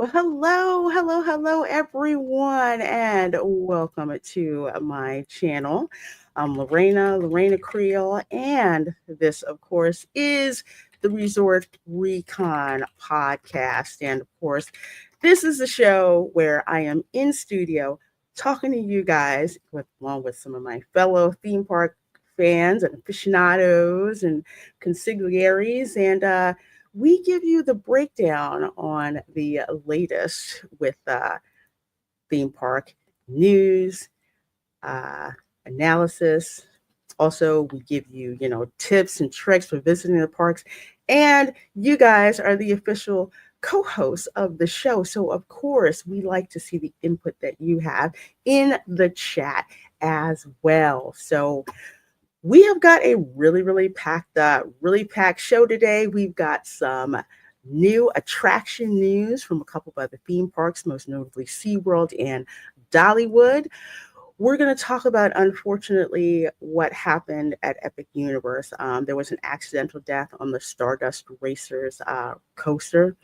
Well, hello, everyone, and welcome to my channel. I'm Lareina Creole, and this, of course, is the Resort Recon podcast. And of course, this is the show where I am in studio talking to you guys along with some of my fellow theme park fans and aficionados and consigliaries. And we give you the breakdown on the latest with theme park news, uh, analysis. Also, we give you, tips and tricks for visiting the parks. And you guys are the official co-hosts of the show. So, of course, we like to see the input that you have in the chat as well. So, we have got a really packed show today. We've got some new attraction news from a couple of other theme parks, most notably SeaWorld and Dollywood. We're going to talk about, unfortunately, what happened at Epic Universe. There was an accidental death on the Stardust Racers coaster.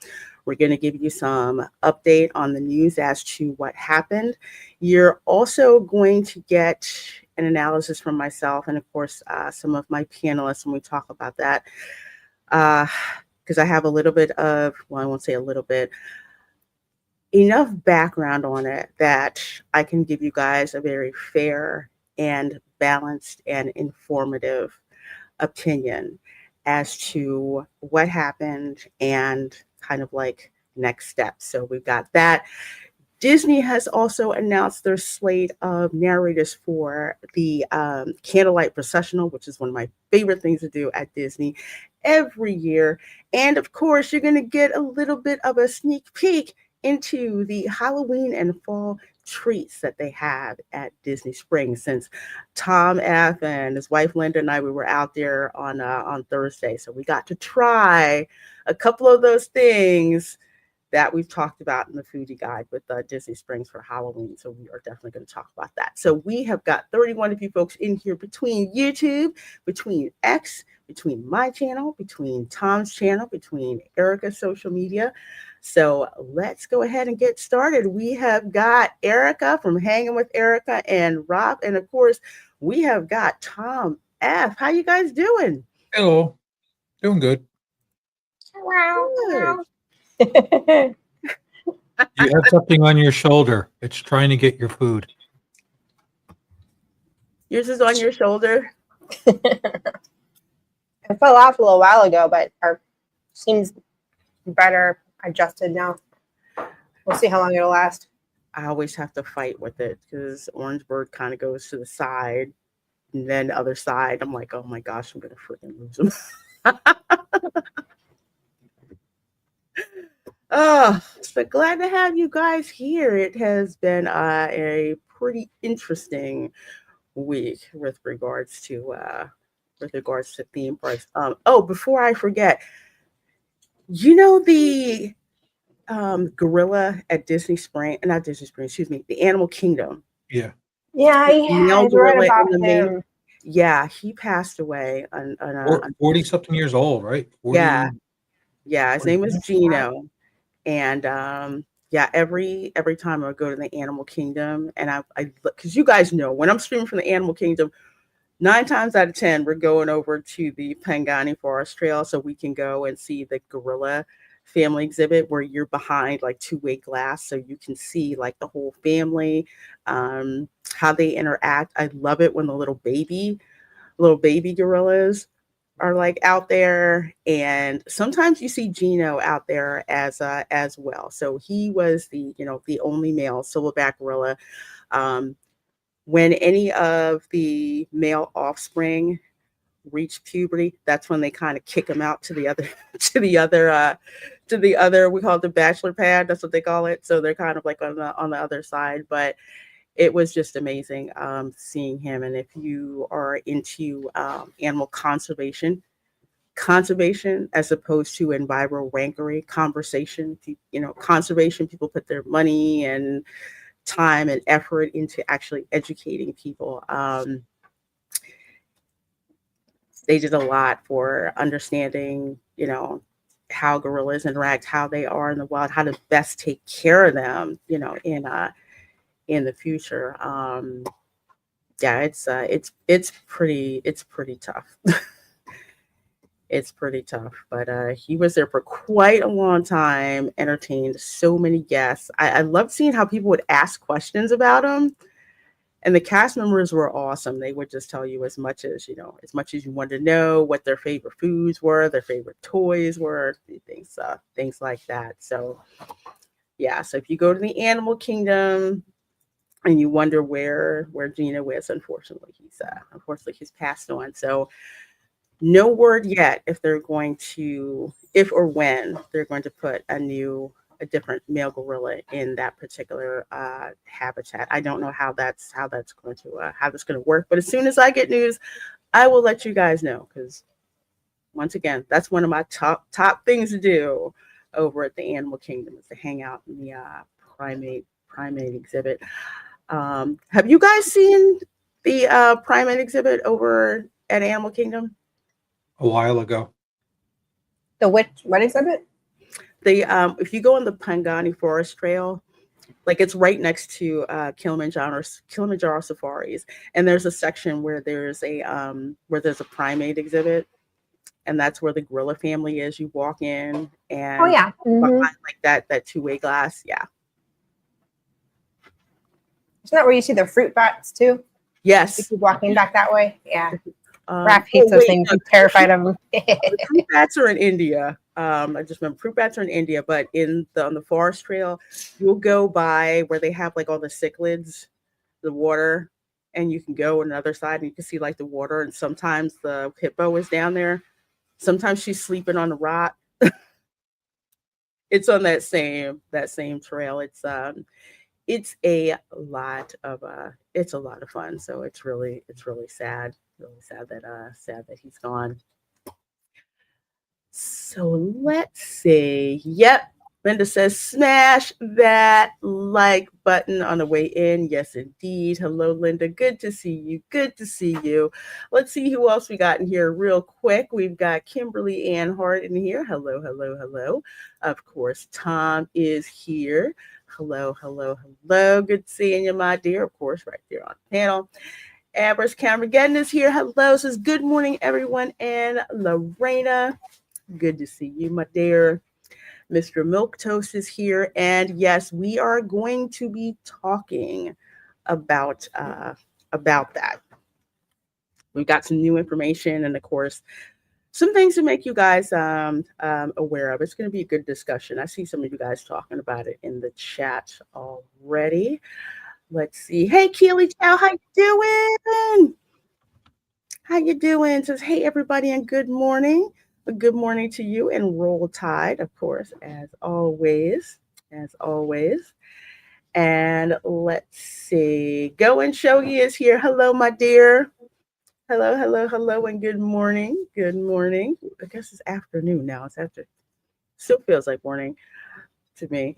We're going to give you some update on the news as to what happened. You're also going to get an analysis from myself and, of course, some of my panelists when we talk about that. Because I have a little bit of, well, I won't say a little bit, enough background on it that I can give you guys a very fair and balanced and informative opinion as to what happened and kind of like next steps. So we've got that. Disney has also announced their slate of narrators for the Candlelight Processional, which is one of my favorite things to do at Disney every year. And of course, you're going to get a little bit of a sneak peek into the Halloween and fall treats that they have at Disney Springs. Since Tom F. and his wife Linda and I, we were out there on Thursday, so we got to try a couple of those things that we've talked about in the foodie guide with Disney Springs for Halloween. So we are definitely going to talk about that. So we have got 31 of you folks in here between YouTube, between X, between my channel, between Tom's channel, between Erica's social media. So let's go ahead and get started. We have got Erica from Hanging with Erica and Rob. And of course, we have got Tom F. How you guys doing? Hello. Doing good. Good. You have something on your shoulder. It's trying to get your food. Yours is on your shoulder. It fell off a little while ago, but seems better adjusted now. We'll see how long it'll last. I always have to fight with it because Orangeburg kind of goes to the side and then the other side. I'm like, oh my gosh, I'm going to freaking lose them. Oh, so glad to have you guys here. It has been a pretty interesting week with regards to theme parks. Before I forget, the gorilla at Disney Spring, not Disney Spring, excuse me, the Animal Kingdom. Yeah. Yeah, I read about him. Yeah, he passed away on 40 something years old, right? 40, yeah. His name was Gino. And every time I go to the Animal Kingdom, and I because you guys know when I'm streaming from the Animal Kingdom, 9 times out of 10 we're going over to the Pangani Forest Trail so we can go and see the gorilla family exhibit where you're behind like two-way glass so you can see like the whole family, how they interact. I love it when the little baby gorillas are like out there, and sometimes you see Gino out there as well. So he was the only male silverback gorilla. When any of the male offspring reach puberty, that's when they kind of kick him out to the other we call it the bachelor pad. That's what they call it. So they're kind of like on the other side, but it was just amazing seeing him. And if you are into animal conservation as opposed to environmental conservation, people put their money and time and effort into actually educating people. They did a lot for understanding, how gorillas interact, how they are in the wild, how to best take care of them, in the future. Yeah, it's pretty tough. It's pretty tough, but he was there for quite a long time, entertained so many guests. I loved seeing how people would ask questions about him, and the cast members were awesome. They would just tell you as much as you wanted to know, what their favorite foods were, their favorite toys were, things like that. So yeah, so if you go to the animal kingdom and you wonder where Gino is, unfortunately he's passed on. So no word yet if or when they're going to put a different male gorilla in that particular habitat. I don't know how that's going to work, but as soon as I get news, I will let you guys know, because once again, that's one of my top things to do over at the Animal Kingdom, is to hang out in the primate exhibit. Have you guys seen the primate exhibit over at Animal Kingdom? A while ago. What exhibit? If you go on the Pangani Forest Trail, like it's right next to Kilimanjaro Safaris, and there's a section where there's a primate exhibit, and that's where the gorilla family is. You walk in, and Oh yeah. behind like that two-way glass, yeah. Isn't that where you see the fruit bats too? Yes. You keep walking back that way. Yeah. Um, Raph hates those wait, things. no, He's terrified of them. the fruit bats are in India. I just remember fruit bats are in India, but on the forest trail, you'll go by where they have like all the cichlids, the water, and you can go on the other side and you can see like the water. And sometimes the hippo is down there. Sometimes she's sleeping on the rock. It's on that same trail. It's a lot of fun. So it's really sad. Really sad that he's gone. So let's see. Yep. Linda says, smash that like button on the way in. Yes, indeed. Hello, Linda. Good to see you. Good to see you. Let's see who else we got in here real quick. We've got Kimberly Ann Hart in here. Hello, hello, hello. Of course, Tom is here. Hello, hello, hello. Good seeing you, my dear. Of course, right there on the panel. Amber's Cameron is here. Hello. Says, good morning, everyone. And Lareina. Good to see you, my dear. Mr. Milquetoast is here. And yes, we are going to be talking about that. We've got some new information and, of course, some things to make you guys aware of. It's going to be a good discussion. I see some of you guys talking about it in the chat already. Let's see. Hey, Keely Chow, how you doing? How you doing? Says, hey, everybody, and good morning. A good morning to you, and roll tide, of course, as always. And let's see. Go and Shogi is here. Hello, my dear. Hello, hello, hello, and good morning. Good morning. I guess it's afternoon now. It's after. Still feels like morning to me.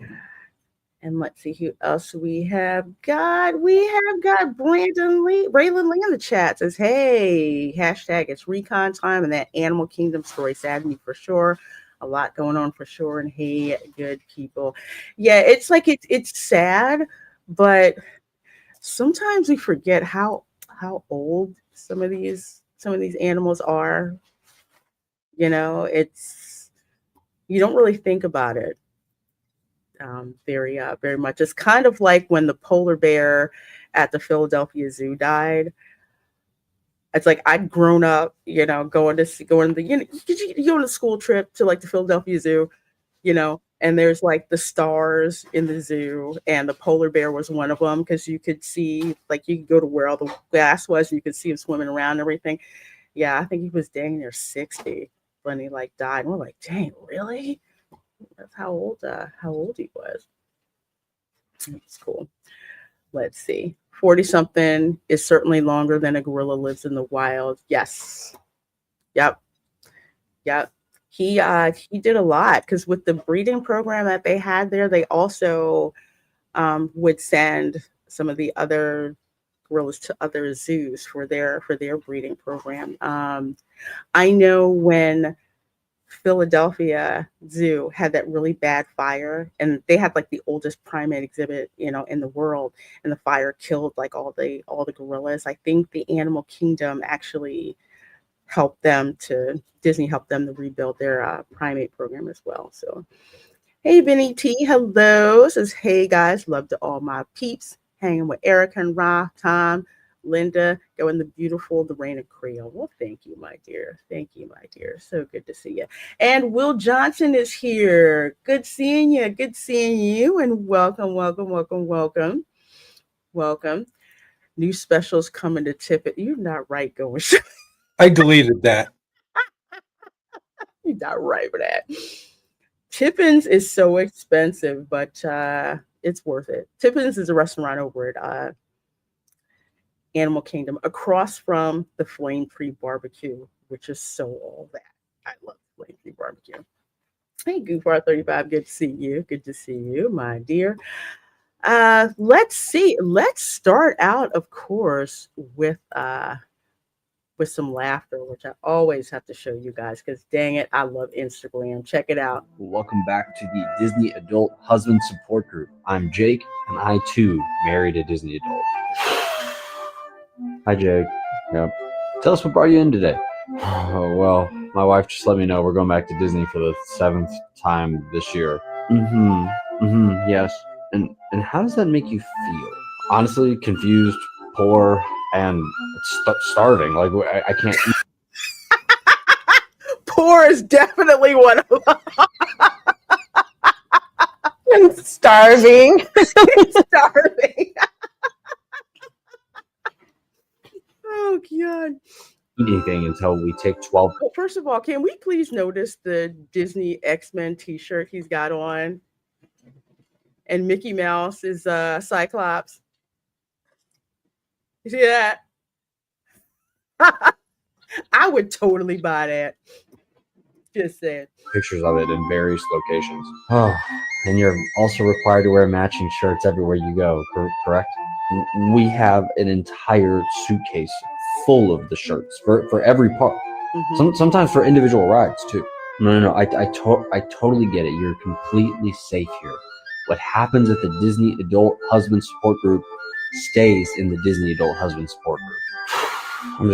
And let's see who else we have got. We have got Brandon Lee, Raylan Lee in the chat. Says, hey, hashtag it's Recon time, and that Animal Kingdom story saddened me for sure. A lot going on for sure. And hey, good people. Yeah, it's like it's sad, but sometimes we forget how old some of these animals are. You don't really think about it. Very much. It's kind of like when the polar bear at the Philadelphia Zoo died. It's like I'd grown up, going you go on a school trip to like the Philadelphia Zoo, and there's like the stars in the zoo, and the polar bear was one of them, because you could see, like, you could go to where all the glass was and you could see him swimming around and everything. Yeah, I think he was dang near 60 when he like died. And we're like, dang, really? That's how old he was. It's cool. Let's see. 40 something is certainly longer than a gorilla lives in the wild. Yes. Yep. He did a lot, because with the breeding program that they had there, they also would send some of the other gorillas to other zoos for their breeding program. I know when Philadelphia Zoo had that really bad fire, and they had like the oldest primate exhibit, in the world, and the fire killed like all the gorillas. I think the Animal Kingdom actually Disney helped them to rebuild their primate program as well. So, hey, Benny T, hello. Says, hey guys, love to all my peeps. Hanging with Erica and Ra, Tom, Linda, going the beautiful Lareina Creole. Well, thank you, my dear. Thank you, my dear. So good to see you. And Will Johnson is here. Good seeing you. Good seeing you. And welcome, welcome, welcome, welcome, welcome. New specials coming to Tippett. You're not right, going. I deleted that. You're not right for that. Tippins is so expensive, but it's worth it. Tippins is a restaurant over at Animal Kingdom, across from the Flame Tree Barbecue, which is so all that. I love Flame Tree Barbecue. Hey, Goofar35, good to see you. Good to see you, my dear. Let's see. Let's start out, of course, with some laughter, which I always have to show you guys because dang it, I love Instagram. Check it out. Welcome back to the Disney Adult Husband Support Group. I'm Jake, and I too married a Disney adult. Hi, Jake. Yep. Tell us what brought you in today. Oh, well, my wife just let me know we're going back to Disney for the 7th time this year. Yes. And how does that make you feel? Honestly, confused, poor, and starving. Like, I can't eat. Poor is definitely one of them. I'm starving. Starving. Oh, God. Anything until we take 12. Well, first of all, can we please notice the Disney X-Men t-shirt he's got on? And Mickey Mouse is Cyclops. You see that? I would totally buy that. Just saying. Pictures of it in various locations. Oh, and you're also required to wear matching shirts everywhere you go, correct? We have an entire suitcase full of the shirts for every park. Mhm. Sometimes for individual rides too. No. I totally get it. You're completely safe here. What happens at the Disney Adult Husband Support Group stays in the Disney Adult Husband Support Group. I'm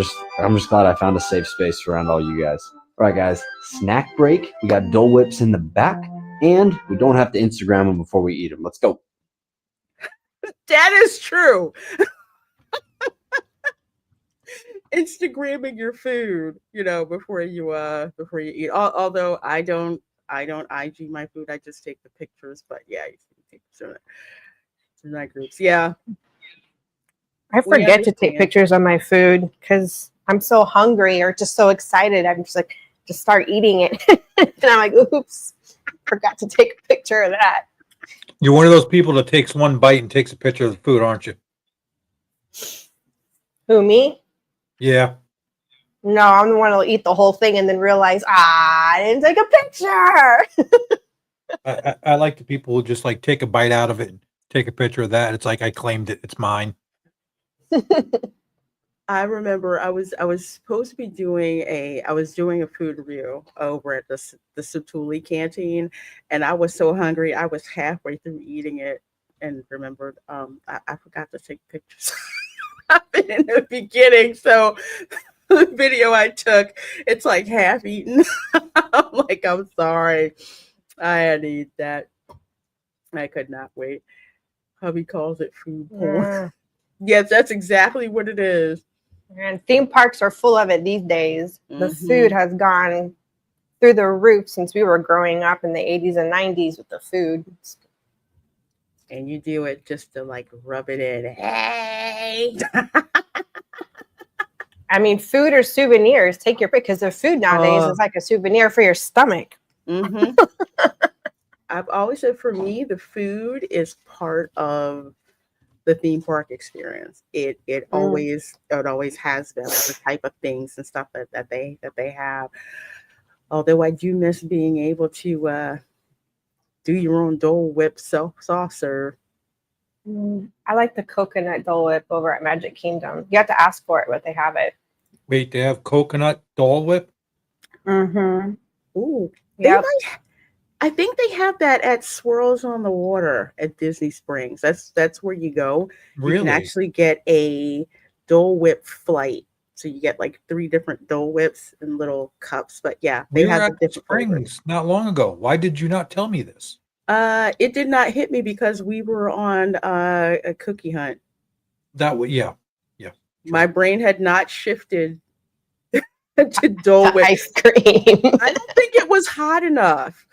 just glad I found a safe space around all you guys. All right, guys. Snack break. We got Dole Whips in the back, and we don't have to Instagram them before we eat them. Let's go. That is true. Instagramming your food, before you eat. Although I don't IG my food. I just take the pictures. But yeah, you can take some night groups. Yeah. I forget to take pictures of my food because I'm so hungry or just so excited. I'm just like, just start eating it. And I'm like, oops, forgot to take a picture of that. You're one of those people that takes one bite and takes a picture of the food, aren't you? Who, me? Yeah. No, I'm the one who'll eat the whole thing and then realize, I didn't take a picture. I like the people who just like take a bite out of it and take a picture of that. It's like I claimed it. It's mine. I remember I was supposed to be doing a food review over at the Satuli canteen, and I was so hungry I was halfway through eating it and remembered I forgot to take pictures in the beginning. So the video I took, it's like half eaten. I'm like, I'm sorry, I had to eat that. I could not wait. Hubby calls it food porn. Yeah. Yes, that's exactly what it is. And theme parks are full of it these days. The Mhm. food has gone through the roof since we were growing up in the 80s and 90s with the food. And you do it just to like rub it in. Hey. I mean, food or souvenirs, take your pick because the food nowadays is like a souvenir for your stomach. Mm-hmm. I've always said for me, the food is part of the theme park experience. It always has been like the type of things and stuff that they have. Although I do miss being able to do your own Dole Whip soft serve. I like the coconut Dole Whip over at Magic Kingdom. You have to ask for it, but they have it. Wait, they have coconut Dole Whip? Mm-hmm. Ooh, they Yep. might. I think they have that at Swirls on the Water at Disney Springs. That's where you go. You can Really? actually get a Dole Whip flight. So you get like 3 different Dole Whips in little cups. But yeah, they We were have the at the different flavors. Springs not long ago. Why did you not tell me this? It did not hit me because we were on a cookie hunt. That way, yeah. My brain had not shifted to Dole The Whip. ice cream. I don't think it was hot enough.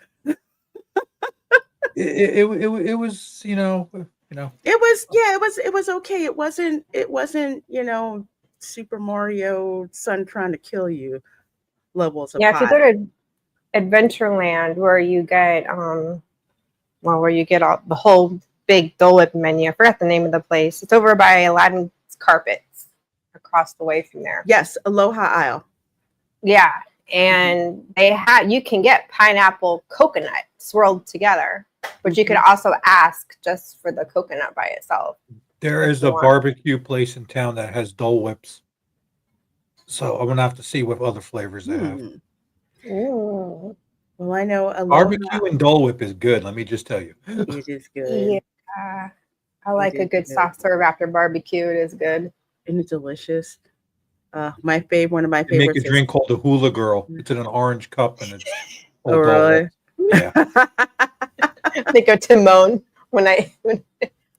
It was, It was, yeah, it was okay. It wasn't, Super Mario Sun trying to kill you levels of Yeah, if you hot. go to Adventureland where you get where you get all the whole big Dole Whip menu. I forgot the name of the place. It's over by Aladdin's Carpets across the way from there. Yes, Aloha Isle. Yeah. And you can get pineapple coconut swirled together, but you can also ask just for the coconut by itself. There is a barbecue place in town that has Dole Whips. So I'm gonna have to see what other flavors they have. Ooh. Well, I know Aloha. Barbecue and Dole Whip is good. Let me just tell you. It is good. Yeah. I like a is good good. soft serve after barbecue. It is good. Isn't it delicious? One of my They make favorites a drink called the Hula Girl. It's in an orange cup and it's Oh, really? Yeah. Think of Timon when I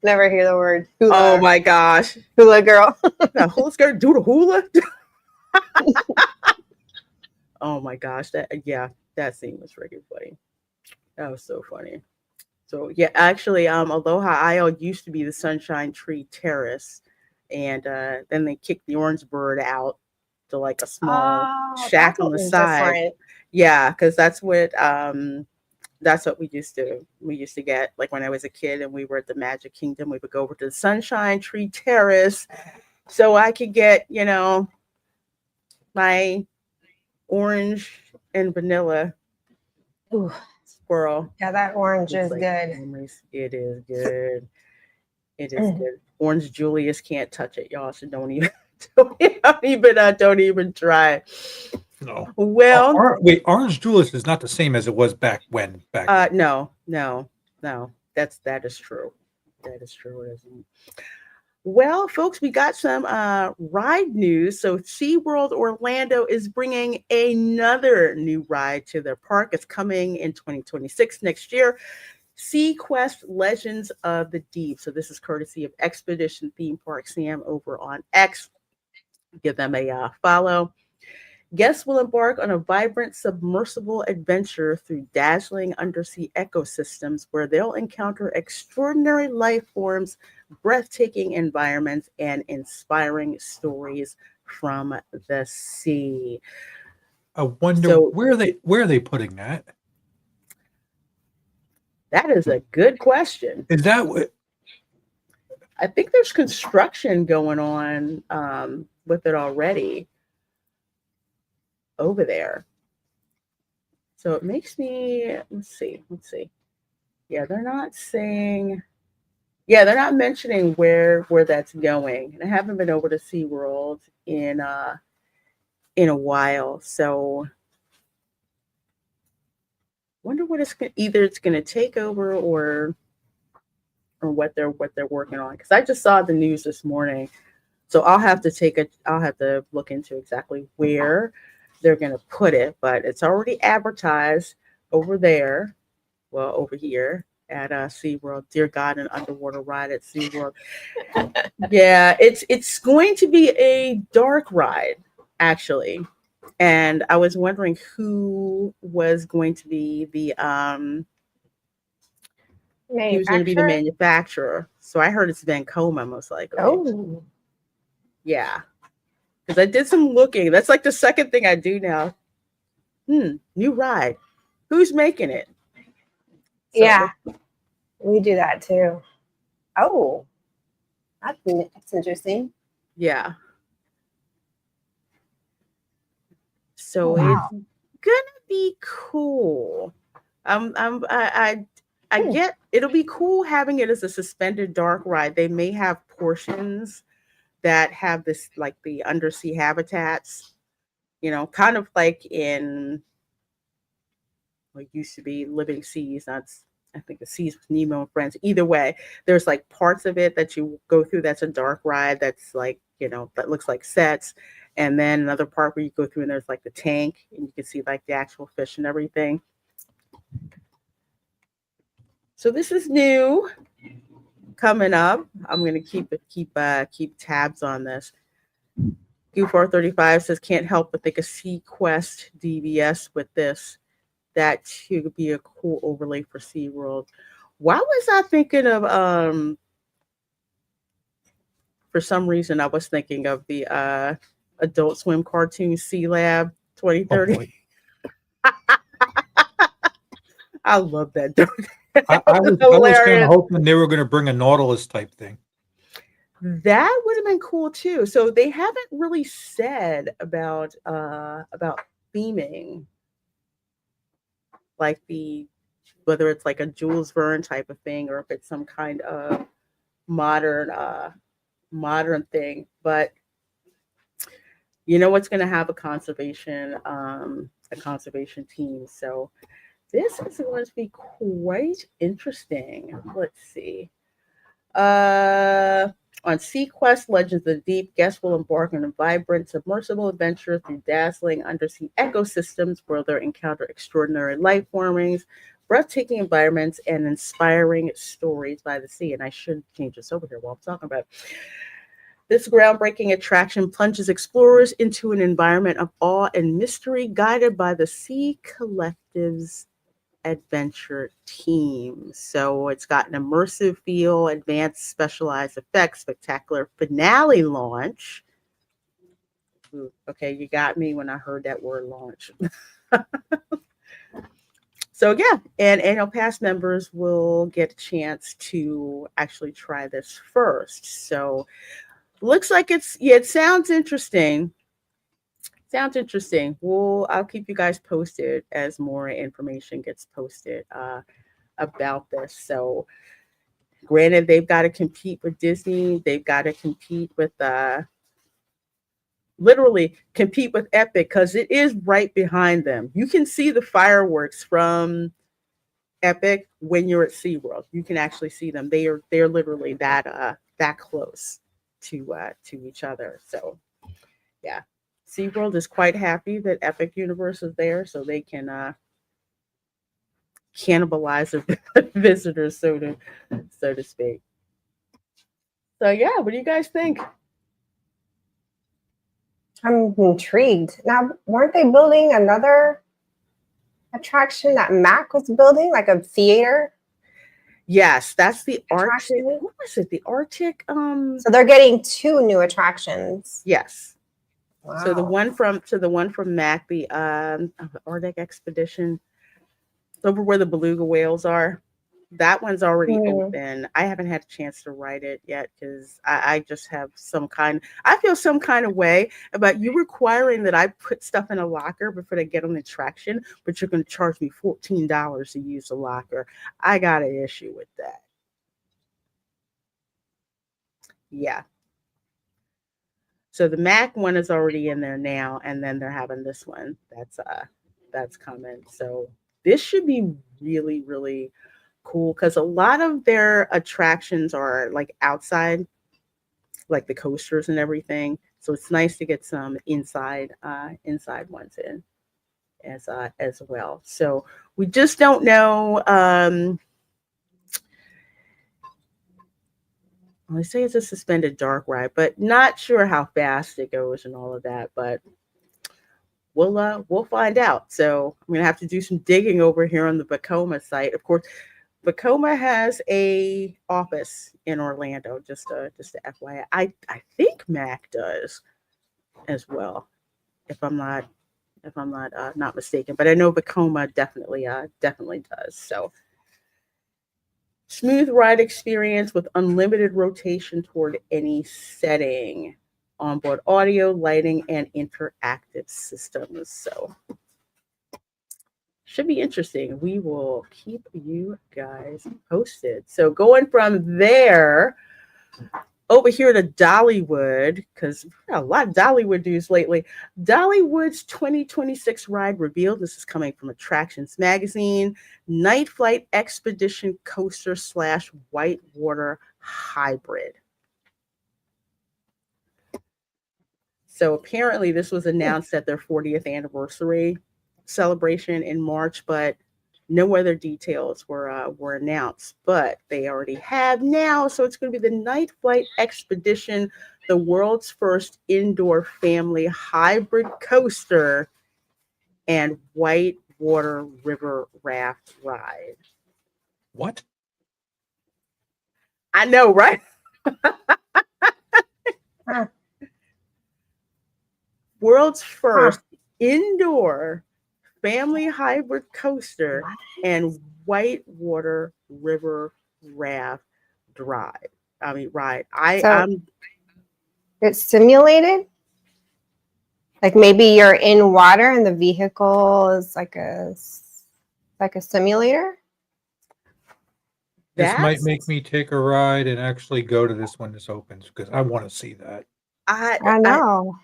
never hear the word hula. Oh my gosh. Hula girl. Now, hula's gonna do the hula. Oh my gosh. That scene was freaking funny. That was so funny. So yeah, actually, Aloha Isle used to be the Sunshine Tree Terrace, and then they kicked the orange bird out to like a small shack on the side. Different. Yeah, because that's what we used to get. Like when I was a kid and we were at the Magic Kingdom, we would go over to the Sunshine Tree Terrace, so I could get my orange and vanilla Ooh. swirl. Yeah, that orange is Like good. memories. It is good. It is good. Orange Julius can't touch it, y'all. So don't even don't even try. No. Well, Wait, Orange Julius is not the same as it was back then. no. That is true. That is true. It isn't. Well, folks, we got some ride news. So SeaWorld Orlando is bringing another new ride to their park. It's coming in 2026 next year. SeaQuest Legends of the Deep. So this is courtesy of Expedition Theme Park Sam over on X. Give them a follow. Guests will embark on a vibrant submersible adventure through dazzling undersea ecosystems where they'll encounter extraordinary life forms, breathtaking environments, and inspiring stories from the sea. I wonder where are they putting that? That is a good question. Is that what? I think there's construction going on with it already over there. So it makes me, let's see. Yeah, they're not mentioning where that's going. And I haven't been over to SeaWorld in a while. So wonder what it's gonna take over or what they're working on. Because I just saw the news this morning. So I'll have to look into exactly where they're gonna put it, but it's already advertised over there. Well, over here at SeaWorld. Dear God, an underwater ride at SeaWorld. Yeah, it's going to be a dark ride, actually. And I was wondering who was going to be the manufacturer. So I heard it's Vancoma most likely. Oh. Yeah. Because I did some looking. That's like the second thing I do now. New ride. Who's making it? So, yeah. We do that too. Oh. That's interesting. Yeah. So it's gonna be cool. I get it'll be cool having it as a suspended dark ride. They may have portions that have this like the undersea habitats, kind of like in Well, it used to be Living Seas. That's, I think, the Seas with Nemo and Friends. Either way, there's like parts of it that you go through. That's a dark ride. That's like, that looks like sets. And then another part where you go through and there's like the tank and you can see like the actual fish and everything. So this is new coming up. I'm going to keep tabs on this. Q435 says, can't help but think a SeaQuest DVS with this. That could be a cool overlay for SeaWorld. Why was I thinking of, for some reason, I was thinking of the Adult Swim cartoon Sea Lab 2030. Oh, I love that. I was kind of hoping they were going to bring a Nautilus type thing. That would have been cool too. So they haven't really said about theming, like whether it's like a Jules Verne type of thing or if it's some kind of modern thing. But you know what's going to have a conservation team. So this is going to be quite interesting. Let's see. On SeaQuest Legends of the Deep, guests will embark on a vibrant, submersible adventure through dazzling undersea ecosystems where they'll encounter extraordinary life formings, breathtaking environments, and inspiring stories by the sea. And I should change this over here while I'm talking about it. This groundbreaking attraction plunges explorers into an environment of awe and mystery, guided by the Sea Collective's adventure team. So it's got an immersive feel, advanced specialized effects, spectacular finale launch. Ooh, okay, you got me when I heard that word launch. So yeah, and annual pass members will get a chance to actually try this first. So looks like it sounds interesting. Sounds interesting. I'll keep you guys posted as more information gets posted about this. So granted, they've got to compete with Disney. They've got to compete with literally compete with Epic because it is right behind them. You can see the fireworks from Epic when you're at SeaWorld. You can actually see them. They're literally that close to each other. So yeah. SeaWorld is quite happy that Epic Universe is there so they can cannibalize their visitors, so to speak. So yeah, what do you guys think? I'm intrigued. Now, weren't they building another attraction that Mac was building, like a theater? Yes, that's the attraction? Arctic. What was it? The Arctic. So they're getting 2 new attractions. Yes. Wow. So the one from Mac, the Arctic Expedition, over where the beluga whales are. That one's already open. I haven't had a chance to ride it yet because I just have I feel some kind of way about you requiring that I put stuff in a locker before they get on the attraction, but you're going to charge me $14 to use the locker. I got an issue with that. Yeah. So the Mac one is already in there now, and then they're having this one that's coming. So this should be really, really cool because a lot of their attractions are like outside, like the coasters and everything. So it's nice to get some inside ones in as well. So we just don't know. They say it's a suspended dark ride, but not sure how fast it goes and all of that. But we'll find out. So I'm gonna have to do some digging over here on the Vekoma site. Of course, Vekoma has a office in Orlando. Just a FYI. I think Mac does as well, if I'm not not mistaken. But I know Vekoma definitely does. So smooth ride experience with unlimited rotation toward any setting. Onboard audio, lighting, and interactive systems. So should be interesting. We will keep you guys posted. So going from there, over here to Dollywood, because a lot of Dollywood news lately. Dollywood's 2026 ride revealed. This is coming from Attractions Magazine. Night Flight Expedition Coaster slash Whitewater Hybrid. So apparently this was announced at their 40th anniversary celebration in March, but no other details were announced. But they already have now. So it's going to be the Night Flight Expedition, the world's first indoor family hybrid coaster and whitewater river raft ride. What? I know, right? Huh. World's first indoor family hybrid coaster and whitewater river raft ride. Ride. I'm It's simulated? Like maybe you're in water and the vehicle is like a simulator? This might make me take a ride and actually go to this when this opens because I want to see that. I know.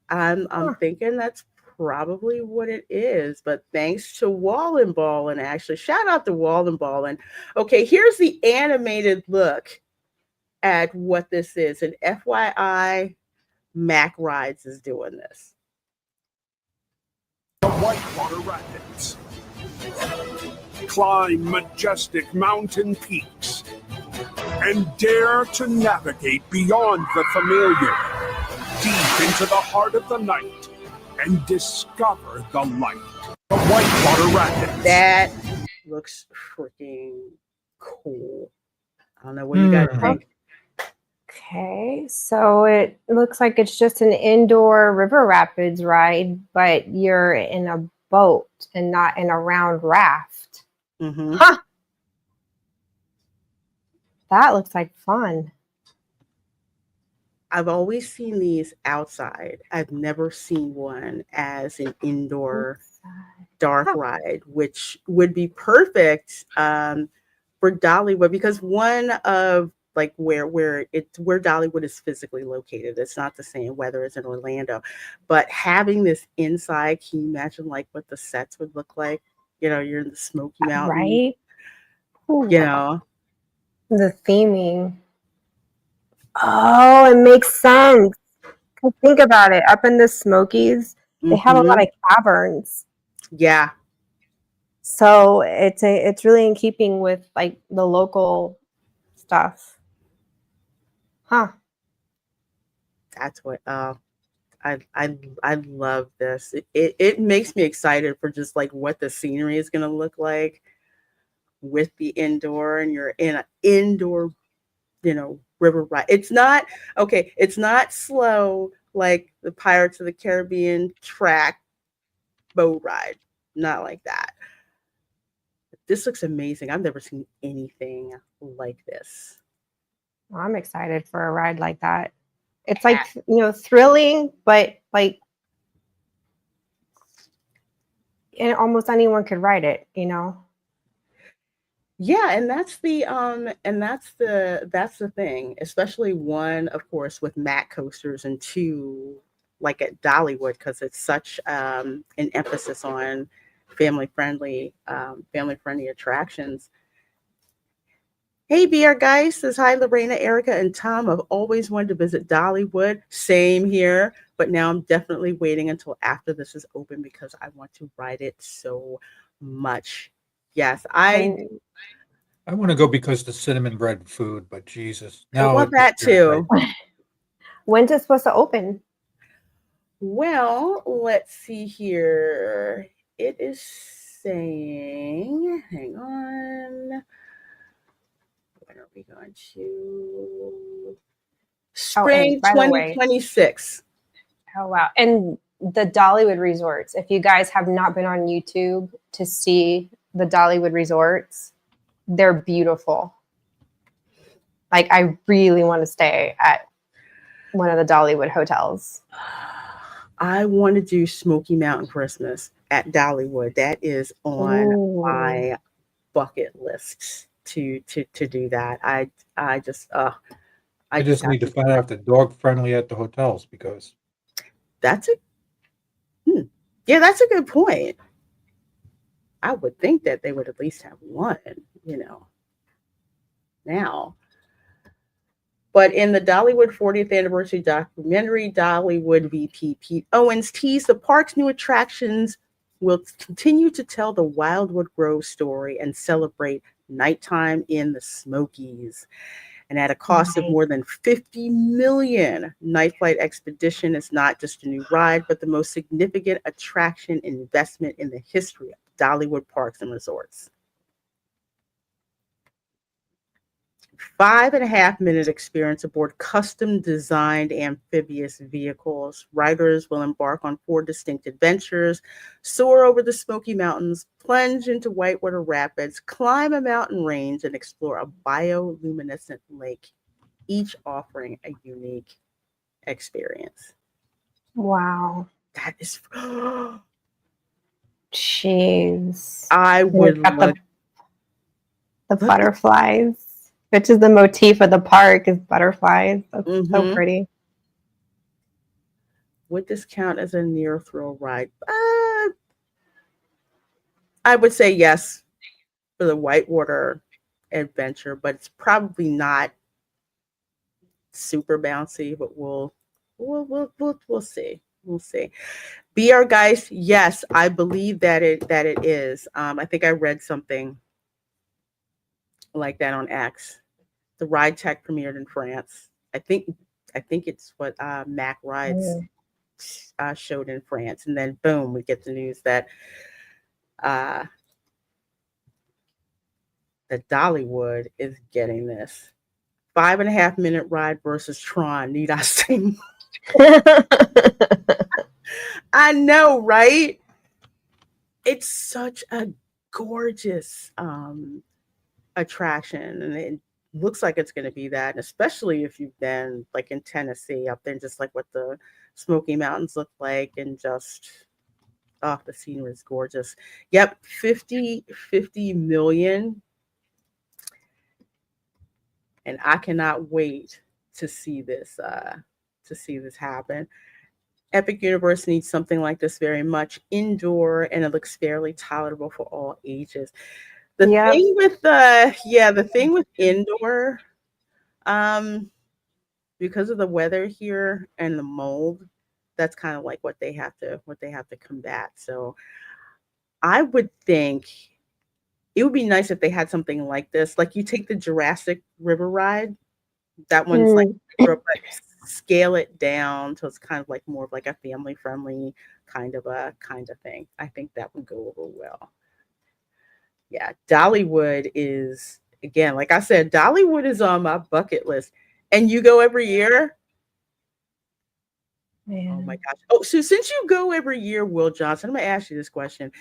I'm thinking that's probably what it is, but thanks to Wallen Ballin, actually, shout out to Wallen Ballin. Okay, here's the animated look at what this is. And FYI, Mac Rides is doing this. The Whitewater Rapids. Climb majestic mountain peaks and dare to navigate beyond the familiar, deep into the heart of the night, and discover the light. The Whitewater Rapids. That looks freaking cool. I don't know what you guys think. Okay, so it looks like it's just an indoor river rapids ride, but you're in a boat and not in a round raft. Mm-hmm. Huh. That looks like fun. I've always seen these outside. I've never seen one as an indoor dark ride, which would be perfect for Dollywood, because one of like where Dollywood is physically located, it's not the same whether it's in Orlando, but having this inside, can you imagine like what the sets would look like? You know, you're in the Smoky Mountains, right? Ooh. You know, the theming. Oh, it makes sense. Think about it. Up in the Smokies, they have a lot of caverns. Yeah. So it's really in keeping with like the local stuff. Huh. That's what I love this. It makes me excited for just like what the scenery is gonna look like with the indoor, and you're in an indoor, river ride. It's not slow like the Pirates of the Caribbean track boat ride. Not like that. This looks amazing. I've never seen anything like this. I'm excited for a ride like that. It's like, thrilling, but like, and almost anyone could ride it, Yeah, and that's the thing, especially one, of course, with Mac coasters, and two, like at Dollywood, because it's such an emphasis on family-friendly attractions. Hey, BR guys, says hi, Lareina, Erica, and Tom. I've always wanted to visit Dollywood. Same here, but now I'm definitely waiting until after this is open because I want to ride it so much. Yes, I want to go because the cinnamon bread food, but Jesus. I want that too. When's it supposed to open? Well, let's see here. It is saying, hang on. When are we going to? Spring 2026. Oh, wow. And the Dollywood resorts, if you guys have not been on YouTube to see the Dollywood resorts, they're beautiful. Like, I really want to stay at one of the Dollywood hotels. I want to do Smoky Mountain Christmas at Dollywood. That is on my bucket list to do that. I just I just have need to find out if they're dog friendly at the hotels because that's a yeah, that's a good point. I would think that they would at least have one, you know, now. But in the Dollywood 40th anniversary documentary, Dollywood VP Pete Owens teased the park's new attractions will continue to tell the Wildwood Grove story and celebrate nighttime in the Smokies. And at a cost of more than 50 million, Night Flight Expedition is not just a new ride, but the most significant attraction investment in the history of Dollywood Parks and Resorts. 5.5 minute experience aboard custom designed amphibious vehicles. Riders will embark on 4 distinct adventures, soar over the Smoky Mountains, plunge into Whitewater Rapids, climb a mountain range, and explore a bioluminescent lake, each offering a unique experience. Wow. That is, Jeez. I would Got love the butterflies, which is the motif of the park, is butterflies. That's so pretty. Would this count as a near thrill ride? I would say yes for the Whitewater adventure, but it's probably not super bouncy. But we'll see. We'll see. Be our guys. Yes, I believe that it is. I think I read something like that on X. The ride tech premiered in France. I think it's what Mac Rides showed in France, and then boom, we get the news that that Dollywood is getting this 5.5 minute ride versus Tron. Need I say more? I know, right? It's such a gorgeous attraction, and it looks like it's going to be that, and especially if you've been like in Tennessee up there, just like what the Smoky Mountains look like, and just the scenery is gorgeous. Yep, 50 million, and I cannot wait to see this happen. Epic Universe needs something like this very much, indoor, and it looks fairly tolerable for all ages. The thing with the thing with indoor, because of the weather here and the mold, that's kind of like what they have to combat. So I would think it would be nice if they had something like this. Like you take the Jurassic River ride, that one's like scale it down so it's kind of like more of like a family friendly kind of thing. I think that would go over well. Yeah, Dollywood is, again, like I said, Dollywood is on my bucket list. And you go every year? Man. Oh my gosh. Oh, so since you go every year, Will Johnson, I'm going to ask you this question.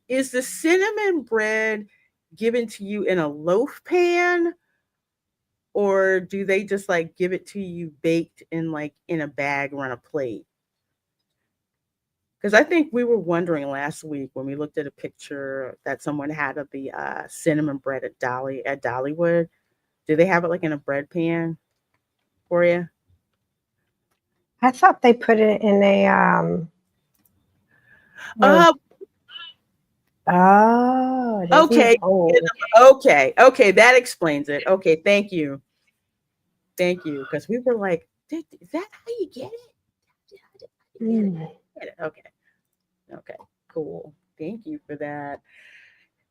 Is the cinnamon bread given to you in a loaf pan? Or do they just like give it to you baked in like in a bag or on a plate? Because I think we were wondering last week when we looked at a picture that someone had of the cinnamon bread at Dollywood. Do they have it like in a bread pan for you? I thought they put it in a okay. Okay, that explains it. Okay, thank you. Because we were like, is that how you get it? Okay, cool. Thank you for that.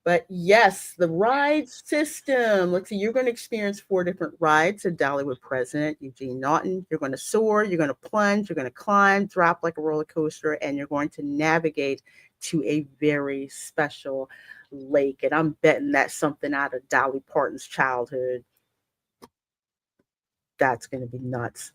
But yes, the ride system. Let's see, you're going to experience 4 different rides at Dollywood President Eugene Naughton. You're going to soar, you're going to plunge, you're going to climb, drop like a roller coaster, and you're going to navigate to a very special lake. And I'm betting that's something out of Dolly Parton's childhood. That's going to be nuts.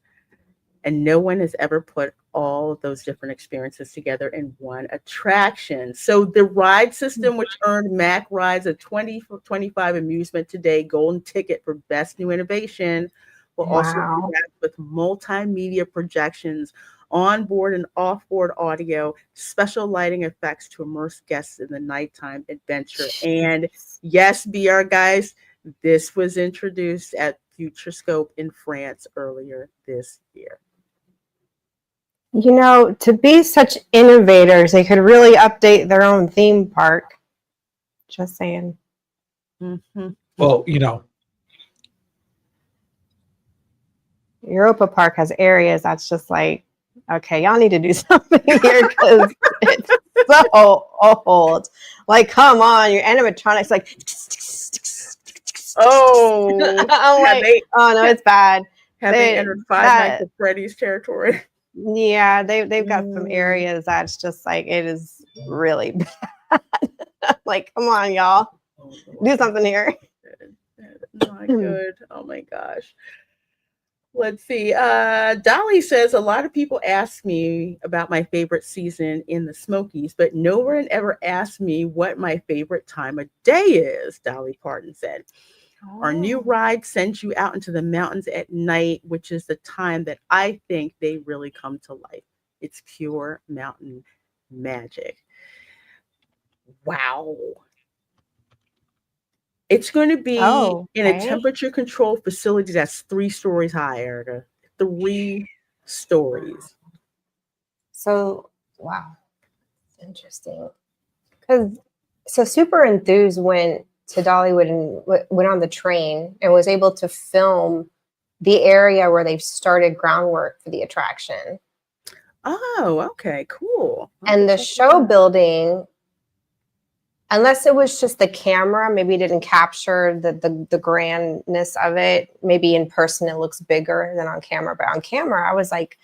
And no one has ever put all of those different experiences together in one attraction. So the ride system, which earned Mac Rides a 2025 Amusement Today Golden Ticket for Best New Innovation, will also be wrapped with multimedia projections, onboard and off-board audio, special lighting effects to immerse guests in the nighttime adventure. And yes, BR guys, this was introduced at Futurescope in France earlier this year. You know, to be such innovators, they could really update their own theme park. Just saying. Mm-hmm. Well, Europa Park has areas that's just like, okay, y'all need to do something here because it's so old. Like, come on, your animatronics like. Oh, I'm like, oh no, it's bad. Have they entered Five Nights at Freddy's territory? Yeah, they've got some areas that's just like it is really bad. Like, come on, y'all, do something here. Not good. Oh my gosh. Let's see. Dolly says a lot of people ask me about my favorite season in the Smokies, but no one ever asked me what my favorite time of day is, Dolly Parton said. Our new ride sends you out into the mountains at night, which is the time that I think they really come to life. It's pure mountain magic. Wow. It's going to be in a temperature controlled facility that's 3 stories high, Erica. 3 stories. So, wow. Interesting. So Super Enthused went to Dollywood and went on the train and was able to film the area where they've started groundwork for the attraction. Oh, okay, cool. And the show building, unless it was just the camera, maybe it didn't capture the grandness of it. Maybe in person it looks bigger than on camera, but on camera I was like,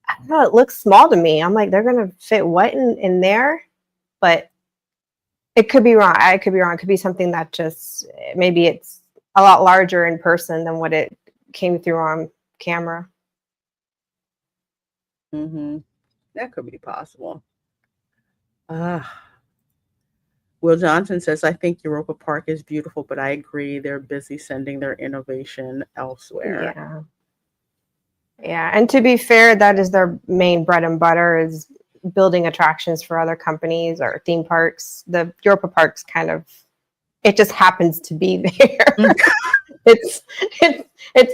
I don't know, it looks small to me. I'm like, they're gonna fit what in there? But it could be wrong. I could be wrong. It could be something that just maybe it's a lot larger in person than what it came through on camera. Mm-hmm. That could be possible. Will Johnson says, I think Europa Park is beautiful, but I agree they're busy sending their innovation elsewhere. Yeah. Yeah. And to be fair, that is their main bread and butter is building attractions for other companies or theme parks. The Europa Park's kind of, it just happens to be there. It's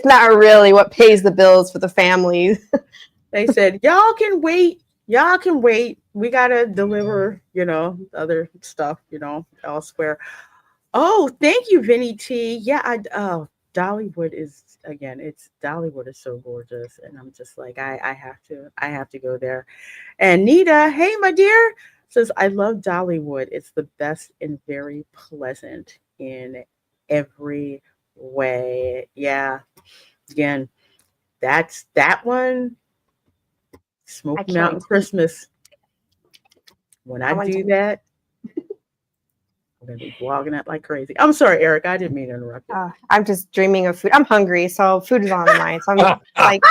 not really what pays the bills for the families. They said, y'all can wait. Y'all can wait. We got to deliver, other stuff, elsewhere. Oh, thank you, Vinny T. Yeah, Dollywood is Dollywood is so gorgeous. And I'm just like, I have to go there. And Nita, hey, my dear, says, I love Dollywood. It's the best and very pleasant in every way. Yeah. Again, that's that one. Smoky Mountain Christmas. When I do that, I'm going to be blogging that like crazy. I'm sorry, Eric. I didn't mean to interrupt you. I'm just dreaming of food. I'm hungry, so food is on my mind. So I'm like,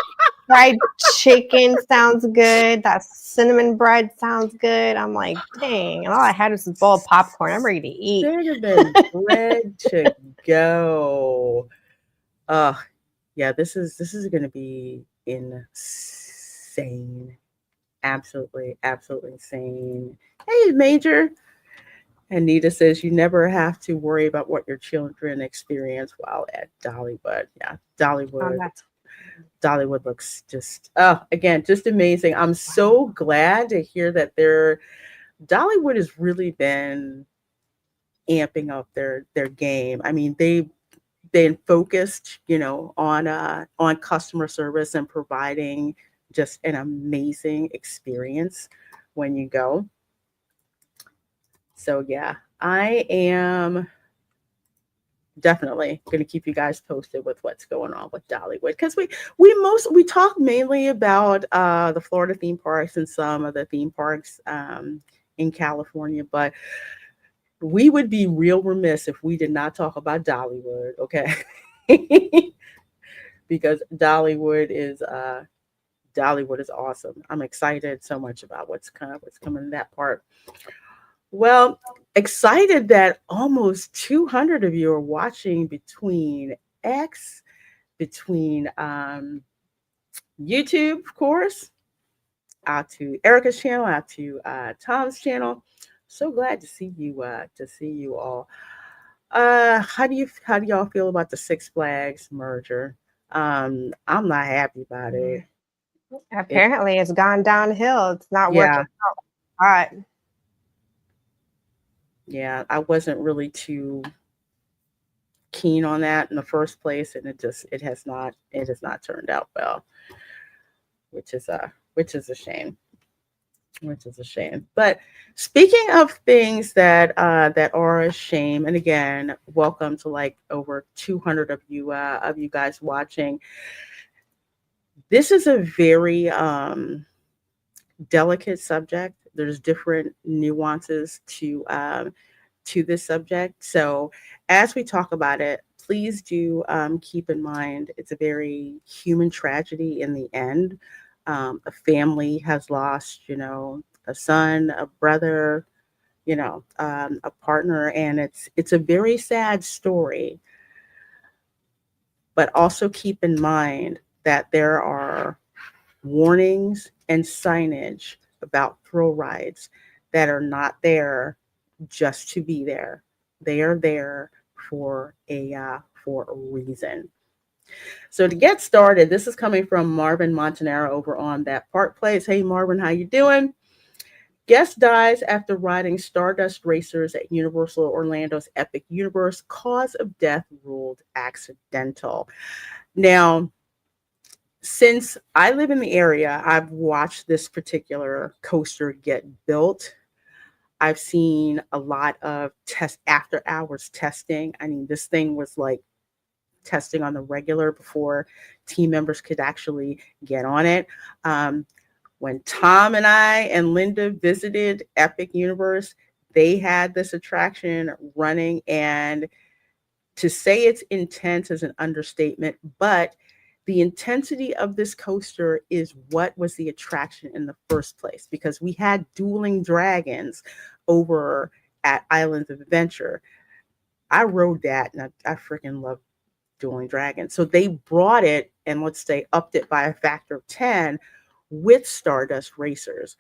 fried chicken sounds good. That cinnamon bread sounds good. I'm like, dang. And all I had was this bowl of popcorn. I'm ready to eat. Cinnamon bread to go. Yeah, this is going to be insane. Absolutely insane. Hey, Major. Anita says you never have to worry about what your children experience while at Dollywood. Yeah, Dollywood. Dollywood looks just amazing. I'm so glad to hear that Dollywood has really been amping up their game. I mean, they've been focused, on customer service and providing just an amazing experience when you go. So yeah, I am definitely going to keep you guys posted with what's going on with Dollywood, because we talk mainly about the Florida theme parks and some of the theme parks in California, but we would be real remiss if we did not talk about Dollywood, okay? Because Dollywood is awesome. I'm excited so much about what's coming in that part. Well, excited that almost 200 of you are watching between YouTube, of course, out to Erica's channel, out to Tom's channel. So glad to see you all. How do y'all feel about the Six Flags merger? I'm not happy about it. It Apparently, it's gone downhill. It's not Yeah, working out. yeah. I wasn't really too keen on that in the first place, and it has not turned out well, which is a shame. Which is a shame. But speaking of things that are a shame, and again, welcome to like over 200 of you guys watching. This is a very delicate subject. There's different nuances to this subject. So as we talk about it, please do keep in mind it's a very human tragedy in the end. A family has lost, a son, a brother, a partner, and it's a very sad story. But also keep in mind that there are warnings and signage about thrill rides that are not there just to be there. They are there for a reason. So to get started, this is coming from Marvin Montanaro over on That Park Place. Hey Marvin, how you doing? Guest dies after riding Stardust Racers at Universal Orlando's Epic Universe. Cause of death ruled accidental. Now, since I live in the area, I've watched this particular coaster get built. I've seen a lot of test after hours testing. I mean, this thing was like testing on the regular before team members could actually get on it. When Tom and I and Linda visited Epic Universe, they had this attraction running, and to say it's intense is an understatement, but the intensity of this coaster is what was the attraction in the first place, because we had dueling dragons over at Islands of Adventure. I rode that, and I freaking love dueling dragons. So they brought it and, let's say, upped it by a factor of 10 with Stardust Racers.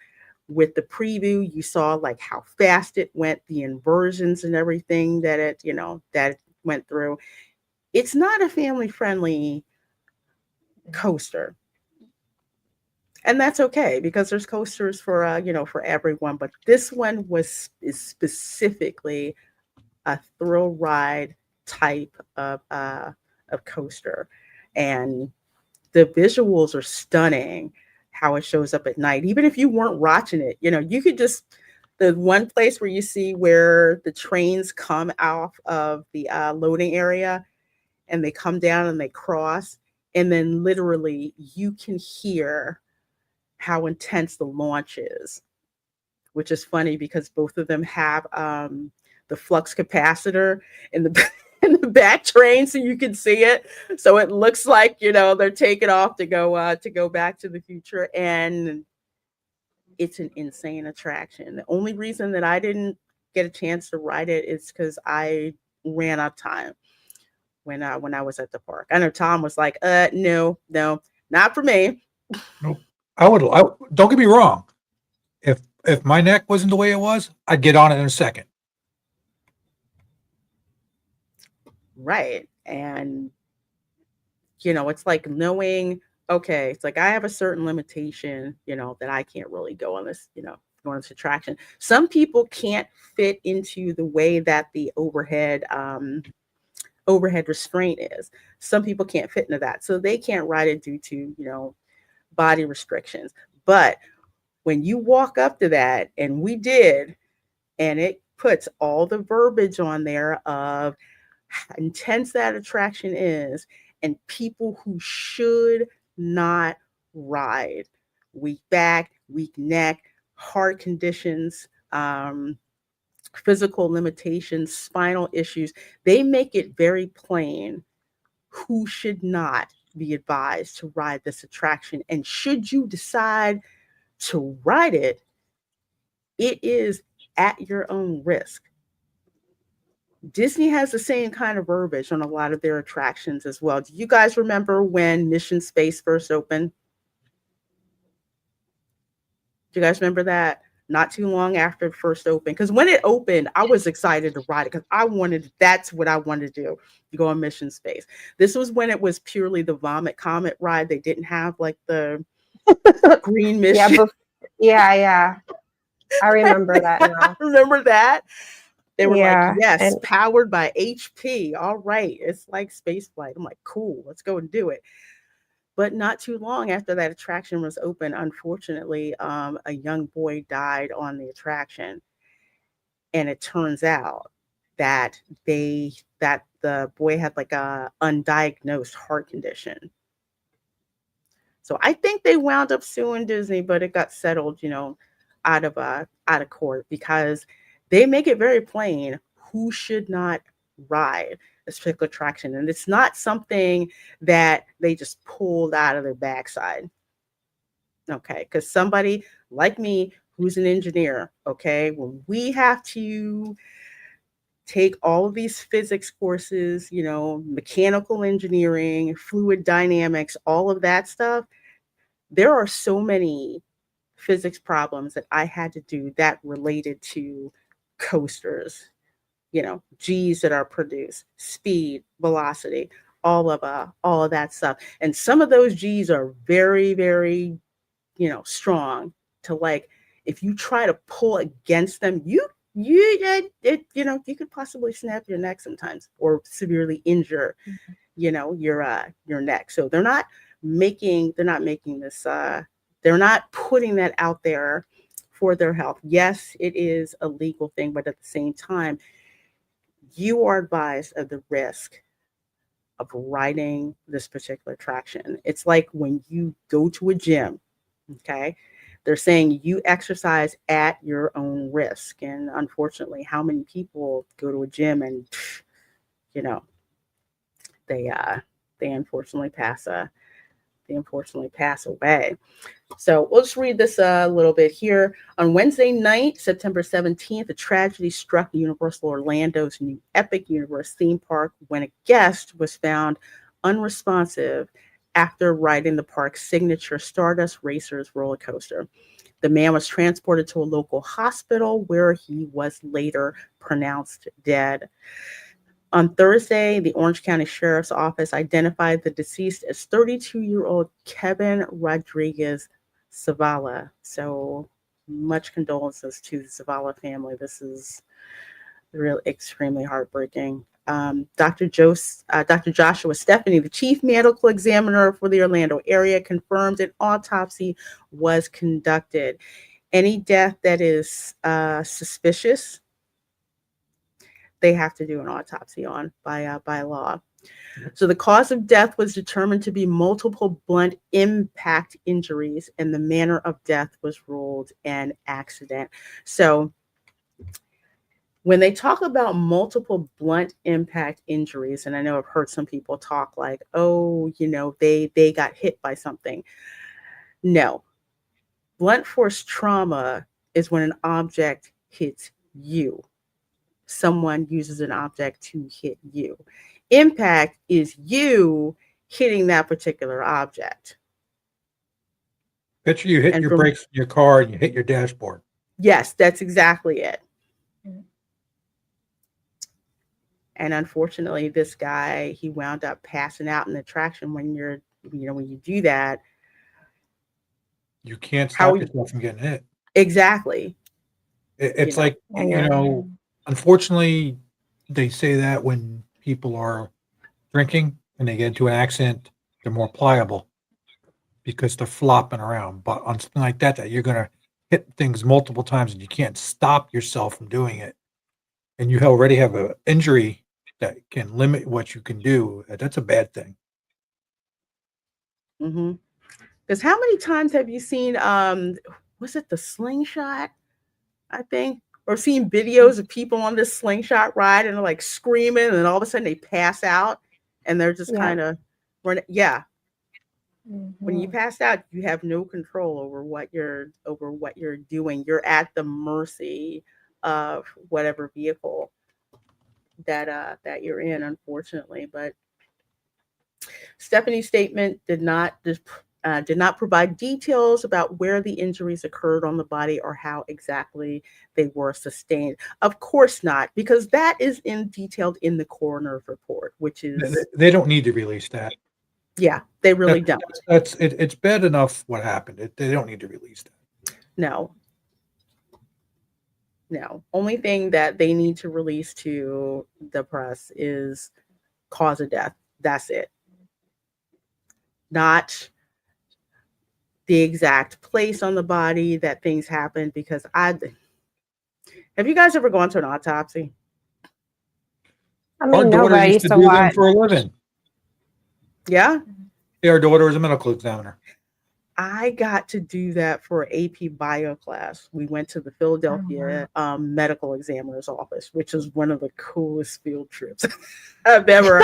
With the preview, you saw like how fast it went, the inversions and everything that it went through. It's not a family friendly coaster. And that's okay, because there's coasters for everyone, but this one is specifically a thrill ride type of coaster. And the visuals are stunning, how it shows up at night. Even if you weren't watching it, you could just, the one place where you see where the trains come off of the loading area and they come down and they cross, and then literally you can hear how intense the launch is, which is funny because both of them have the flux capacitor in the in the back train, so you can see it. So it looks like they're taking off to go back to the future, and it's an insane attraction. The only reason that I didn't get a chance to ride it is because I ran out of time when I was at the park. I know Tom was like, no, not for me. Nope. Don't get me wrong. If my neck wasn't the way it was, I'd get on it in a second. Right. And it's like knowing, okay, it's like I have a certain limitation, that I can't really go on this, go on this attraction. Some people can't fit into the way that the overhead restraint is. Some people can't fit into that. So they can't ride it due to, body restrictions. But when you walk up to that, and we did, and it puts all the verbiage on there of how intense that attraction is, and people who should not ride. Weak back, weak neck, heart conditions, physical limitations, spinal issues. They make it very plain who should not be advised to ride this attraction. And should you decide to ride it, it is at your own risk. Disney has the same kind of verbiage on a lot of their attractions as well. Do you guys remember when Mission Space first opened? Do you guys remember that? not too long after it first opened. Because when it opened, I was excited to ride it because that's what I wanted to do, to go on mission space. This was when it was purely the Vomit Comet ride. They didn't have like the green Yeah, mission. yeah. I remember that I now. remember that. They were like, Yeah, yes, and powered by HP. All right. It's like space flight. I'm like, cool, let's go and do it. But not too long after that attraction was open, unfortunately, a young boy died on the attraction. And it turns out that the boy had like a undiagnosed heart condition. So I think they wound up suing Disney, but it got settled, out of court because they make it very plain who should not ride this particular attraction, and it's not something that they just pulled out of their backside. Okay, because somebody like me who's an engineer, okay, when we have to take all of these physics courses, mechanical engineering, fluid dynamics, all of that stuff, there are so many physics problems that I had to do that related to coasters, G's that are produced, speed, velocity, all of that stuff. And some of those G's are very, very, strong to like if you try to pull against them, you could possibly snap your neck sometimes or severely injure, your neck. So they're not making this they're not putting that out there for their health. Yes, it is a legal thing, but at the same time, you are advised of the risk of riding this particular attraction. It's like when you go to a gym, okay? They're saying you exercise at your own risk. And unfortunately, how many people go to a gym and, you know, they unfortunately pass away. So we'll just read this a little bit here. On Wednesday night, September 17th, a tragedy struck Universal Orlando's new Epic Universe theme park when a guest was found unresponsive after riding the park's signature Stardust Racers roller coaster. The man was transported to a local hospital where he was later pronounced dead. On Thursday, the Orange County Sheriff's Office identified the deceased as 32-year-old Kevin Rodriguez Zavala. So much condolences to the Zavala family. This is really extremely heartbreaking. Dr. Joshua Stephanie, the chief medical examiner for the Orlando area, confirmed an autopsy was conducted. Any death that is suspicious, they have to do an autopsy on by law. So the cause of death was determined to be multiple blunt impact injuries, and the manner of death was ruled an accident. So when they talk about multiple blunt impact injuries, and I know I've heard some people talk like, oh, they got hit by something. No, blunt force trauma is when an object hits you. Someone uses an object to hit you. Impact is you hitting that particular object. Picture you hit And your from brakes in your car and you hit your dashboard. yes, that's exactly it. And unfortunately, this guy, he wound up passing out in the attraction. When you do that, You can't how stop yourself from getting hit. exactly? It's know, like, unfortunately, they say that when people are drinking and they get into an accident, they're more pliable because they're flopping around. But on something like that you're going to hit things multiple times and you can't stop yourself from doing it, and you already have an injury that can limit what you can do, that's a bad thing. Mm-hmm. Because how many times have you seen, was it the slingshot, I think? Or seen videos of people on this slingshot ride and they're like screaming and then all of a sudden they pass out and they're just kind of running. Yeah. When you pass out, you have no control over what you're doing. You're at the mercy of whatever vehicle that you're in, unfortunately. But Stephanie's statement did not Did not provide details about where the injuries occurred on the body or how exactly they were sustained. Of course not, because that is detailed in the coroner's report, which is, They don't need to release that. yeah, they really don't. That's it. It's bad enough what happened. They don't need to release that. No. No. Only thing that they need to release to the press is cause of death. That's it. Not the exact place on the body that things happened, because have you guys ever gone to an autopsy? I Our mean, no, daughter but I used used to to do them watch. for a living. Yeah. Yeah, our daughter was a medical examiner. I got to do that for AP bio class. We went to the Philadelphia medical examiner's office, which is one of the coolest field trips I've ever.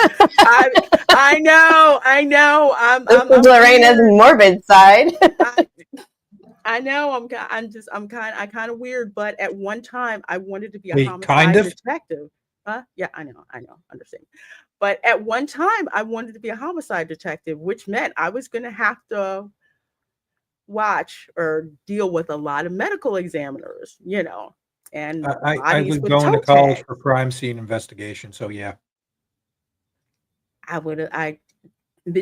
I know. I'm Lareina's weird. morbid side. I know. I'm kind of weird. But at one time, I wanted to be a Wait, kind homicide of? detective. Yeah, I know. Understand. But at one time, I wanted to be a homicide detective, which meant I was going to have to watch or deal with a lot of medical examiners, and I bodies was with going to toe college tags. for crime scene investigation, so yeah. It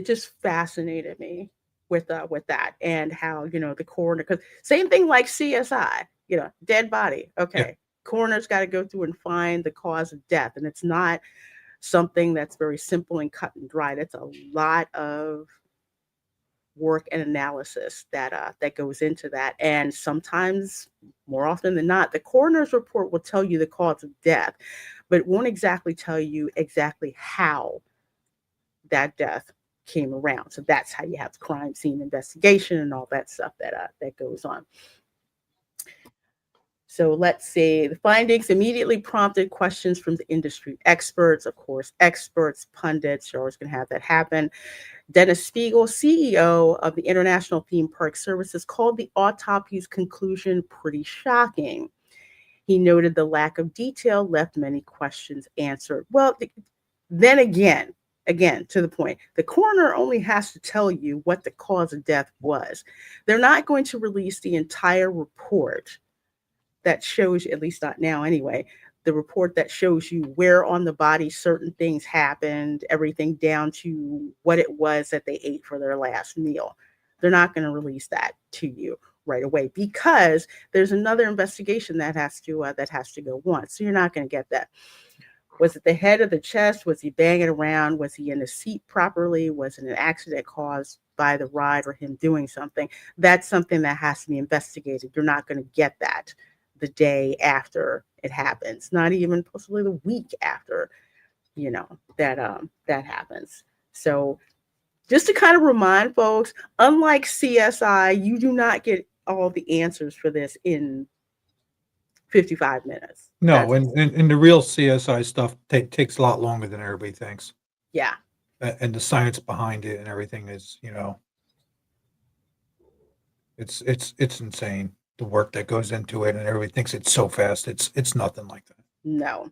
just fascinated me with that, and how, the coroner, because same thing like CSI, dead body. Yeah. Okay. Coroner's got to go through and find the cause of death. And it's not something that's very simple and cut and dried. It's a lot of work and analysis that goes into that. And sometimes, more often than not, the coroner's report will tell you the cause of death, but it won't exactly tell you exactly how that death came around. So that's how you have the crime scene investigation and all that stuff that goes on. So let's see. The findings immediately prompted questions from the industry experts. Of course, experts, pundits, you're always going to have that happen. Dennis Spiegel, CEO of the International Theme Park Services, called the autopsy's conclusion pretty shocking. He noted the lack of detail left many questions answered. Well, then again, to the point, the coroner only has to tell you what the cause of death was. They're not going to release the entire report that shows, at least not now anyway, the report that shows you where on the body certain things happened, everything down to what it was that they ate for their last meal. They're not going to release that to you right away, because there's another investigation that has to go on. So you're not going to get that. Was it the head of the chest? Was he banging around? Was he in the seat properly? Was it an accident caused by the ride or him doing something? That's something that has to be investigated. You're not going to get that the day after it happens, not even possibly the week after, that happens. So just to kind of remind folks, unlike CSI, you do not get all the answers for this in 55 minutes. No, and the real CSI stuff takes a lot longer than everybody thinks. Yeah. And the science behind it and everything is, it's insane, the work that goes into it, and everybody thinks it's so fast. It's nothing like that. No,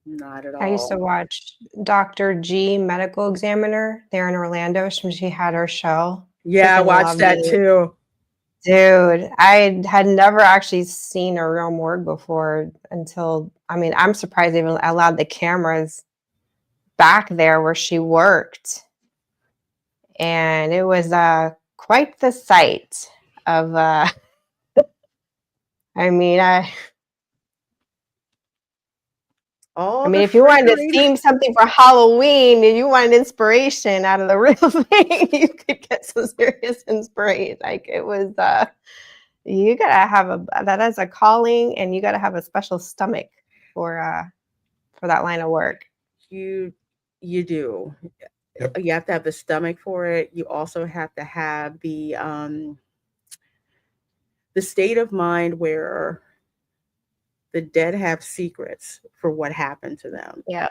not at all. I used to watch Dr. G, medical examiner, there in Orlando. She had her show. Yeah, I watched that too. Dude, I had never actually seen a real morgue before until, I'm surprised they even allowed the cameras back there where she worked. And it was quite the sight of, if you wanted to theme something for Halloween and you wanted inspiration out of the real thing, you could get some serious inspiration. Like, it was, you gotta have that as a calling, and you gotta have a special stomach for that line of work. You do. Yep. You have to have the stomach for it. You also have to have the state of mind where the dead have secrets for what happened to them. Yeah.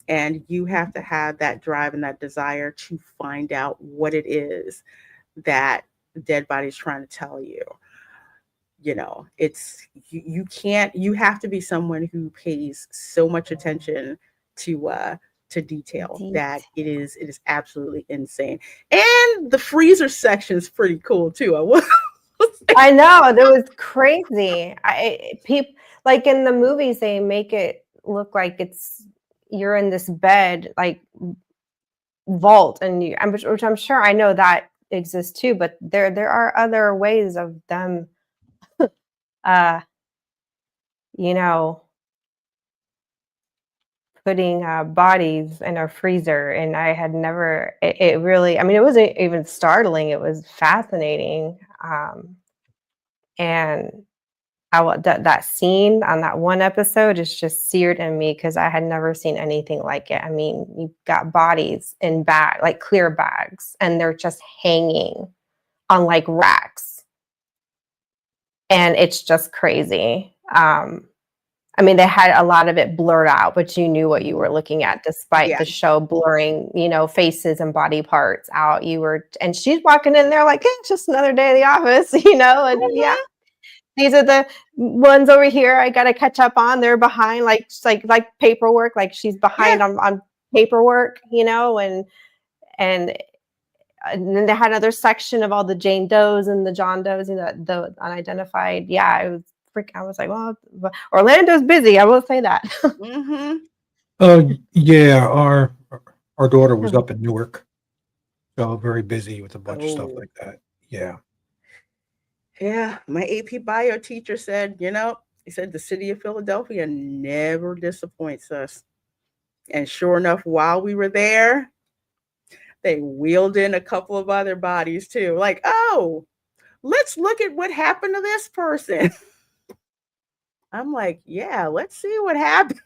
And you have to have that drive and that desire to find out what it is that the dead body is trying to tell you. It's you have to be someone who pays so much attention to to detail that it is absolutely insane. And the freezer section is pretty cool too. I know, that was crazy. People like in the movies, they make it look like you're in this bed like vault, and which I'm sure I know that exists too. But there are other ways of them, you know, putting bodies in a freezer, and I had never. It really, I mean, it wasn't even startling. It was fascinating, and that scene on that one episode is just seared in me because I had never seen anything like it. I mean, you've got bodies in like clear bags, and they're just hanging on like racks, and it's just crazy. I mean, they had a lot of it blurred out, but you knew what you were looking at, despite the show blurring, faces and body parts out. And she's walking in there like, it's just another day of the office, and yeah. These are the ones over here I got to catch up on. They're behind, like paperwork. Like she's behind on paperwork, and then they had another section of all the Jane Does and the John Does, the unidentified. Yeah, it was I was like, well, Orlando's busy. I will say that. Yeah, our daughter was up in Newark, so very busy with a bunch of stuff like that. Yeah. Yeah, my AP bio teacher said, he said the city of Philadelphia never disappoints us. And sure enough, while we were there, they wheeled in a couple of other bodies too. Like, oh, let's look at what happened to this person. I'm like, yeah, let's see what happened.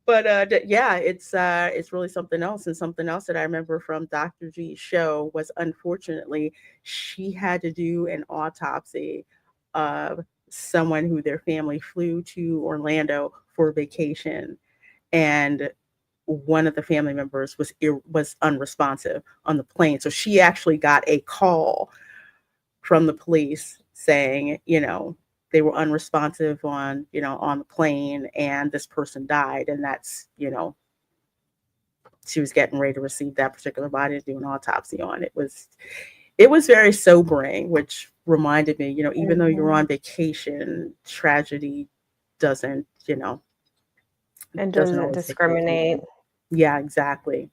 But yeah, it's really something else. And something else that I remember from Dr. G's show was, unfortunately, she had to do an autopsy of someone who their family flew to Orlando for vacation, and one of the family members was unresponsive on the plane. So she actually got a call from the police saying, they were unresponsive on the plane, and this person died. And that's, she was getting ready to receive that particular body to do an autopsy on. It was very sobering, which reminded me, even though you're on vacation, tragedy doesn't, it doesn't discriminate. Yeah, exactly.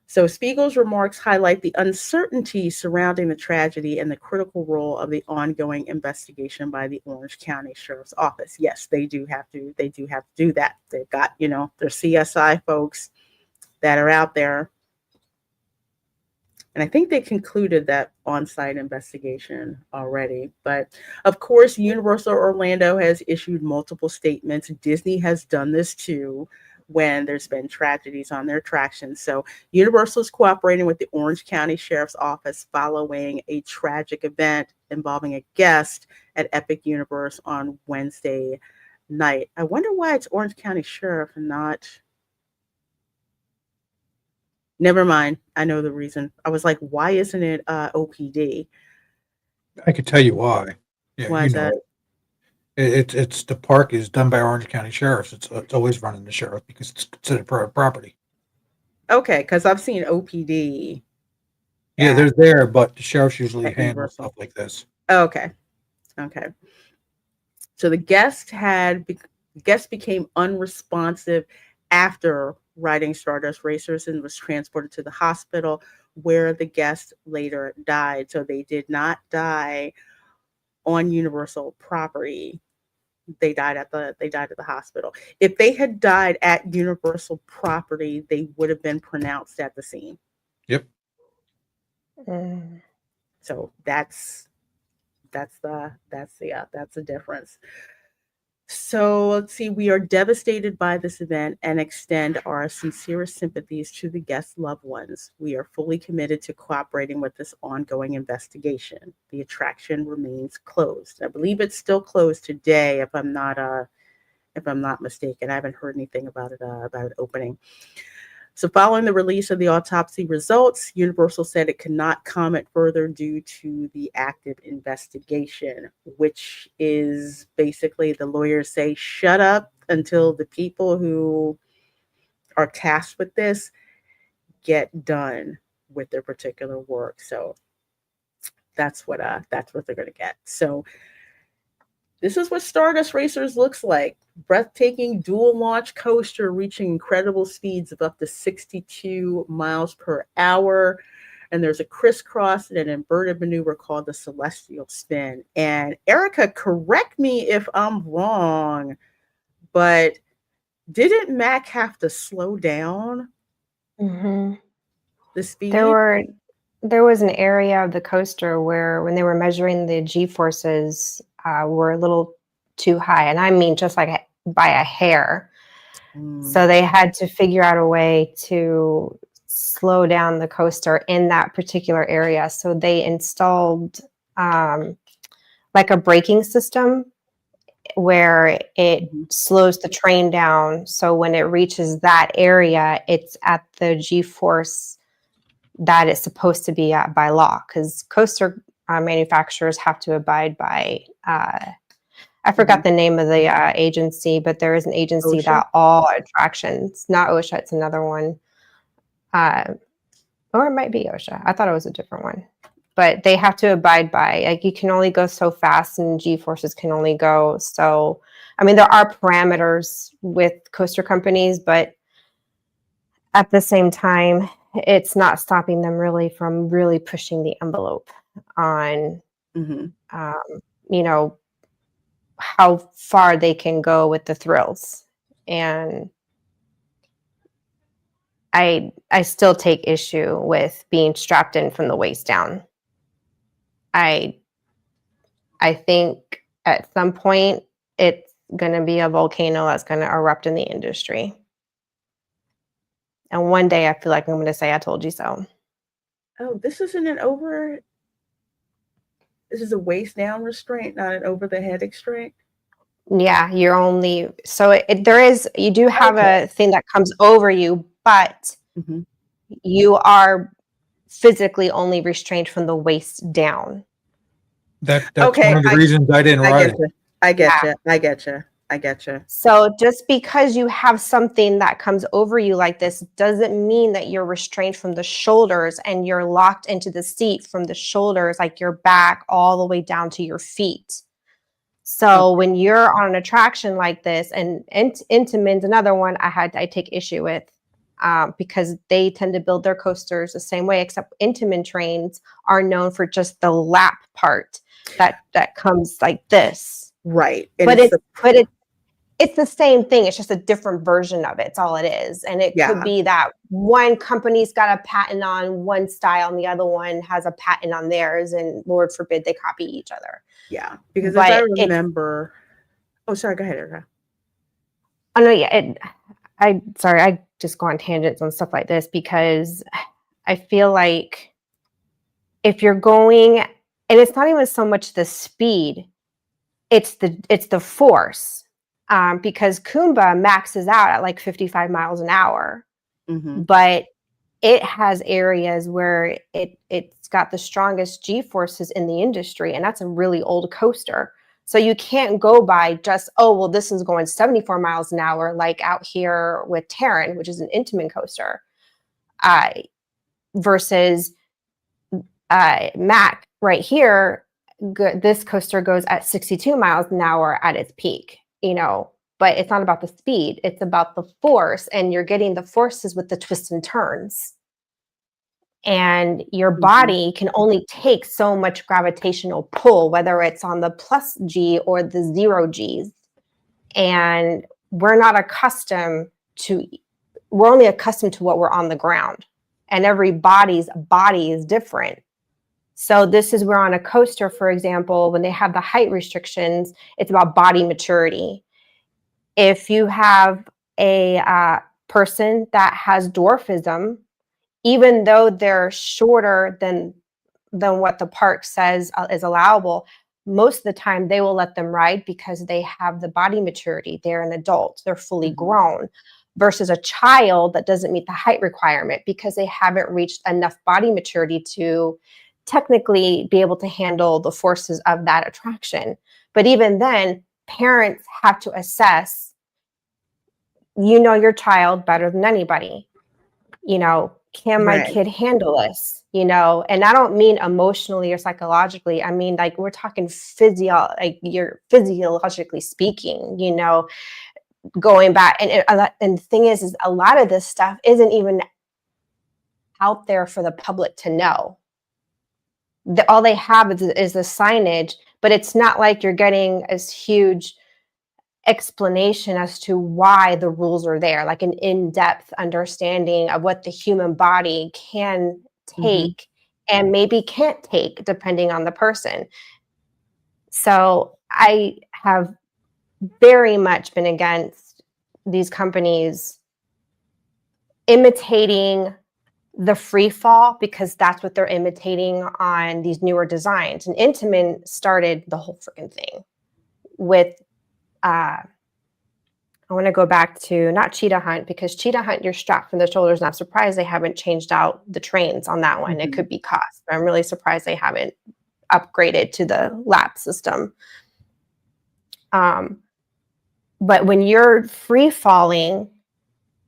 So Spiegel's remarks highlight the uncertainty surrounding the tragedy and the critical role of the ongoing investigation by the Orange County Sheriff's Office. Yes, they do have to do that. They've got, their CSI folks that are out there. And I think they concluded that on-site investigation already. But of course, Universal Orlando has issued multiple statements. Disney has done this too, when there's been tragedies on their attractions. So Universal is cooperating with the Orange County Sheriff's Office following a tragic event involving a guest at Epic Universe on Wednesday night. I wonder why it's Orange County Sheriff and not... Never mind. I know the reason. I was like, why isn't it OPD? I could tell you why. Yeah, why is that? It's the park is done by Orange County Sheriffs. It's always running the sheriff because it's considered private property. Okay, because I've seen OPD. Yeah, they're there, but the sheriffs usually handle stuff like this. Okay. So the guest became unresponsive after riding Stardust Racers and was transported to the hospital, where the guest later died. So they did not die on Universal property. They died at the hospital. If they had died at Universal property, they would have been pronounced at the scene. Yep. So that's the difference. So let's see. We are devastated by this event and extend our sincerest sympathies to the guests' loved ones. We are fully committed to cooperating with this ongoing investigation. The attraction remains closed. I believe it's still closed today, if I'm not mistaken. I haven't heard anything about it opening. So, following the release of the autopsy results, Universal said it could not comment further due to the active investigation, which is basically the lawyers say, shut up until the people who are tasked with this get done with their particular work. So that's what they're going to get. So this is what Stardust Racers looks like. Breathtaking dual launch coaster reaching incredible speeds of up to 62 miles per hour. And there's a crisscross and an inverted maneuver called the Celestial Spin. And Erica, correct me if I'm wrong, but didn't Mac have to slow down Mm-hmm. the speed? There was an area of the coaster where when they were measuring the G-forces were a little too high. And I mean, just like by a hair. So they had to figure out a way to slow down the coaster in that particular area. So they installed like a braking system where it slows the train down. So when it reaches that area, it's at the G-force that it's supposed to be at by law, because coaster manufacturers have to abide by, I forgot the name of the agency, but there is an agency OSHA? that all attractions, not OSHA, it's another one. Or it might be OSHA. I thought it was a different one. But they have to abide by, like, you can only go so fast and G-forces can only go so. I mean, there are parameters with coaster companies, but at the same time, it's not stopping them really from really pushing the envelope on, you know, how far they can go with the thrills. And I still take issue with being strapped in from the waist down. I think at some point it's going to be a volcano that's going to erupt in the industry. And one day I feel like I'm going to say, I told you so. Oh, this isn't an over. This is a waist down restraint, not an over the head restraint. Yeah, you're only, so there is, you do have a thing that comes over you, but you are physically only restrained from the waist down. That's one of the reasons I didn't ride it. I get you. So just because you have something that comes over you like this doesn't mean that you're restrained from the shoulders and you're locked into the seat from the shoulders, like your back all the way down to your feet. So when you're on an attraction like this, and Intamin's another one I take issue with, because they tend to build their coasters the same way, except Intamin trains are known for just the lap part that comes like this. Right. And but it's the same thing. It's just a different version of it. It's all it is. And it could be that one company's got a patent on one style and the other one has a patent on theirs, and Lord forbid they copy each other. Yeah, because if I remember, sorry, go ahead, Erica. Oh no, yeah. I just go on tangents on stuff like this because I feel like if you're going, and it's not even so much the speed, it's the force, because Kumba maxes out at like 55 miles an hour, but it has areas where it's got the strongest G-forces in the industry, and that's a really old coaster. So you can't go by just, this is going 74 miles an hour, like out here with Terran, which is an Intamin coaster, versus Mac right here. This coaster goes at 62 miles an hour at its peak, but it's not about the speed. It's about the force, and you're getting the forces with the twists and turns. And your body can only take so much gravitational pull, whether it's on the plus G or the 0 Gs. And we're only accustomed to what we're on the ground. And every body's body is different. So this is where on a coaster, for example, when they have the height restrictions, it's about body maturity. If you have a person that has dwarfism, even though they're shorter than what the park says is allowable, most of the time they will let them ride because they have the body maturity. They're an adult. They're fully grown. versus a child that doesn't meet the height requirement because they haven't reached enough body maturity to technically be able to handle the forces of that attraction. But even then, parents have to assess, you know, your child better than anybody. You know, can my Right. kid handle this? You know, and I don't mean emotionally or psychologically. I mean, like, we're talking like you're physiologically speaking, you know, going back. And the thing is a lot of this stuff isn't even out there for the public to know. All they have is the signage, but it's not like you're getting as huge explanation as to why the rules are there, like an in-depth understanding of what the human body can take and maybe can't take depending on the person. So I have very much been against these companies imitating the free fall, because that's what they're imitating on these newer designs. And Intamin started the whole freaking thing with I want to go back to not Cheetah Hunt, because Cheetah Hunt, you're strapped from the shoulders. And I'm surprised they haven't changed out the trains on that one. It could be cost, but I'm really surprised they haven't upgraded to the lap system. But when you're free falling,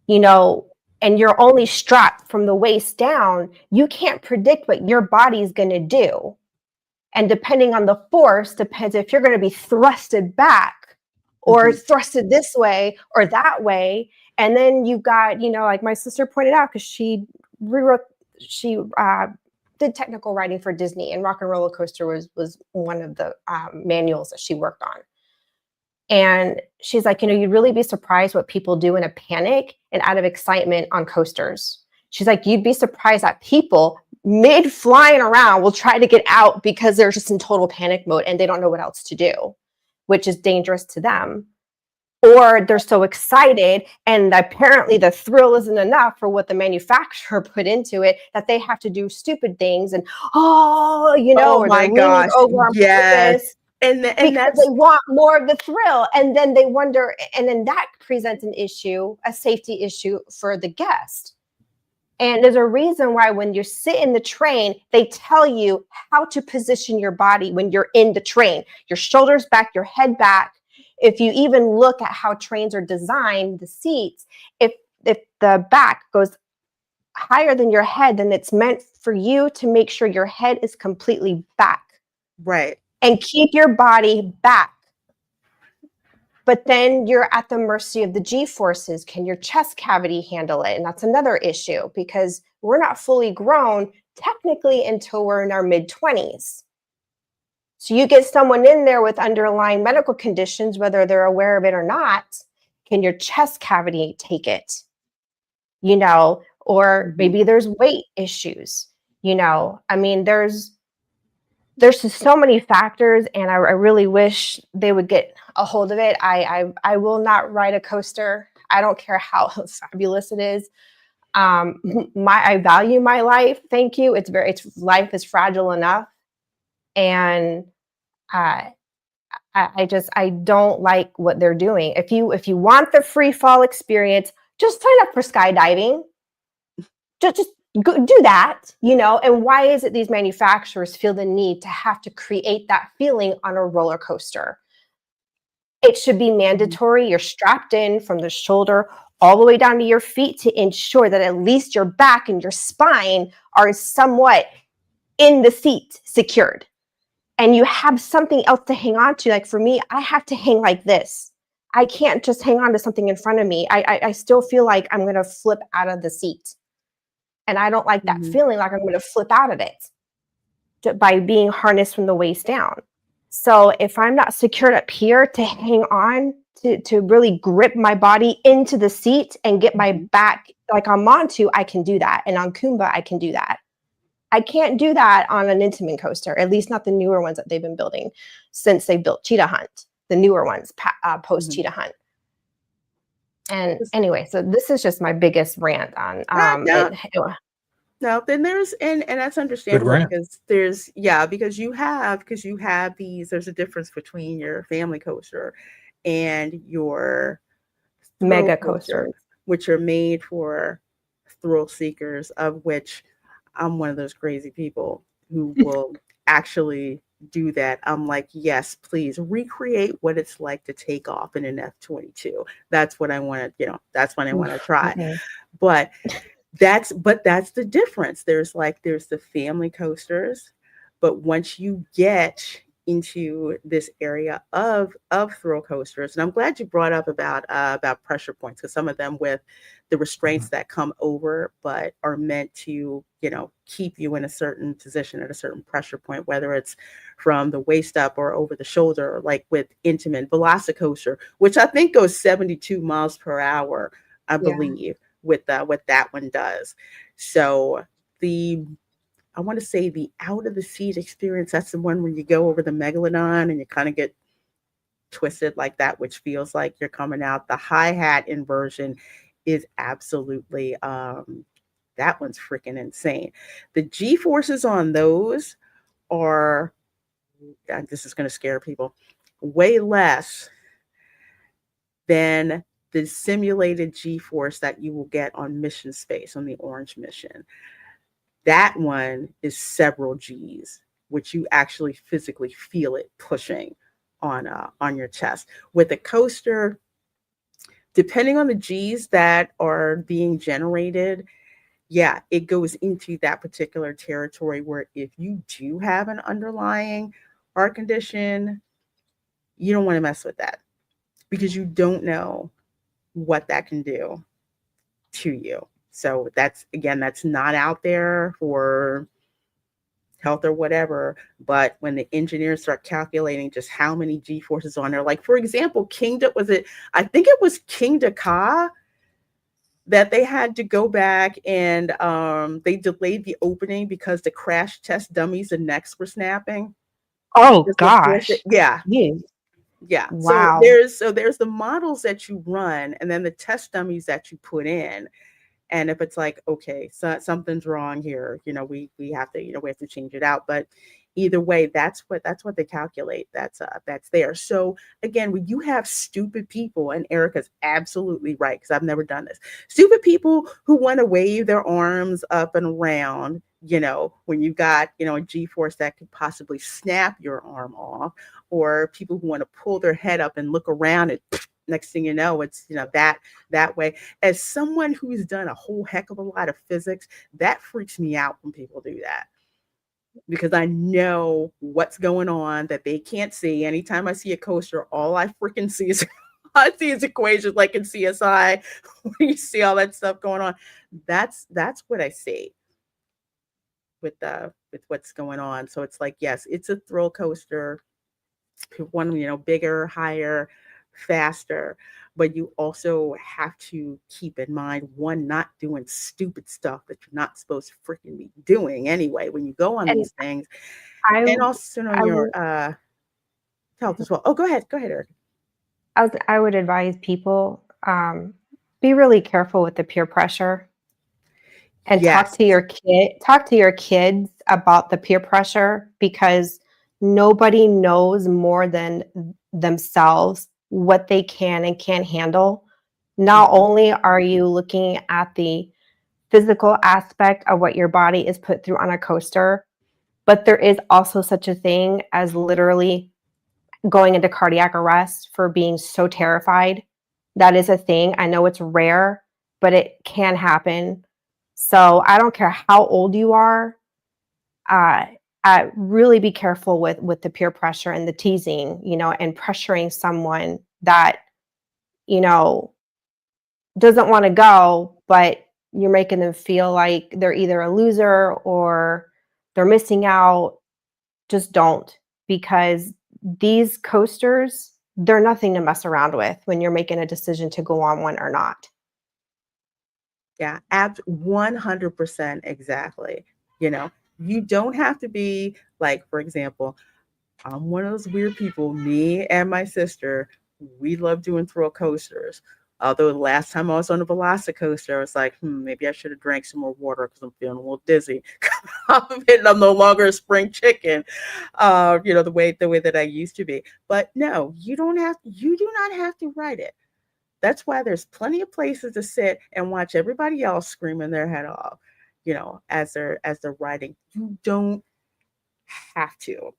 you know, and you're only strapped from the waist down, you can't predict what your body's going to do. And depending on the force, depends if you're going to be thrusted back or thrusted this way or that way. And then you've got, you know, like my sister pointed out, because she did technical writing for Disney, and Rock and Roller Coaster was one of the manuals that she worked on. And she's like, you know, you'd really be surprised what people do in a panic and out of excitement on coasters. She's like, you'd be surprised that people mid flying around will try to get out because they're just in total panic mode and they don't know what else to do, which is dangerous to them. Or they're so excited and apparently the thrill isn't enough for what the manufacturer put into it, that they have to do stupid things and, or they're leaning over on purpose. And Because they want more of the thrill, and then they wonder, and then that presents an issue, a safety issue for the guest. And there's a reason why when you sit in the train, they tell you how to position your body when you're in the train. Your shoulders back, your head back. If you even look at how trains are designed, the seats, if the back goes higher than your head, then it's meant for you to make sure your head is completely back. Right. And keep your body back. But then you're at the mercy of the G-forces. Can your chest cavity handle it? And that's another issue, because we're not fully grown technically until we're in our mid-20s. So you get someone in there with underlying medical conditions, whether they're aware of it or not, can your chest cavity take it? You know, or maybe there's weight issues. You know, I mean, there's just so many factors, and I really wish they would get a hold of it. I will not ride a coaster. I don't care how fabulous it is. I value my life. Thank you. Life is fragile enough, and I don't like what they're doing. If you want the free fall experience, just sign up for skydiving. Just go do that, you know. And why is it these manufacturers feel the need to have to create that feeling on a roller coaster? It should be mandatory. You're strapped in from the shoulder all the way down to your feet to ensure that at least your back and your spine are somewhat in the seat, secured. And you have something else to hang on to. Like for me, I have to hang like this. I can't just hang on to something in front of me. I still feel like I'm going to flip out of the seat. And I don't like that feeling like I'm going to flip out of it by being harnessed from the waist down. So if I'm not secured up here to hang on, to really grip my body into the seat and get my back like on Montu, I can do that. And on Kumba, I can do that. I can't do that on an Intamin coaster, at least not the newer ones that they've been building since they built Cheetah Hunt, the newer ones post Cheetah Hunt. And anyway, so this is just my biggest rant on No, then there's and that's understandable because because you have these, there's a difference between your family coaster and your mega coaster. which are made for thrill seekers, of which I'm one of those crazy people who will actually do that. I'm like, yes, please recreate what it's like to take off in an F-22. That's what I want to, that's what I want to Oof, try. mm-mm. But that's the difference. There's the family coasters, but once you get into this area of thrill coasters, and I'm glad you brought up about pressure points, because some of them with the restraints that come over but are meant to keep you in a certain position at a certain pressure point, whether it's from the waist up or over the shoulder, or like with Intamin Velocicoaster, which I think goes 72 miles per hour, I Yeah. believe, with what that one does. So I want to say the out of the seat experience, that's the one where you go over the megalodon and you kind of get twisted like that, which feels like you're coming out. The hi-hat inversion is absolutely that one's freaking insane. The G forces on those are, this is going to scare people, way less than the simulated G force that you will get on Mission Space, on the Orange mission. That one is several G's, which you actually physically feel it pushing on your chest. With a coaster, depending on the G's that are being generated, yeah, it goes into that particular territory where if you do have an underlying heart condition, you don't want to mess with that, because you don't know what that can do to you. So that's not out there for health or whatever. But when the engineers start calculating just how many G forces on there, like for example, I think it was King Dakar that they had to go back and they delayed the opening because the crash test dummies and necks were snapping. Oh Just to force it. gosh. Yeah. Yeah. Yeah. So Wow. there's the models that you run and then the test dummies that you put in. And if it's like, okay, so something's wrong here, we have to, we have to change it out. But either way, that's what they calculate. That's there. So again, when you have stupid people, and Erica's absolutely right, because I've never done this, stupid people who want to wave their arms up and around, when you've got, a G-force that could possibly snap your arm off, or people who want to pull their head up and look around and next thing you know, it's that way. As someone who's done a whole heck of a lot of physics, that freaks me out when people do that, because I know what's going on that they can't see. Anytime I see a coaster, all I freaking see is equations like in CSI when you see all that stuff going on. That's what I see with what's going on. So it's like, yes, it's a thrill coaster. One, bigger, higher, faster, but you also have to keep in mind, one, not doing stupid stuff that you're not supposed to freaking be doing anyway when you go on And these things, I, and also know I, your would- health as well. Oh, go ahead, Eric. I would advise people be really careful with the peer pressure, and talk Yes. to your kids about the peer pressure, because nobody knows more than themselves what they can and can't handle. Not Mhm. only are you looking at the physical aspect of what your body is put through on a coaster, but there is also such a thing as literally going into cardiac arrest for being so terrified. That is a thing. I know it's rare, but it can happen. So I don't care how old you are. Uh, really be careful with the peer pressure and the teasing, and pressuring someone that you know doesn't want to go, but you're making them feel like they're either a loser or they're missing out. Just don't, because these coasters, they're nothing to mess around with when you're making a decision to go on one or not. Yeah, 100% exactly. You don't have to be like, for example, I'm one of those weird people. Me and my sister, we love doing thrill coasters. Although the last time I was on a Velocicoaster, I was like, maybe I should have drank some more water because I'm feeling a little dizzy. I'm no longer a spring chicken, the way that I used to be. But no, you do not have to ride it. That's why there's plenty of places to sit and watch everybody else screaming their head off, as they're riding. You don't have to.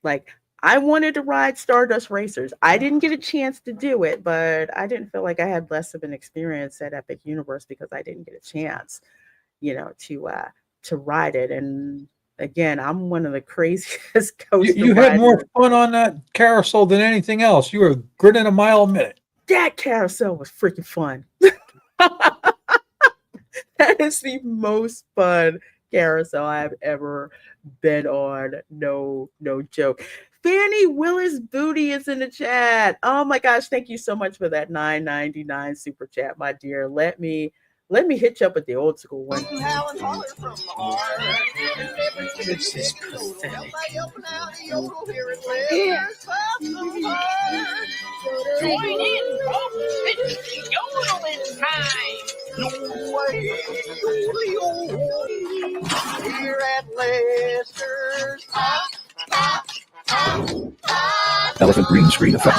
Like, I wanted to ride Stardust Racers. I didn't get a chance to do it, but I didn't feel like I had less of an experience at Epic Universe because I didn't get a chance, to ride it. And again, I'm one of the craziest coaster You had more riders. fun on that carousel than anything else. You were grinning a mile a minute. That carousel was freaking fun. That is the most fun carousel I've ever been on. No joke. Fanny Willis Booty is in the chat. Oh my gosh, thank you so much for that $9.99 super chat, my dear. Let me hit you up with the old school one. This is pathetic. Join in, folks. It's yodeling time. Here at Lester's. Elephant green screen effect.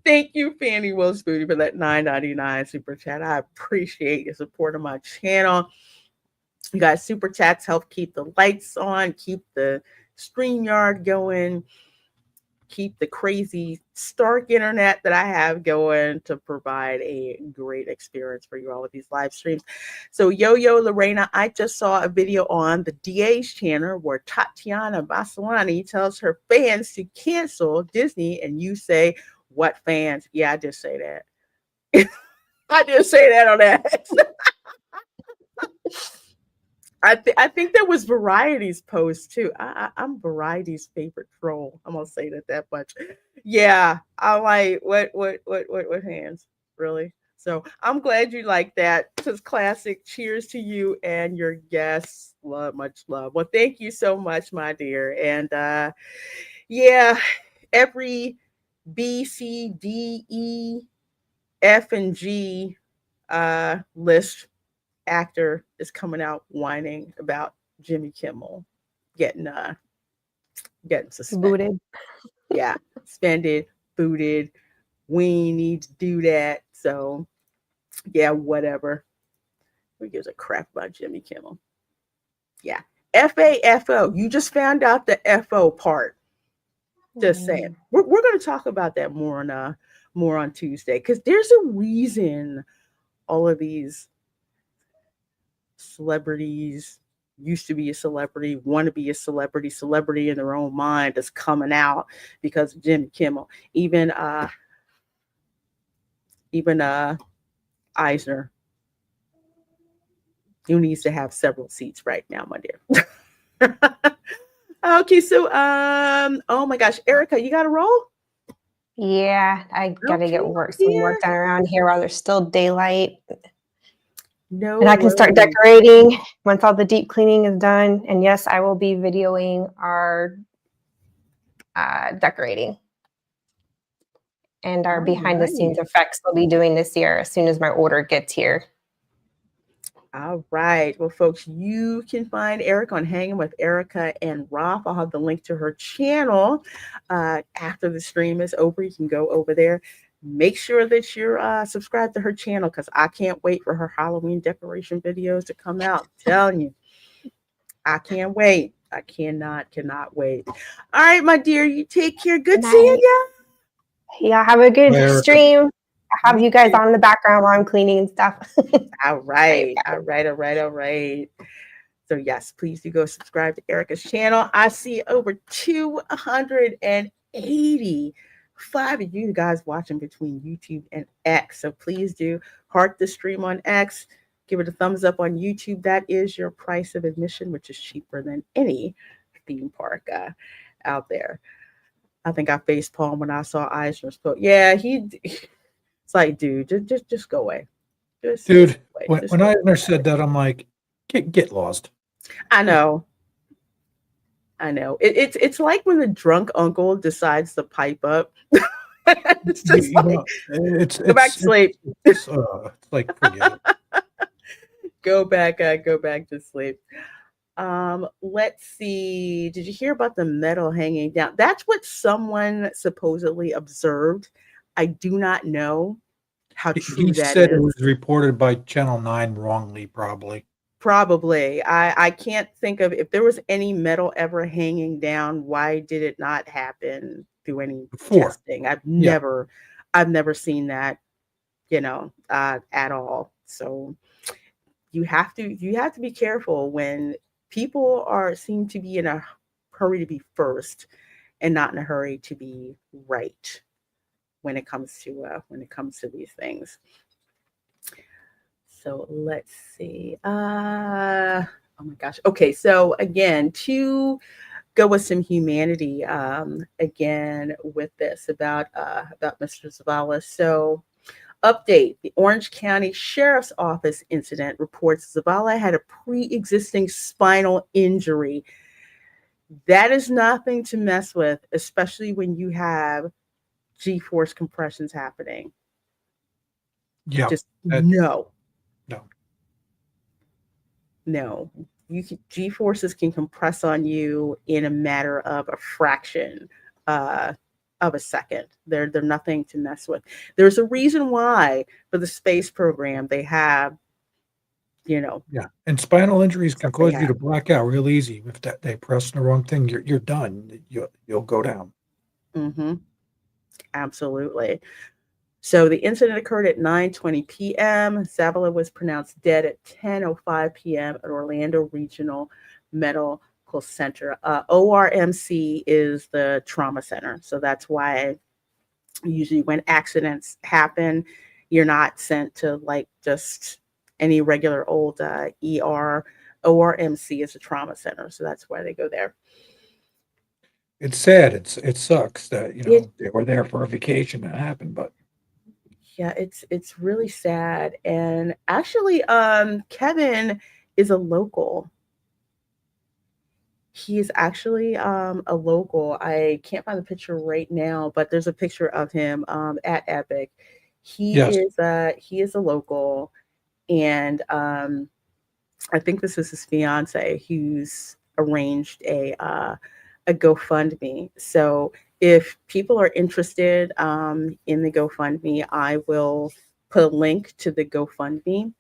Thank you, Fanny Willis Booty, for that $9.99 super chat. I appreciate your support of my channel. You guys, super chats help keep the lights on, keep the StreamYard going, keep the crazy Stark internet that I have going to provide a great experience for you all of these live streams. So, Yo-Yo Lareina, I just saw a video on the DA's channel where Tatiana Maslany tells her fans to cancel Disney, and you say, what fans? Yeah, I did say that. I did say that on that. I think there was Variety's post too. I'm Variety's favorite troll. I'm gonna say that much. Yeah, I'm like, what hands? Really? So I'm glad you like that. This is classic. Cheers to you and your guests. Love, much love. Well, thank you so much, my dear. And yeah, every B, C, D, E, F, and G list actor is coming out whining about Jimmy Kimmel getting suspended. Booted. Yeah, suspended, booted. We need to do that. So yeah, whatever. Who gives a crap about Jimmy Kimmel? Yeah. FAFO. You just found out the FO part. Just saying. We're going to talk about that more on Tuesday, because there's a reason all of these celebrities used to be a celebrity, want to be a celebrity in their own mind is coming out because of Jimmy Kimmel. Even Eisner, who needs to have several seats right now, my dear. Okay, so oh my gosh, Erica, you got to roll? Yeah, I gotta get some work done around here while there's still daylight. No, and I can start decorating once all the deep cleaning is done. And yes, I will be videoing our decorating. And our behind the scenes effects we'll be doing this year as soon as my order gets here. All right. Well, folks, you can find Erica on Hanging with Erica and Roth. I'll have the link to her channel after the stream is over. You can go over there. Make sure that you're subscribed to her channel, because I can't wait for her Halloween decoration videos to come out. I'm telling you, I can't wait. I cannot wait. All right, my dear, you take care. Good seeing you. Yeah, have a good stream. I have you guys on in the background while I'm cleaning and stuff. All right. So yes, please do go subscribe to Erica's channel. I see over 285 of you guys watching between YouTube and X. So please do heart the stream on X. Give it a thumbs up on YouTube. That is your price of admission, which is cheaper than any theme park out there. I think I facepalmed when I saw Eisner's post. Yeah, it's like, dude, just go away. Dude, when Eisner said that, I'm like, get lost. I know. It's like when the drunk uncle decides to pipe up. It's just go back to sleep. It's like, forget it. Go back to sleep. Let's see. Did you hear about the metal hanging down? That's what someone supposedly observed I do not know how true He that said it is. was reported by Channel 9 wrongly, probably. Probably. I can't think of if there was any metal ever hanging down, why did it not happen through any Before. testing? I've Yeah. never seen that, at all. So you have to be careful when people seem to be in a hurry to be first and not in a hurry to be right when it comes to these things. So let's see. Oh my gosh. Okay, so again, to go with some humanity, again with this about Mr. Zavala. So update: the Orange County Sheriff's Office incident reports Zavala had a pre-existing spinal injury. That is nothing to mess with, especially when you have G-force compressions happening. Yeah. Just That, no. no. No, G forces can compress on you in a matter of a fraction uh, of a second. They're nothing to mess with. There's a reason why for the space program they have, Yeah. And spinal injuries can stuff they cause you to have. black out real easy. If they press the wrong thing, you're done. You'll go down. Hmm. Absolutely. So the incident occurred at 9:20 p.m. Zavala was pronounced dead at 10:05 p.m. at Orlando Regional Medical Center. ORMC is the trauma center, so that's why usually when accidents happen, you're not sent to like just any regular old ER. ORMC is a trauma center, so that's why they go there. It's sad. It sucks that, It they were there for a vacation that happened, but Yeah, it's really sad. And actually, Kevin is a local. He is actually a local. I can't find the picture right now, but there's a picture of him at Epic. yes, He is a local, and I think this is his fiance who's arranged a GoFundMe. So if people are interested in the GoFundMe, I will put a link to the GoFundMe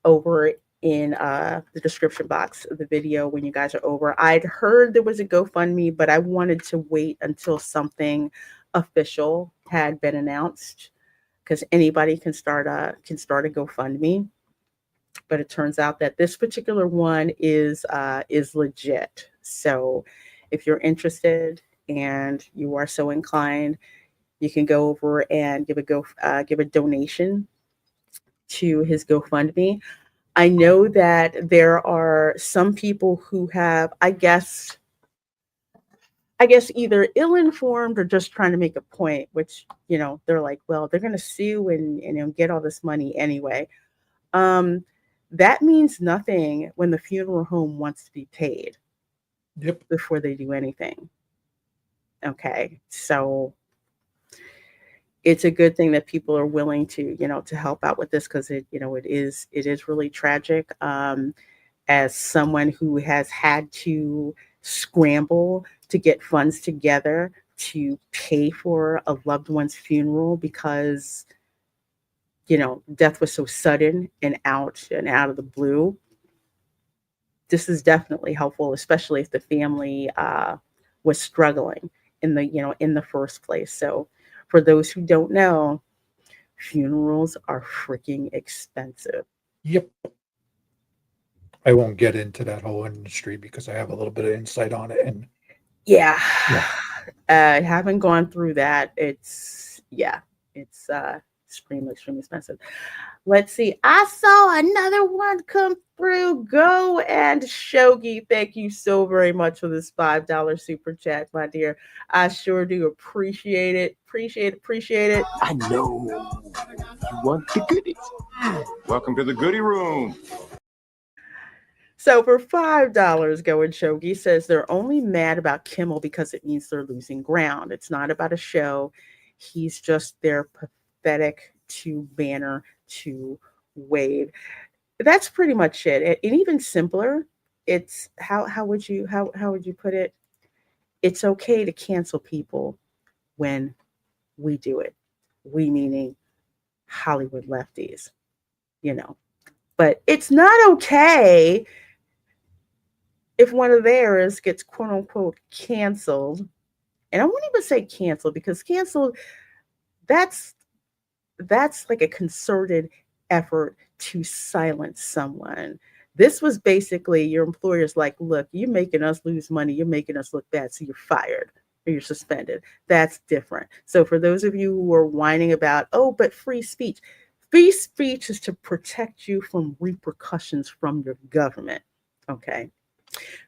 over in the description box of the video when you guys are over. I'd heard there was a GoFundMe, but I wanted to wait until something official had been announced because anybody can start a GoFundMe. But it turns out that this particular one is legit. So if you're interested and you are so inclined, you can go over and give a donation to his GoFundMe. I know that there are some people who have, I guess either ill-informed or just trying to make a point, which they're like, well, they're going to sue and get all this money anyway. Um, that means nothing when the funeral home wants to be paid yep. before they do anything. Okay, so it's a good thing that people are willing to help out with this because it is really tragic. As someone who has had to scramble to get funds together to pay for a loved one's funeral because death was so sudden and out of the blue. This is definitely helpful, especially if the family was struggling in the first place. So, for those who don't know, funerals are freaking expensive. Yep. I won't get into that whole industry because I have a little bit of insight on it. And Yeah, yeah, I haven't gone through that. It's extremely expensive. Let's see. I saw another one come through. Go and Shogi. Thank you so very much for this $5 super chat, my dear. I sure do appreciate it. Appreciate it. I know you want the goodies. Welcome to the goodie room. So for $5, Go and Shogi says they're only mad about Kimmel because it means they're losing ground. It's not about a show. He's just their pathetic to banner to wave. That's pretty much it. And even simpler, it's how would you put it? It's okay to cancel people when we do it. We meaning Hollywood lefties, you know. But it's not okay if one of theirs gets quote unquote canceled. And I won't even say canceled because canceled, that's that's like a concerted effort to silence someone. This was basically your employer's like, look, you're making us lose money, you're making us look bad, so you're fired or you're suspended. That's different. So for those of you who are whining about, oh, but free speech is to protect you from repercussions from your government. Okay.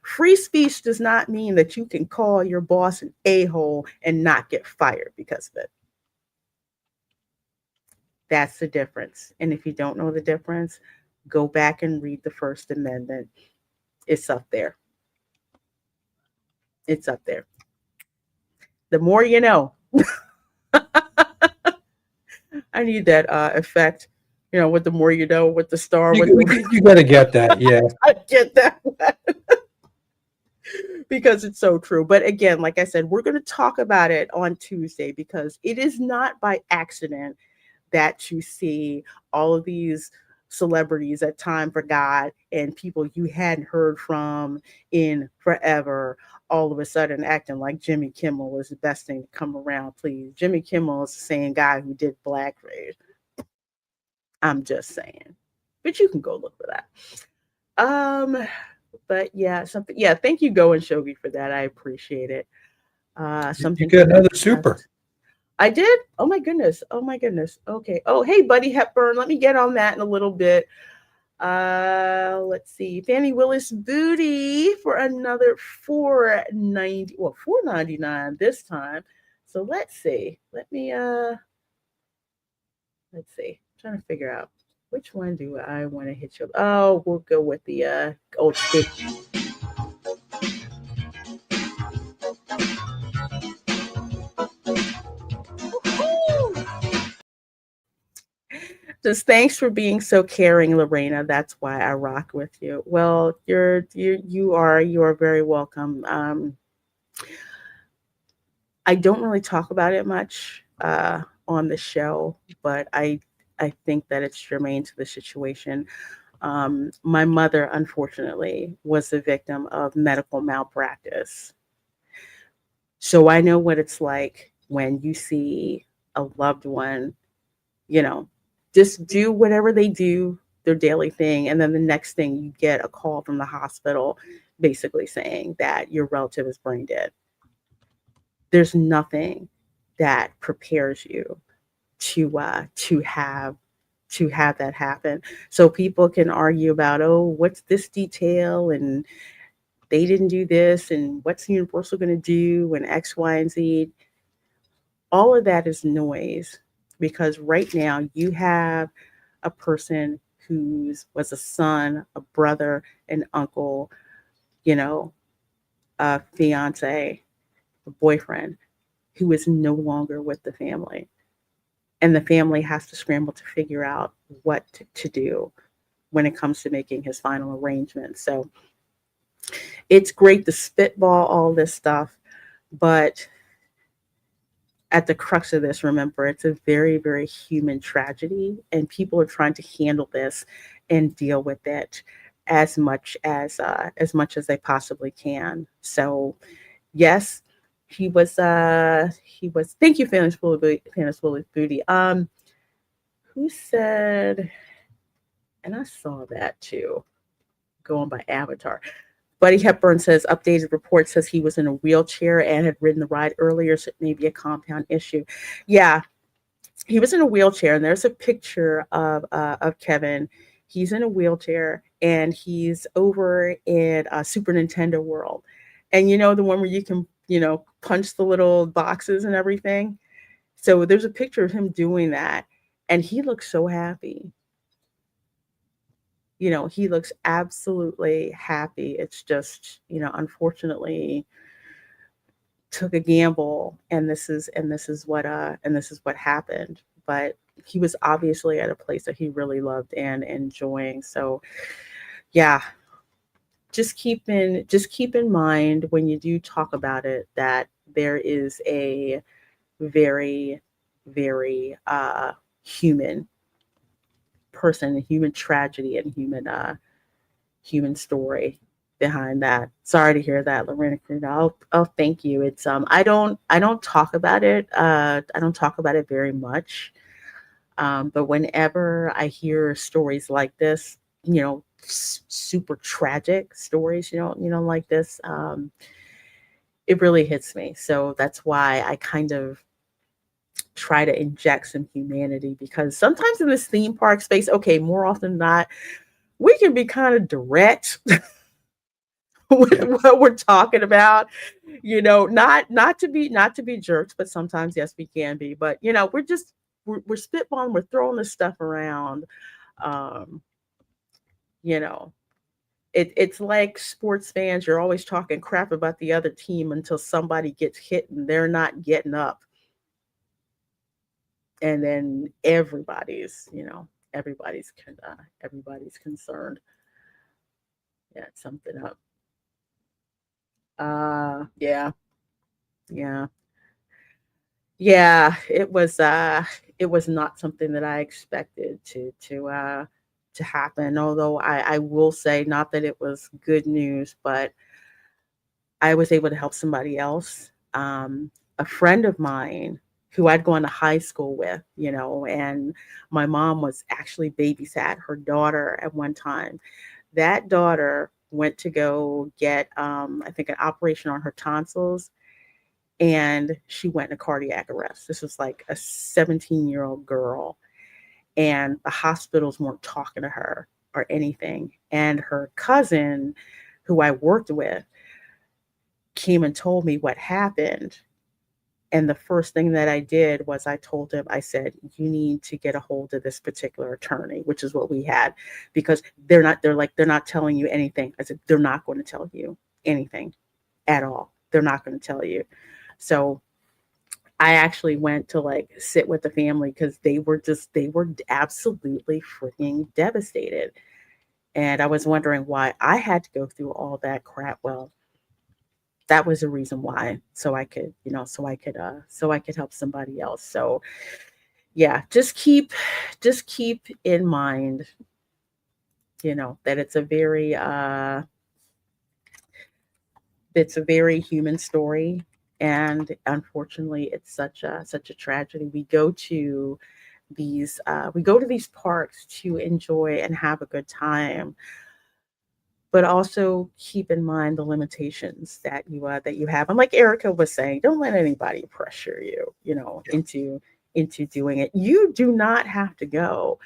Free speech does not mean that you can call your boss an a-hole and not get fired because of it. That's the difference. And if you don't know the difference, go back and read the First Amendment. It's up there. It's up there. The more you know. I need that effect, with the more you know, with the star. You got to get that. Yeah. I get that one. Because it's so true. But again, like I said, we're going to talk about it on Tuesday because it is not by accident that you see all of these celebrities at Time for God and people you hadn't heard from in forever all of a sudden acting like Jimmy Kimmel is the best thing to come around, please. Jimmy Kimmel is the same guy who did blackface. I'm just saying. But you can go look for that. But yeah, something. Yeah, thank you, Go and Shogi, for that. I appreciate it. Something You got another super. I did. Oh my goodness. Oh my goodness. Okay. Oh, hey, Buddy Hepburn. Let me get on that in a little bit. Let's see. Fannie Willis Booty for another $4.90. Well, $4.99 this time. So let's see. Let's see. I'm trying to figure out which one do I want to hit you. Oh, we'll go with the old stick. Just thanks for being so caring, Lareina. That's why I rock with you. Well, you are very welcome. I don't really talk about it much on the show, but I think that it's germane to the situation. My mother, unfortunately, was the victim of medical malpractice. So I know what it's like when you see a loved one, you know, just do whatever they do, their daily thing. And then the next thing you get a call from the hospital basically saying that your relative is brain dead. There's nothing that prepares you to have that happen. So people can argue about, oh, what's this detail and they didn't do this and what's Universal going to do and X, Y, and Z. All of that is noise because right now you have a person who was a son, a brother, an uncle, a fiance, a boyfriend who is no longer with the family. And the family has to scramble to figure out what to do when it comes to making his final arrangements. So it's great to spitball all this stuff, but at the crux of this, remember, it's a very, very human tragedy, and people are trying to handle this and deal with it as much as they possibly can. So, yes, he was. Thank you, Fannis Willis Booty. Who said? And I saw that too, going by Avatar. Buddy Hepburn says updated report says he was in a wheelchair and had ridden the ride earlier, so it may be a compound issue. Yeah, he was in a wheelchair, and there's a picture of Kevin. He's in a wheelchair, and he's over in Super Nintendo World, and the one where you can punch the little boxes and everything. So there's a picture of him doing that, and he looks so happy. He looks absolutely happy. It's just, unfortunately took a gamble and this is what happened. But he was obviously at a place that he really loved and enjoying. So yeah, just keep in mind when you do talk about it that there is a very very human person, human tragedy, and human story behind that. Sorry to hear that, Lareina. I'll thank you. It's I don't talk about it. I don't talk about it very much. But whenever I hear stories like this, super tragic stories, like this, it really hits me. So that's why I kind of try to inject some humanity, because sometimes in this theme park space, okay, more often than not, we can be kind of direct with what we're talking about. Not to be jerks, but sometimes yes, we can be. But we're spitballing, we're throwing this stuff around. Um, you know, it's like sports fans, you're always talking crap about the other team until somebody gets hit and they're not getting up. And then everybody's concerned. Yeah, something up. Yeah, yeah. Yeah, it was not something that I expected to happen. Although I will say, not that it was good news, but I was able to help somebody else. A friend of mine who I'd gone to high school with, and my mom was actually babysat her daughter at one time. That daughter went to go get, I think, an operation on her tonsils, and she went in a cardiac arrest. This was like a 17-year-old girl, and the hospitals weren't talking to her or anything. And her cousin, who I worked with, came and told me what happened. And the first thing that I did was I told him, I said, you need to get a hold of this particular attorney, which is what we had, because they're not telling you anything. I said, they're not going to tell you anything at all. They're not going to tell you. So I actually went to like sit with the family, because they were absolutely freaking devastated. And I was wondering why I had to go through all that crap. Well, that was the reason why, so I could help somebody else. So yeah, just keep in mind, that it's a very human story. And unfortunately, it's such a tragedy. We go to these parks to enjoy and have a good time, but also keep in mind the limitations that you have. And like Erica was saying, don't let anybody pressure you, Yeah. into doing it. You do not have to go,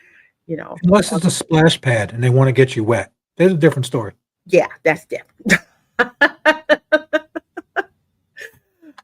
you know. Unless it's a splash pad and they want to get you wet. There's a different story. Yeah, that's different.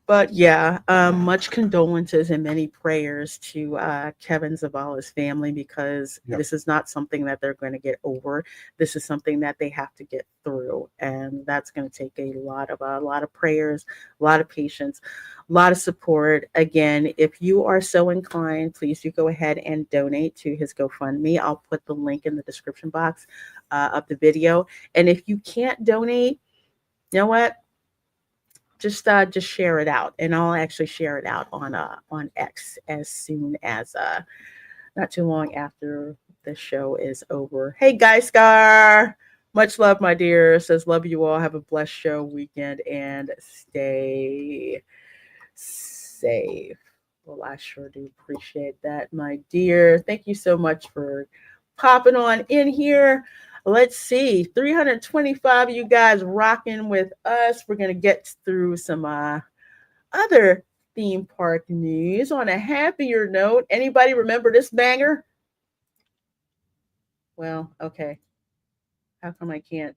But yeah, much condolences and many prayers to Kevin Zavala's family, because Yeah. this is not something that they're going to get over. This is something that they have to get through, and that's going to take a lot of prayers, a lot of patience, a lot of support. Again, if you are so inclined, please do go ahead and donate to his GoFundMe. I'll put the link in the description box of the video. And if you can't donate, you know what? Just share it out, and I'll actually share it out on X as soon as not too long after the show is over. Hey, Guy Scar, much love, my dear. Says love you all. Have a blessed show weekend and stay safe. Well, I sure do appreciate that, my dear. Thank you so much for popping on in here. Let's see, 325 of you guys rocking with us. We're going to get through some other theme park news on a happier note. Anybody remember this banger? Well, okay. How come I can't?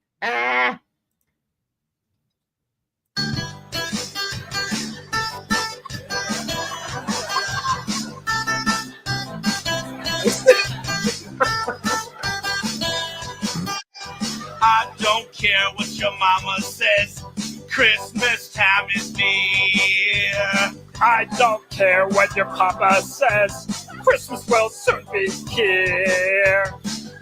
I don't care what your mama says. Christmas time is near. I don't care what your papa says. Christmas will soon be here.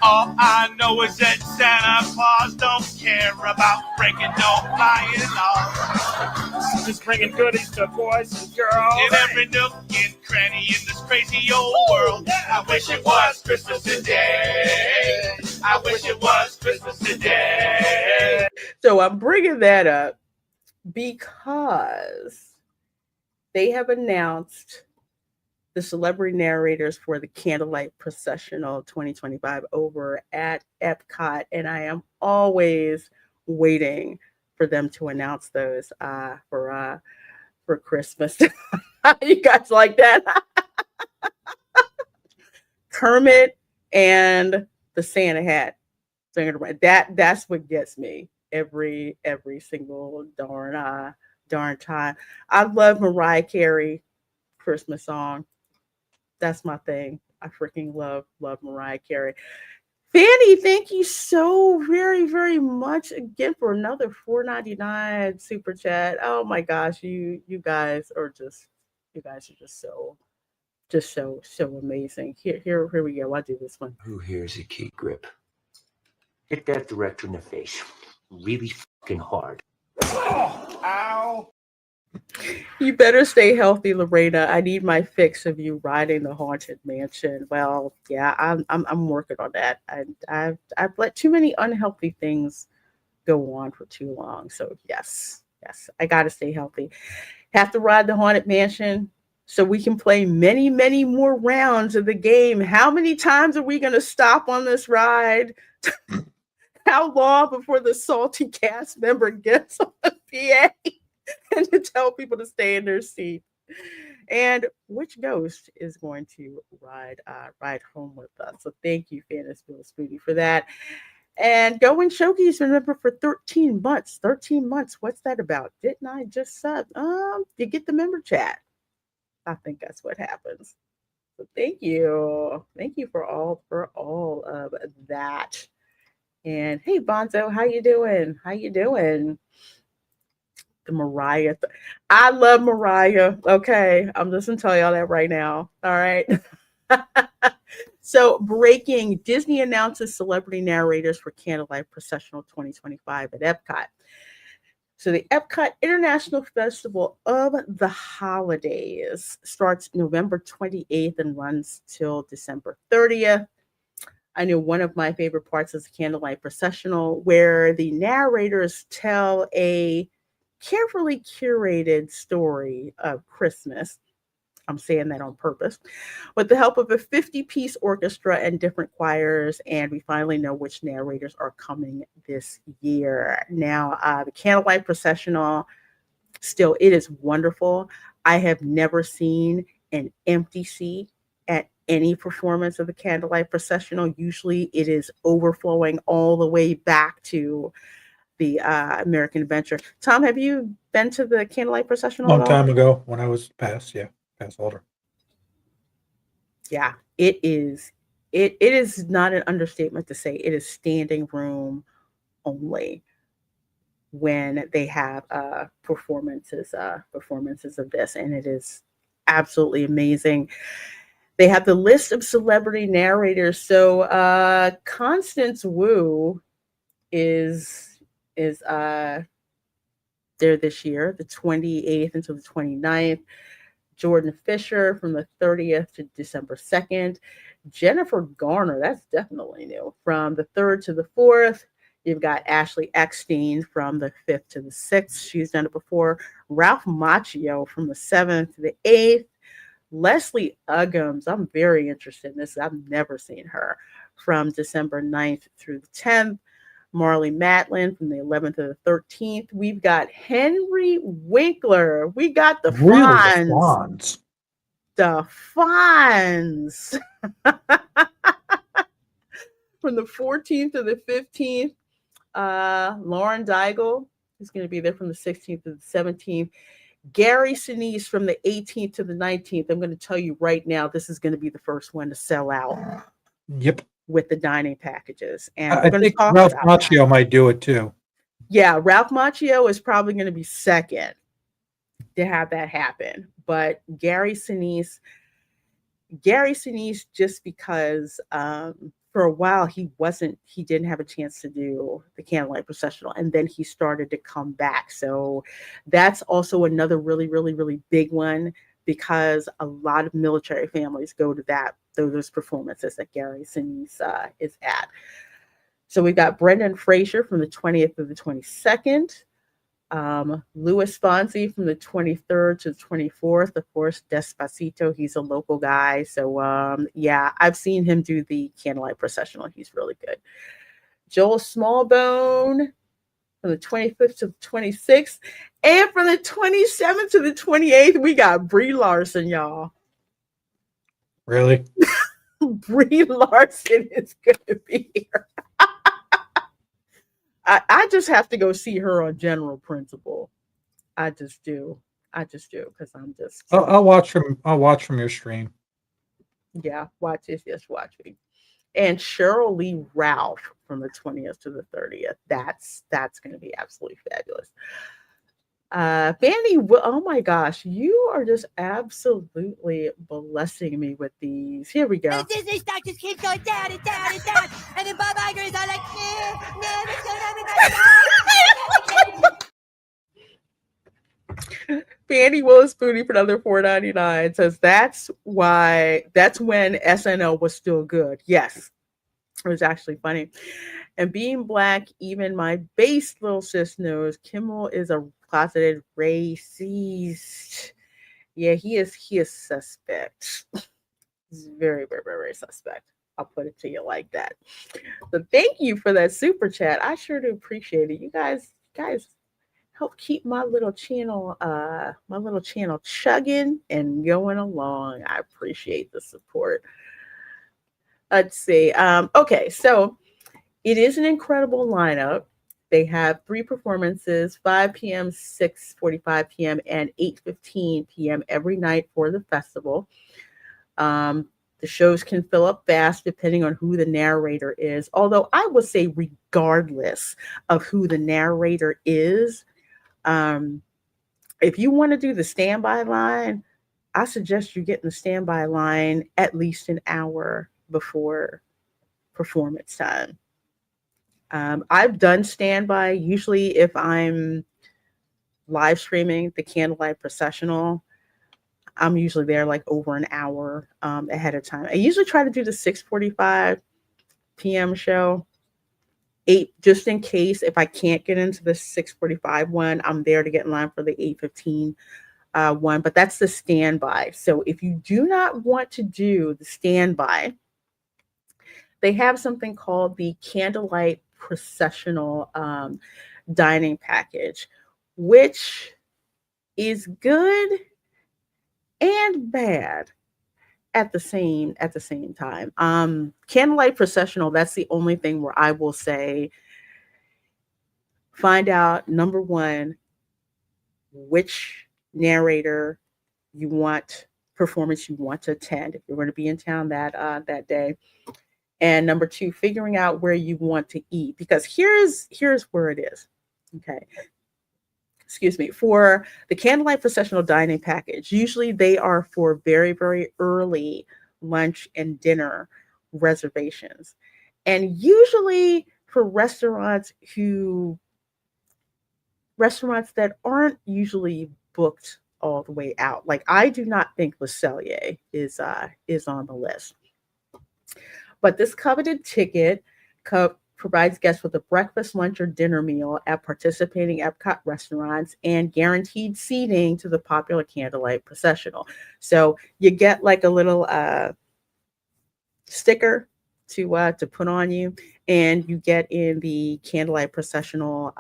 All I know is that Santa Claus don't care about breaking no flying laws. Just bringing goodies to boys and girls. In every nook and cranny in this crazy old world. I wish it was Christmas today. I wish it was Christmas today. So I'm bringing that up because they have announced the celebrity narrators for the Candlelight Processional 2025 over at Epcot, and I am always waiting for them to announce those for Christmas. You guys like that? Kermit and the Santa hat. That's what gets me every single darn time. I love Mariah Carey Christmas song. That's my thing. I freaking love Mariah Carey. Fanny, thank you so very, very much again for another $4.99 super chat. Oh my gosh, you guys are just so amazing. Here we go. I'll do this one. Who here's a key grip? Hit that director in the face. Really fucking hard. Oh, ow. You better stay healthy, Lareina. I need my fix of you riding the haunted mansion. Well, yeah, I'm working on that. I've let too many unhealthy things go on for too long. So yes, I gotta stay healthy. Have to ride the haunted mansion so we can play many, many more rounds of the game. How many times are we gonna stop on this ride? How long before the salty cast member gets on the PA? And to tell people to stay in their seat, and which ghost is going to ride home with us. So thank you, Fannis Bill Spooty, for that. And go and showcase, remember, for 13 months. 13 months. What's that about? Didn't I just sub? You get the member chat. I think that's what happens. So thank you for all of that. And hey, Bonzo, how you doing? The Mariah. I love Mariah. Okay. I'm just going to tell y'all that right now. All right. So breaking, Disney announces celebrity narrators for Candlelight Processional 2025 at Epcot. So the Epcot International Festival of the Holidays starts November 28th and runs till December 30th. I know one of my favorite parts is the Candlelight Processional, where the narrators tell a carefully curated story of Christmas. I'm saying that on purpose. With the help of a 50-piece orchestra and different choirs, and we finally know which narrators are coming this year. Now, the Candlelight Processional, still, it is wonderful. I have never seen an empty seat at any performance of the Candlelight Processional. Usually it is overflowing all the way back to the American Adventure. Tom, have you been to the Candlelight Processional? Long time ago when I was past older. Yeah, it is. It is not an understatement to say it is standing room only when they have performances of this, and it is absolutely amazing. They have the list of celebrity narrators. So Constance Wu is there this year, the 28th until the 29th. Jordan Fisher from the 30th to December 2nd. Jennifer Garner, that's definitely new, from the 3rd to the 4th. You've got Ashley Eckstein from the 5th to the 6th. She's done it before. Ralph Macchio from the 7th to the 8th. Leslie Uggams, I'm very interested in this. I've never seen her, from December 9th through the 10th. Marley Matlin from the 11th to the 13th. We've got Henry Winkler. We got the Fonz. The Fonz. From the 14th to the 15th. Lauren Daigle is going to be there from the 16th to the 17th. Gary Sinise from the 18th to the 19th. I'm going to tell you right now, this is going to be the first one to sell out. Yep. With the dining packages. And I think Ralph Macchio might do it too. Yeah, Ralph Macchio is probably going to be second to have that happen. But Gary Sinise, just because, for a while he didn't have a chance to do the candlelight processional, and then he started to come back. So that's also another really, really, really big one, because a lot of military families go to those performances that Gary Sinise is at. So we've got Brendan Fraser from the 20th to the 22nd. Louis Fonsi from the 23rd to the 24th. Of course, Despacito, he's a local guy. So, yeah, I've seen him do the candlelight processional. He's really good. Joel Smallbone from the 25th to the 26th. And from the 27th to the 28th, we got Brie Larson, y'all. Really? Brie Larson is going to be here. I just have to go see her on General Principle. I just do because I'm just. I'll watch from your stream. Yeah, watch it. Just watch me. And Cheryl Lee Ralph from the 20th to the 30th. That's going to be absolutely fabulous. Fanny, oh my gosh, you are just absolutely blessing me with these. Here we go. And Disney stock just keeps going down and down and down. And then Bob Iger is all like, Fanny Willis Booty for another $4.99 says that's when SNL was still good. Yes, it was actually funny. And being black, even my base little sis knows Kimmel is a closeted racist. Yeah, he is suspect. He's very, very, very, very suspect. I'll put it to you like that. So thank you for that super chat. I sure do appreciate it. You guys help keep my little channel chugging and going along. I appreciate the support. Let's see. Okay, so it is an incredible lineup. They have 3 performances, 5 p.m., 6:45 p.m., and 8:15 p.m. every night for the festival. The shows can fill up fast depending on who the narrator is. Although I would say regardless of who the narrator is, if you want to do the standby line, I suggest you get in the standby line at least an hour before performance time. I've done standby usually if I'm live streaming the candlelight processional. I'm usually there like over an hour ahead of time. I usually try to do the 6:45 p.m. show. 8, just in case if I can't get into the 6:45 one, I'm there to get in line for the 8:15 one. But that's the standby. So if you do not want to do the standby, they have something called the candlelight processional dining package, which is good and bad at the same time. Candlelight processional, that's the only thing where I will say find out, number one, which narrator performance you want to attend if you're going to be in town that day. And number 2, figuring out where you want to eat, because here's where it is. Okay. Excuse me. For the candlelight processional dining package, usually they are for very, very early lunch and dinner reservations. And usually for restaurants that aren't usually booked all the way out. Like I do not think Le Cellier is on the list. But this coveted ticket provides guests with a breakfast, lunch, or dinner meal at participating Epcot restaurants and guaranteed seating to the popular candlelight processional. So you get like a little sticker to put on you, and you get in the candlelight processional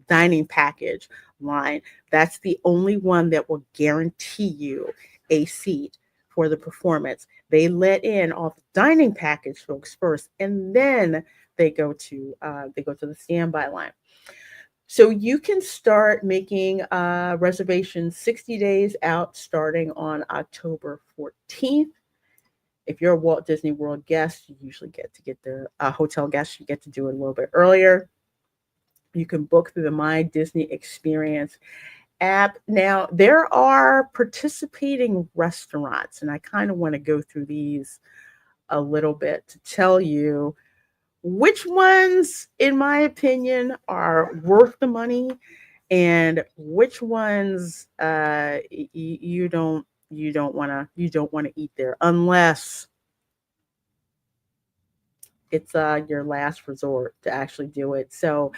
dining package line. That's the only one that will guarantee you a seat for the performance. They let in all the dining package folks first, and then they go to the standby line. So you can start making reservations 60 days out, starting on October 14th. If you're a Walt Disney World guest, you usually get the hotel guest. You get to do it a little bit earlier. You can book through the My Disney Experience app. Now, there are participating restaurants, and I kind of want to go through these a little bit to tell you which ones, in my opinion, are worth the money and which ones you don't want to eat there unless it's your last resort to actually do it. So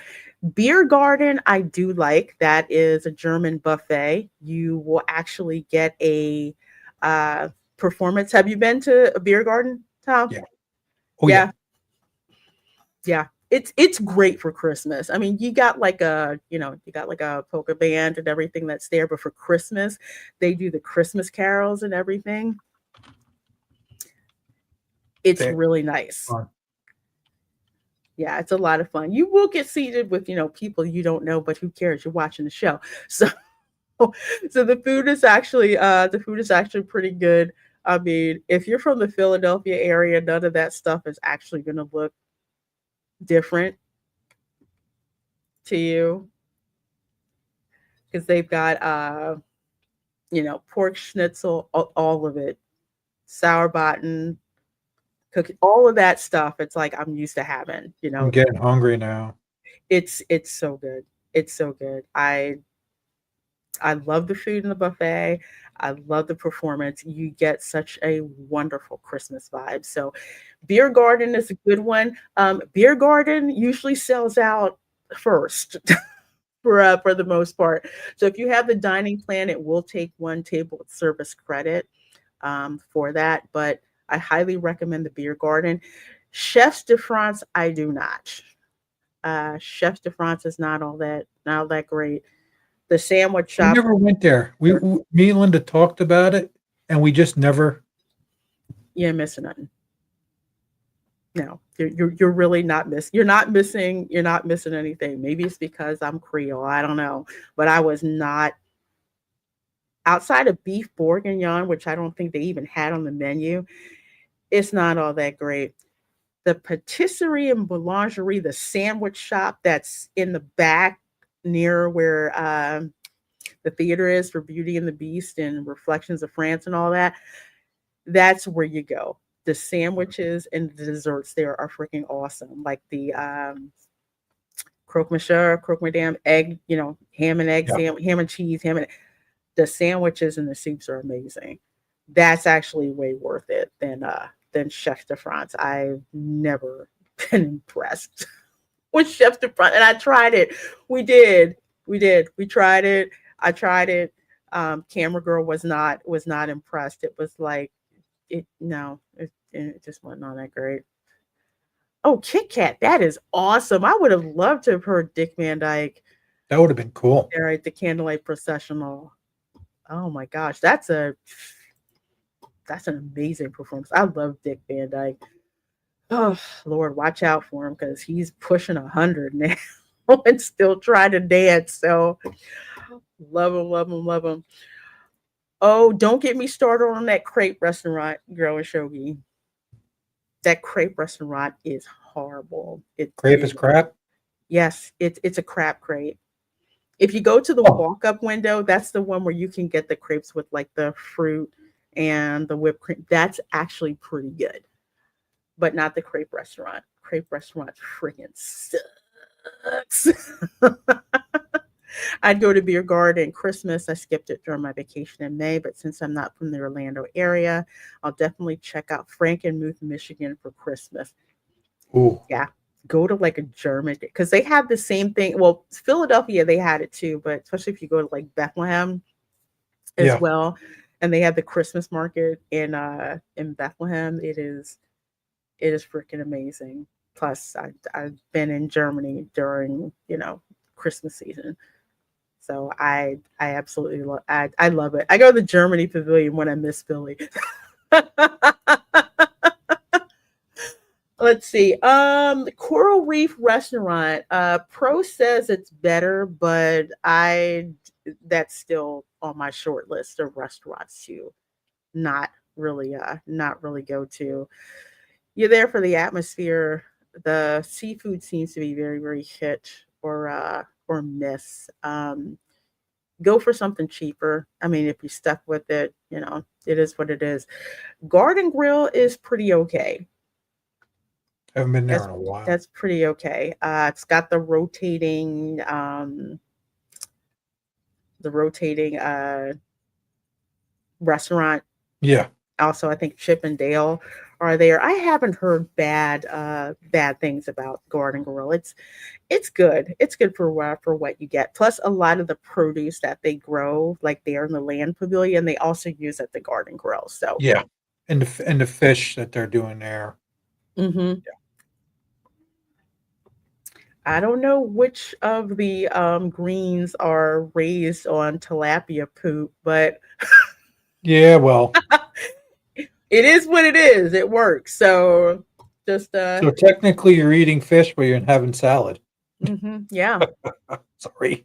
beer garden I do like. That is a German buffet. You will actually get a performance. Have you been to a beer garden, Tom? Yeah. Oh yeah. Yeah. Yeah. It's great for Christmas. I mean, you got like a polka band and everything that's there, but for Christmas, they do the Christmas carols and everything. It's They really nice. are. Yeah, it's a lot of fun. You will get seated with, people you don't know, but who cares? You're watching the show. So so the food is actually pretty good. I mean, if you're from the Philadelphia area, none of that stuff is actually going to look different to you because they've got pork schnitzel, all of it, sour batten, cookie, all of that stuff. It's like I'm used to having. I'm getting hungry now. It's so good. It's so good. I love the food in the buffet. I love the performance. You get such a wonderful Christmas vibe. So, beer garden is a good one. Beer garden usually sells out first for the most part. So, if you have the dining plan, it will take one table service credit for that. But I highly recommend the beer garden. Chefs de France, I do not. Chefs de France is not all that great. The sandwich We shop. never went there. Me and Linda talked about it, and we just never. You ain't missing nothing. No, you're really not miss. You're not missing anything. Maybe it's because I'm Creole. I don't know, but I was not outside of beef bourguignon, which I don't think they even had on the menu. It's not all that great. The patisserie and boulangerie, the sandwich shop that's in the back near where the theater is for Beauty and the Beast and Reflections of France and all that. That's where you go. The sandwiches and the desserts there are freaking awesome. Like the croque monsieur, croque madame, egg, ham and egg, Yeah. ham and cheese, the sandwiches and the soups are amazing. That's actually way worth it than Chef de France. I've never been impressed with Chef de France, and I tried it. We did, we did, we tried it. I tried it. Camera girl was not impressed. It was like it just wasn't all that great. Oh, Kit Kat, that is awesome. I would have loved to have heard Dick Van Dyke That would have been cool. there at the Candlelight Processional. Oh my gosh, that's an amazing performance. I love Dick Van Dyke. Oh Lord, watch out for him because he's pushing 100 now and still trying to dance. So love him, love him, love him. Oh, don't get me started on that crepe restaurant, girl and shogi. That crepe restaurant is horrible. It Crepe is crap. Yes, it's a crap crepe. If you go to the Oh, walk-up window, that's the one where you can get the crepes with like the fruit and the whipped cream. That's actually pretty good, but not the crepe restaurant. Crepe restaurant freaking sucks. I'd go to Beer Garden Christmas. I skipped it during my vacation in May, but since I'm not from the Orlando area, I'll definitely check out Frankenmuth, Michigan for Christmas. ooh, Yeah, go to like a German because they have the same thing. Well, Philadelphia they had it too, but especially if you go to like Bethlehem as yeah. well, and they have the Christmas market in Bethlehem. It is freaking amazing. Plus, I've been in Germany during Christmas season. So I absolutely I love it. I go to the Germany pavilion when I miss Philly. Let's see. Coral Reef Restaurant. Pro says it's better, but I that's still on my short list of restaurants to not really go to. You're there for the atmosphere. The seafood seems to be very, very hit or miss. go for something cheaper. I mean, if you're stuck with it, it is what it is. Garden Grill is pretty okay. Haven't been there That's in a while. that's pretty okay. It's got the rotating restaurant. Yeah. Also, I think Chip and Dale are there. I haven't heard bad things about Garden Grill. It's good. It's good for what you get. Plus, a lot of the produce that they grow, like there in the land pavilion, they also use at the Garden Grill. So Yeah. And the fish that they're doing there. hmm I don't know which of the greens are raised on tilapia poop, but Yeah, well. it is what it is. It works. So just So technically you're eating fish, but you're having salad. Yeah. Sorry.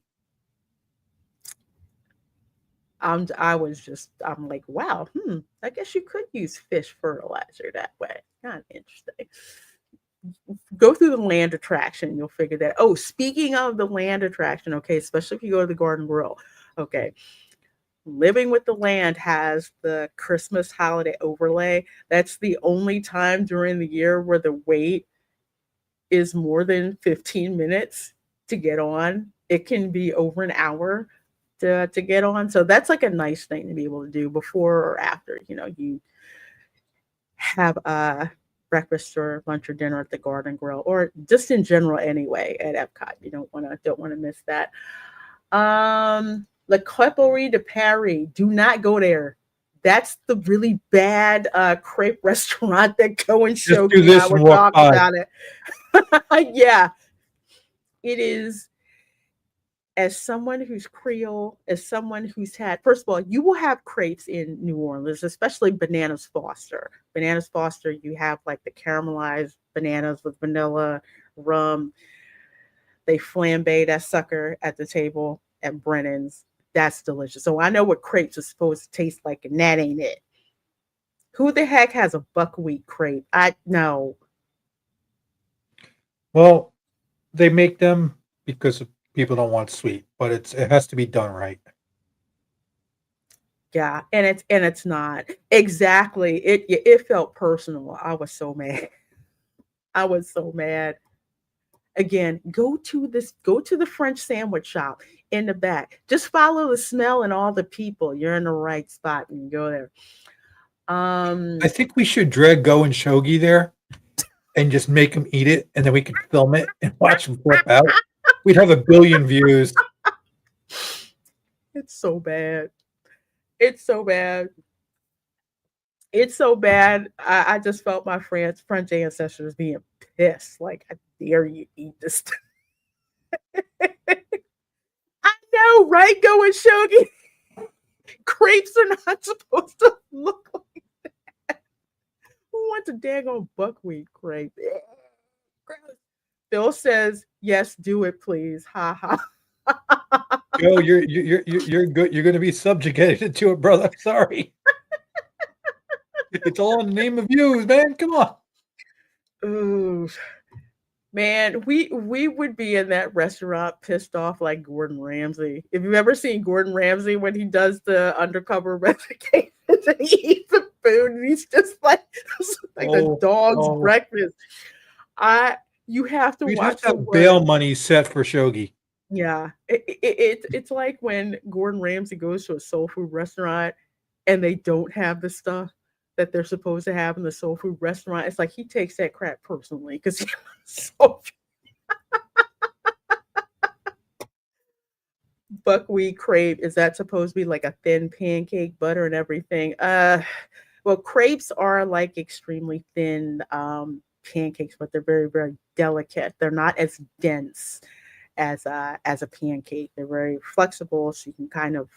I'm like, wow, I guess you could use fish fertilizer that way. Kind of interesting. Go through the land attraction, you'll figure that. Oh, speaking of the land attraction, okay, especially if you go to the Garden Grill, okay. Living with the Land has the Christmas holiday overlay. That's the only time during the year where the wait is more than 15 minutes to get on. It can be over an hour to get on. So that's like a nice thing to be able to do before or after, you have a breakfast or lunch or dinner at the Garden Grill, or just in general anyway at Epcot. You don't want to miss that. La Creperie de Paris. Do not go there. That's the really bad crepe restaurant that Cohen Just Shogi do and I this were and walk talking by. about it. Yeah. It is, as someone who's Creole, as someone who's had, first of all, you will have crepes in New Orleans, especially Bananas Foster. Bananas Foster, you have like the caramelized bananas with vanilla, rum. They flambe that sucker at the table at Brennan's. That's delicious. So I know what crepes are supposed to taste like, and that ain't it. Who the heck has a buckwheat crepe? I know. Well, they make them because people don't want sweet, but it has to be done right. Yeah, and it's not exactly. It felt personal. I was so mad. I was so mad. Again, go to the French sandwich shop in the back. Just follow the smell and all the people. You're in the right spot and you go there. I think we should drag Go and Shogi there and just make them eat it, and then we can film it and watch them flip out. We'd have 1 billion views. It's so bad. It's so bad. It's so bad. I just felt my French ancestors being pissed. Like, I dare you eat this. I know, right? Go and Shogi. Crepes are not supposed to look like that. Who wants a daggone buckwheat crepe? Bill says, "Yes, do it, please." Ha ha. Yo, you're good. You're going to be subjugated to it, brother. Sorry. It's all in the name of views, man. Come on. Ooh, man, we would be in that restaurant pissed off like Gordon Ramsay. If you've ever seen Gordon Ramsay when he does the undercover investigations and he eats the food and he's just like the dog's breakfast. You have to We'd watch have to have bail money set for Shogi. Yeah, it's like when Gordon Ramsay goes to a soul food restaurant and they don't have the stuff that they're supposed to have in the soul food restaurant. It's like he takes that crap personally because he's so buckwheat crepe. Is that supposed to be like a thin pancake, butter and everything? Well, crepes are like extremely thin pancakes, but they're very, very delicate. They're not as dense as a pancake. They're very flexible, so you can kind of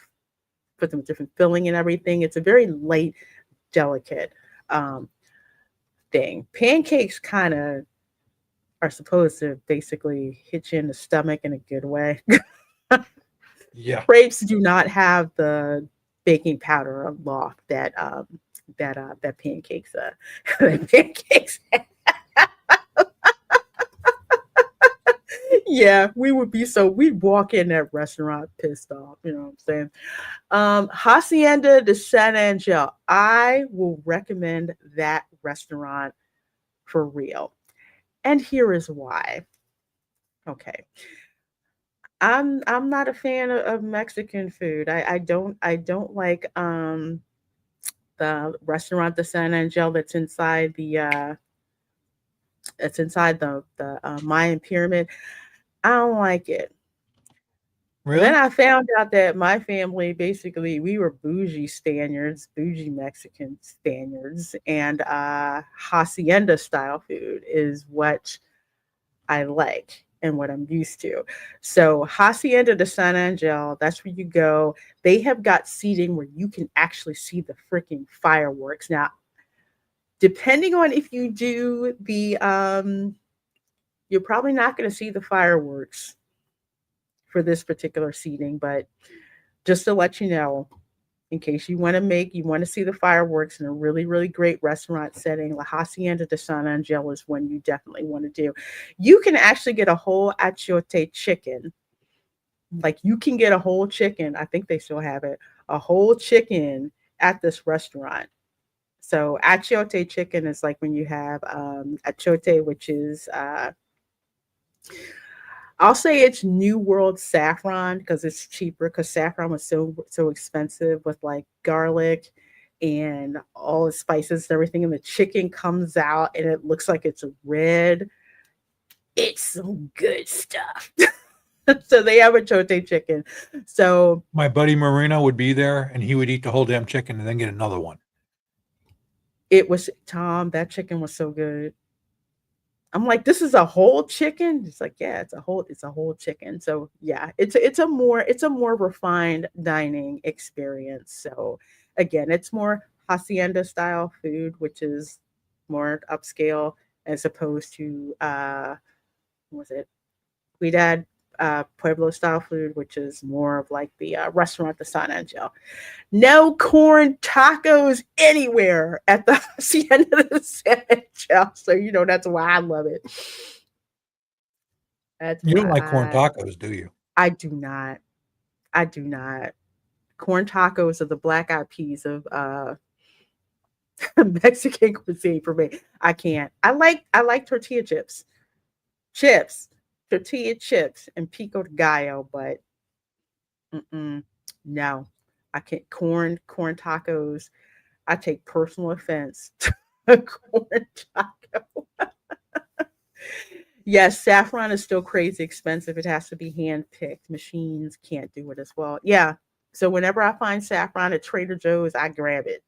put them with different filling and everything. It's a very light, delicate thing. Pancakes kind of are supposed to basically hit you in the stomach in a good way. Yeah. Crepes do not have the baking powder aloft that pancakes that pancakes have. Yeah, we'd walk in that restaurant pissed off, you know what I'm saying? Hacienda de San Angel. I will recommend that restaurant for real. And here is why. Okay. I'm not a fan of Mexican food. I don't like the restaurant de San Angel that's inside the Mayan pyramid. I don't like it. Then Really? I found out that my family basically we were bougie Spaniards, bougie Mexican Spaniards, and hacienda style food is what I like and what I'm used to. So Hacienda de San Angel, that's where you go. They have got seating where you can actually see the freaking fireworks. Now, depending on if you do you're probably not going to see the fireworks for this particular seating, but just to let you know, in case you want to see the fireworks in a really, really great restaurant setting, La Hacienda de San Angel is one you definitely want to do. You can actually get a whole achiote chicken. Like you can get a whole chicken. I think they still have it. A whole chicken at this restaurant. So achiote chicken is like when you have achiote, which is I'll say it's New World saffron because it's cheaper because saffron was so expensive with like garlic and all the spices and everything, and the chicken comes out and it looks like it's red. It's some good stuff. So they have a chote chicken. So My buddy Marino would be there, and he would eat the whole damn chicken and then get another one. it was Tom. That chicken was so good. I'm like, this is a whole chicken. It's like, yeah, it's a whole chicken. So yeah, it's a more refined dining experience. So again, it's more hacienda style food, which is more upscale as opposed to what was it? We'd had Pueblo style food, which is more of like the restaurant the San Angel. No corn tacos anywhere at the Hacienda de San Angel. So you know that's why I love it. That's You don't why like corn tacos, do you? I do not. I do not. Corn tacos are the black eyed peas of Mexican cuisine for me. I can't. I like tortilla chips. Chips. Tortilla chips and pico de gallo, but mm-mm, no. I can't corn tacos. I take personal offense to a corn taco. Yes, saffron is still crazy expensive. It has to be hand picked. Machines can't do it as well. Yeah. So whenever I find saffron at Trader Joe's, I grab it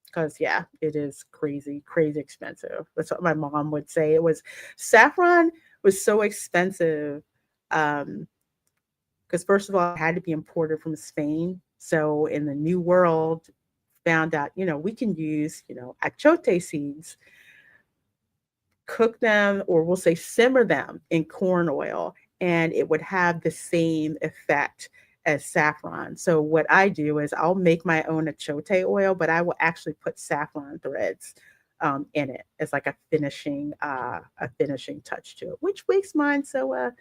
because yeah, it is crazy, crazy expensive. That's what my mom would say. It was saffron was so expensive because first of all, it had to be imported from Spain. So in the New World, found out we can use achote seeds, cook them, or we'll say simmer them in corn oil, and it would have the same effect as saffron. So what I do is I'll make my own achote oil, but I will actually put saffron threads in it as like a finishing touch to it, which makes mine so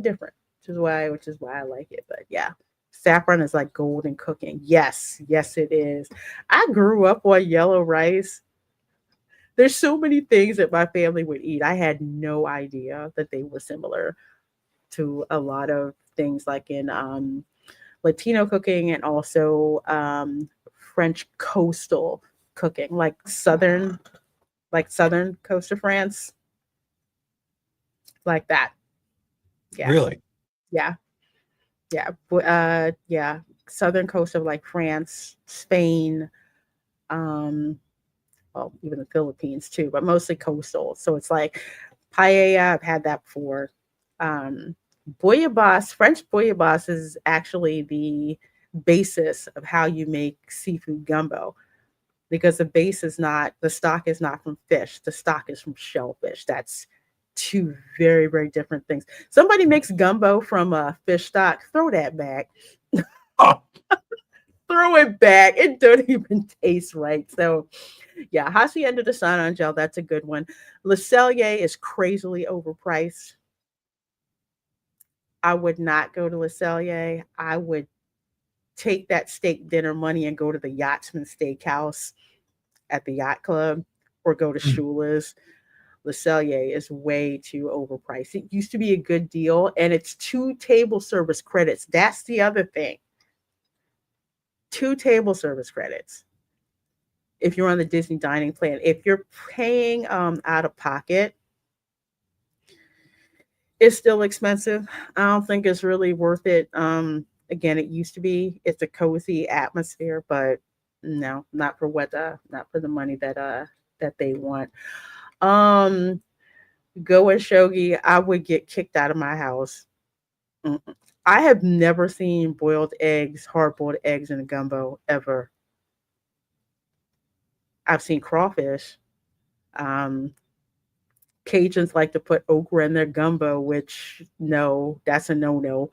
different, which is why I like it. But yeah, saffron is like gold in cooking. Yes, yes, it is. I grew up on yellow rice. There's so many things that my family would eat. I had no idea that they were similar to a lot of things like in Latino cooking and also French coastal cooking, like southern coast of France, like that. Yeah, Really? yeah, yeah, yeah. Southern coast of like France, Spain, um, well, even the Philippines too, but mostly coastal. So it's like paella. I've had that before. Um, Bouillabaisse, French bouillabaisse is actually the basis of how you make seafood gumbo because the stock is not from fish. The stock is from shellfish. That's two very, very different things. Somebody makes gumbo from a fish stock, throw that back. Oh, Throw it back. It don't even taste right. So yeah, Hacienda de San Angel, that's a good one. Le Cellier is crazily overpriced. I would not go to Le Cellier. I would take that steak dinner money and go to the Yachtsman Steakhouse at the yacht club or go to Mm. Shula's. Le Cellier is way too overpriced. It used to be a good deal, and it's 2 table service credits. That's the other thing. 2 table service credits if you're on the Disney dining plan. If you're paying out of pocket, it's still expensive. I don't think it's really worth it. Again, it used to be. It's a cozy atmosphere, but no, not for not for the money that they want. Um, Go and shogi, I would get kicked out of my house. Mm-mm. I have never seen hard boiled eggs in a gumbo ever. I've seen crawfish. Um, Cajuns like to put okra in their gumbo, which no, that's a no no.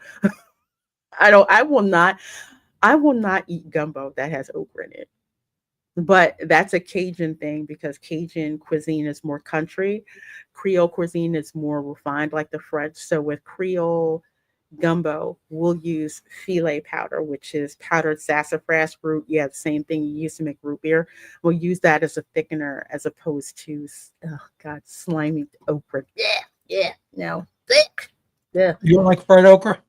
I don't. I will not. I will not eat gumbo that has okra in it. But that's a Cajun thing because Cajun cuisine is more country. Creole cuisine is more refined, like the French. So with Creole gumbo, we'll use filet powder, which is powdered sassafras root. Yeah, the same thing you use to make root beer. We'll use that as a thickener as opposed to, oh God, slimy okra. Yeah, yeah, no, thick. Yeah. You don't like fried okra?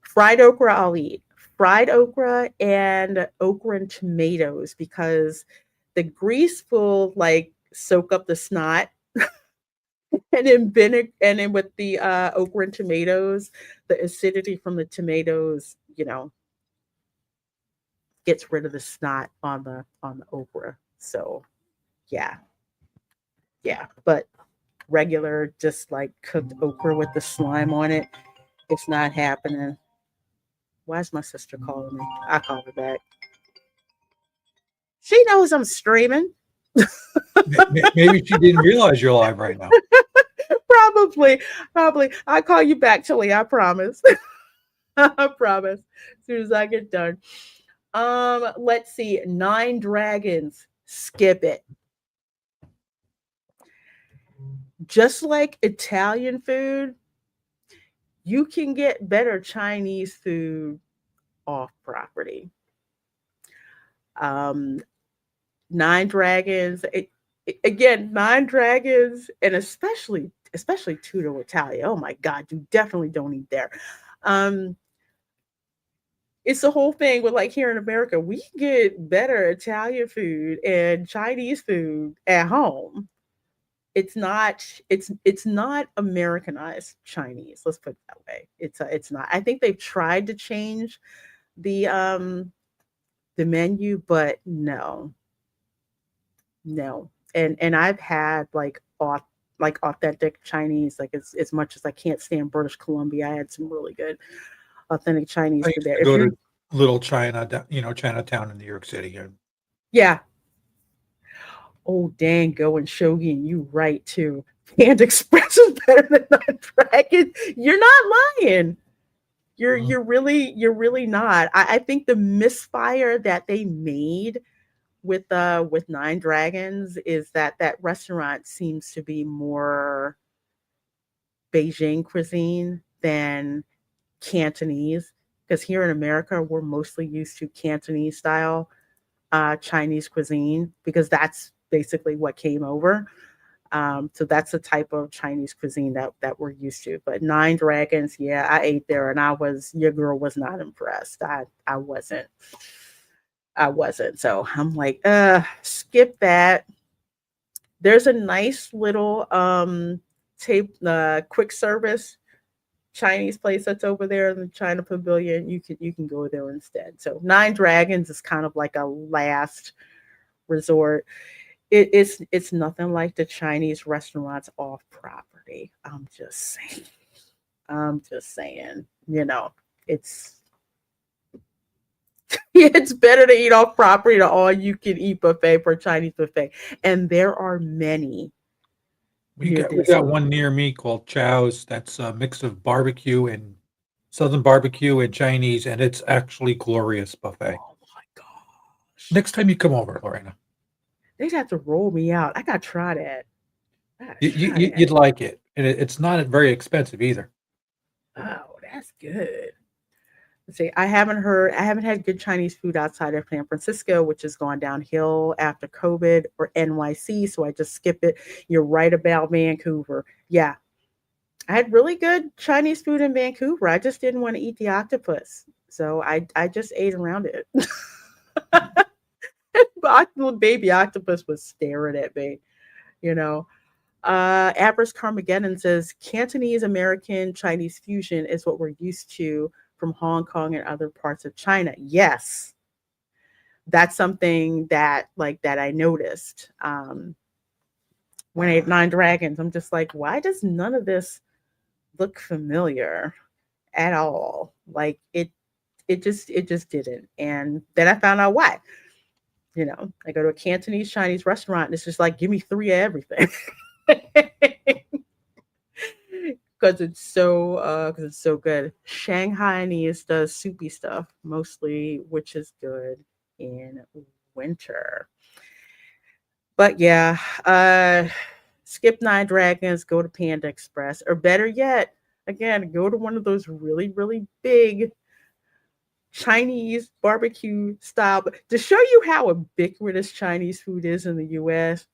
Fried okra, I'll eat. Fried okra and okra and tomatoes because the grease will like soak up the snot and then vinegar and then with the okra and tomatoes, the acidity from the tomatoes, gets rid of the snot on the okra. So yeah, yeah. But regular, just like cooked okra with the slime on it, it's not happening. Why is my sister calling me? I call her back. She knows I'm streaming. Maybe she didn't realize you're live right now. Probably, probably. I'll call you back, Tilly. I promise. I promise. As soon as I get done. Let's see. 9 Dragons. Skip it. Just like Italian food, you can get better Chinese food off property. Um, 9 Dragons. Again, 9 Dragons, and especially Tudor Italia. Oh my God, you definitely don't eat there. Um, it's the whole thing with like here in America, we can get better Italian food and Chinese food at home. It's not Americanized Chinese. Let's put it that way. It's not. I think they've tried to change the menu, but no, no. And I've had like authentic Chinese. Like as much as I can't stand British Columbia, I had some really good authentic Chinese I food used there. to go to Little China, Chinatown in New York City. Yeah. Oh, dang, going shogi, and you right too. Panda Express is better than Nine Dragon. You're not lying. You're really not. I think the misfire that they made with 9 Dragons is that restaurant seems to be more Beijing cuisine than Cantonese. Because here in America, we're mostly used to Cantonese style Chinese cuisine because that's basically what came over. So that's the type of Chinese cuisine that we're used to. But 9 Dragons, yeah, I ate there and your girl was not impressed. I wasn't. I wasn't. So I'm like, skip that. There's a nice little quick service Chinese place that's over there in the China Pavilion. You can go there instead. So 9 Dragons is kind of like a last resort. It's nothing like the Chinese restaurants off property. I'm just saying. I'm just saying. It's it's better to eat off property than all you can eat buffet for Chinese buffet. And there are many. We got one near me called Chow's. That's a mix of barbecue and Southern barbecue and Chinese, and it's actually glorious buffet. Oh my gosh. Next time you come over, Lareina. They'd have to roll me out. I gotta try that. You'd like it. And it's not very expensive either. Oh, that's good. Let's see, I haven't had good Chinese food outside of San Francisco, which has gone downhill after COVID, or NYC, so I just skip it. You're right about Vancouver. Yeah, I had really good Chinese food in Vancouver. I just didn't want to eat the octopus. So I just ate around it. But the baby octopus was staring at me, you know. Avers Carmageddon says Cantonese American Chinese fusion is what we're used to from Hong Kong and other parts of China. Yes, that's something that I noticed when I ate Nine Dragons. I'm just like, why does none of this look familiar at all? Like it just didn't. And then I found out why. I go to a Cantonese Chinese restaurant and it's just like, give me three of everything. Because it's so good. Shanghainese does soupy stuff mostly, which is good in winter. But yeah, skip Nine Dragons, go to Panda Express, or better yet, again, go to one of those really, really big Chinese barbecue style. To show you how ubiquitous Chinese food is in the US,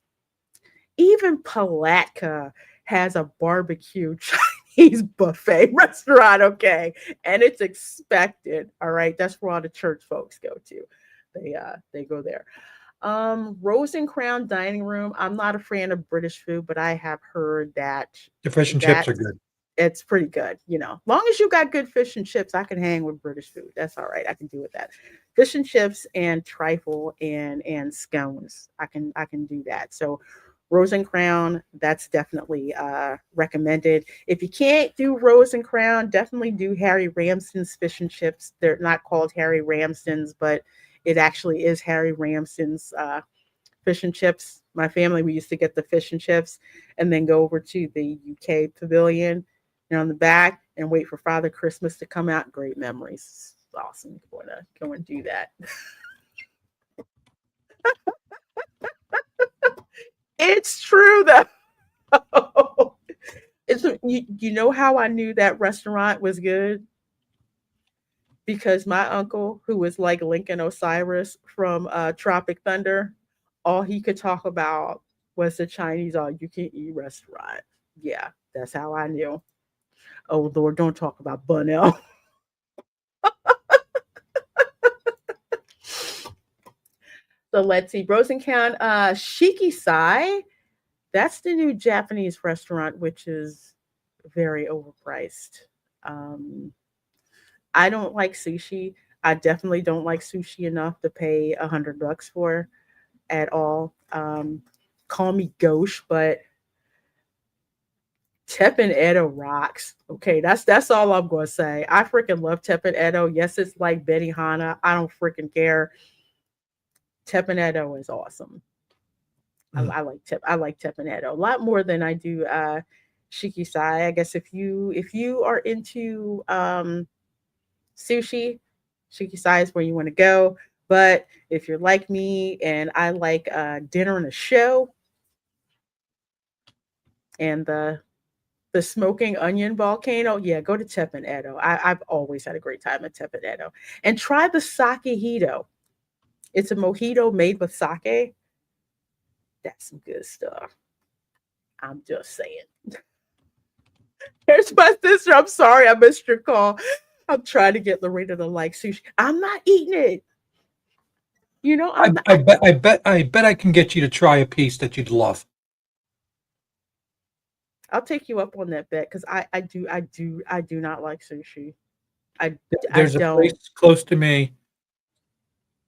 even Palatka has a barbecue Chinese buffet restaurant, okay? And it's expected, all right? That's where all the church folks go to. They go there. Rose and Crown Dining Room. I'm not a fan of British food, but I have heard that The fish and chips are good. it's pretty good. Long as you got good fish and chips, I can hang with British food. That's all right. I can do with that. Fish and chips and trifle and scones. I can do that. So Rose and Crown, that's definitely recommended. If you can't do Rose and Crown, definitely do Harry Ramsden's fish and chips. They're not called Harry Ramsden's, but it actually is Harry Ramsden's fish and chips. My family, we used to get the fish and chips and then go over to the UK pavilion on the back and wait for Father Christmas to come out. Great memories. It's awesome. Go and do that. It's true though. You know how I knew that restaurant was good? Because my uncle, who was like Lincoln Osiris from Tropic Thunder, all he could talk about was the Chinese all you can eat restaurant. Yeah, that's how I knew. Oh Lord, don't talk about Bunnell. So let's see. Rosencount, Shikisai. That's the new Japanese restaurant, which is very overpriced. Um, I don't like sushi. I definitely don't like sushi enough to pay $100 for at all. Call me gauche, but Teppin Edo rocks. Okay, that's all I'm gonna say. I freaking love Teppin Edo. Yes, it's like Benihana. I don't freaking care. Teppin Edo is awesome. I like Teppin Edo a lot more than I do Shikisai. I guess if you are into sushi, Shikisai is where you want to go. But if you're like me and I like dinner and a show and the smoking onion volcano, yeah, go to Teppin Edo. I've always had a great time at Teppin Edo. And try the sake hito. It's a mojito made with sake. That's some good stuff. I'm just saying. Here's my sister. I'm sorry I missed your call. I'm trying to get Lareina to like sushi. I'm not eating it. I, I'm not. I bet I can get you to try a piece that you'd love. I'll take you up on that bet because I do not like sushi. I There's a don't. place close to me.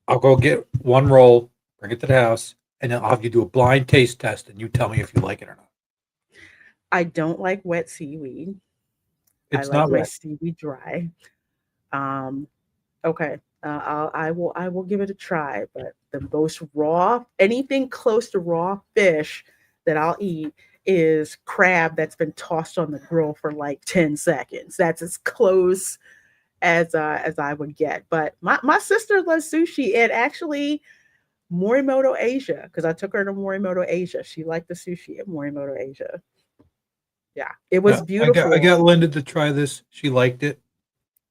I'll go get one roll, bring it to the house, and then I'll have you do a blind taste test, and you tell me if you like it or not. I don't like wet seaweed. I It's like not my wet. seaweed dry. Um, okay. I will give it a try, but the most raw, anything close to raw fish that I'll eat is crab that's been tossed on the grill for like 10 seconds. That's as close as I would get. But my sister loves sushi, and actually Morimoto Asia, because I took her to Morimoto Asia. She liked the sushi at Morimoto Asia. Yeah, it was I beautiful. got Linda to try this. She liked it. I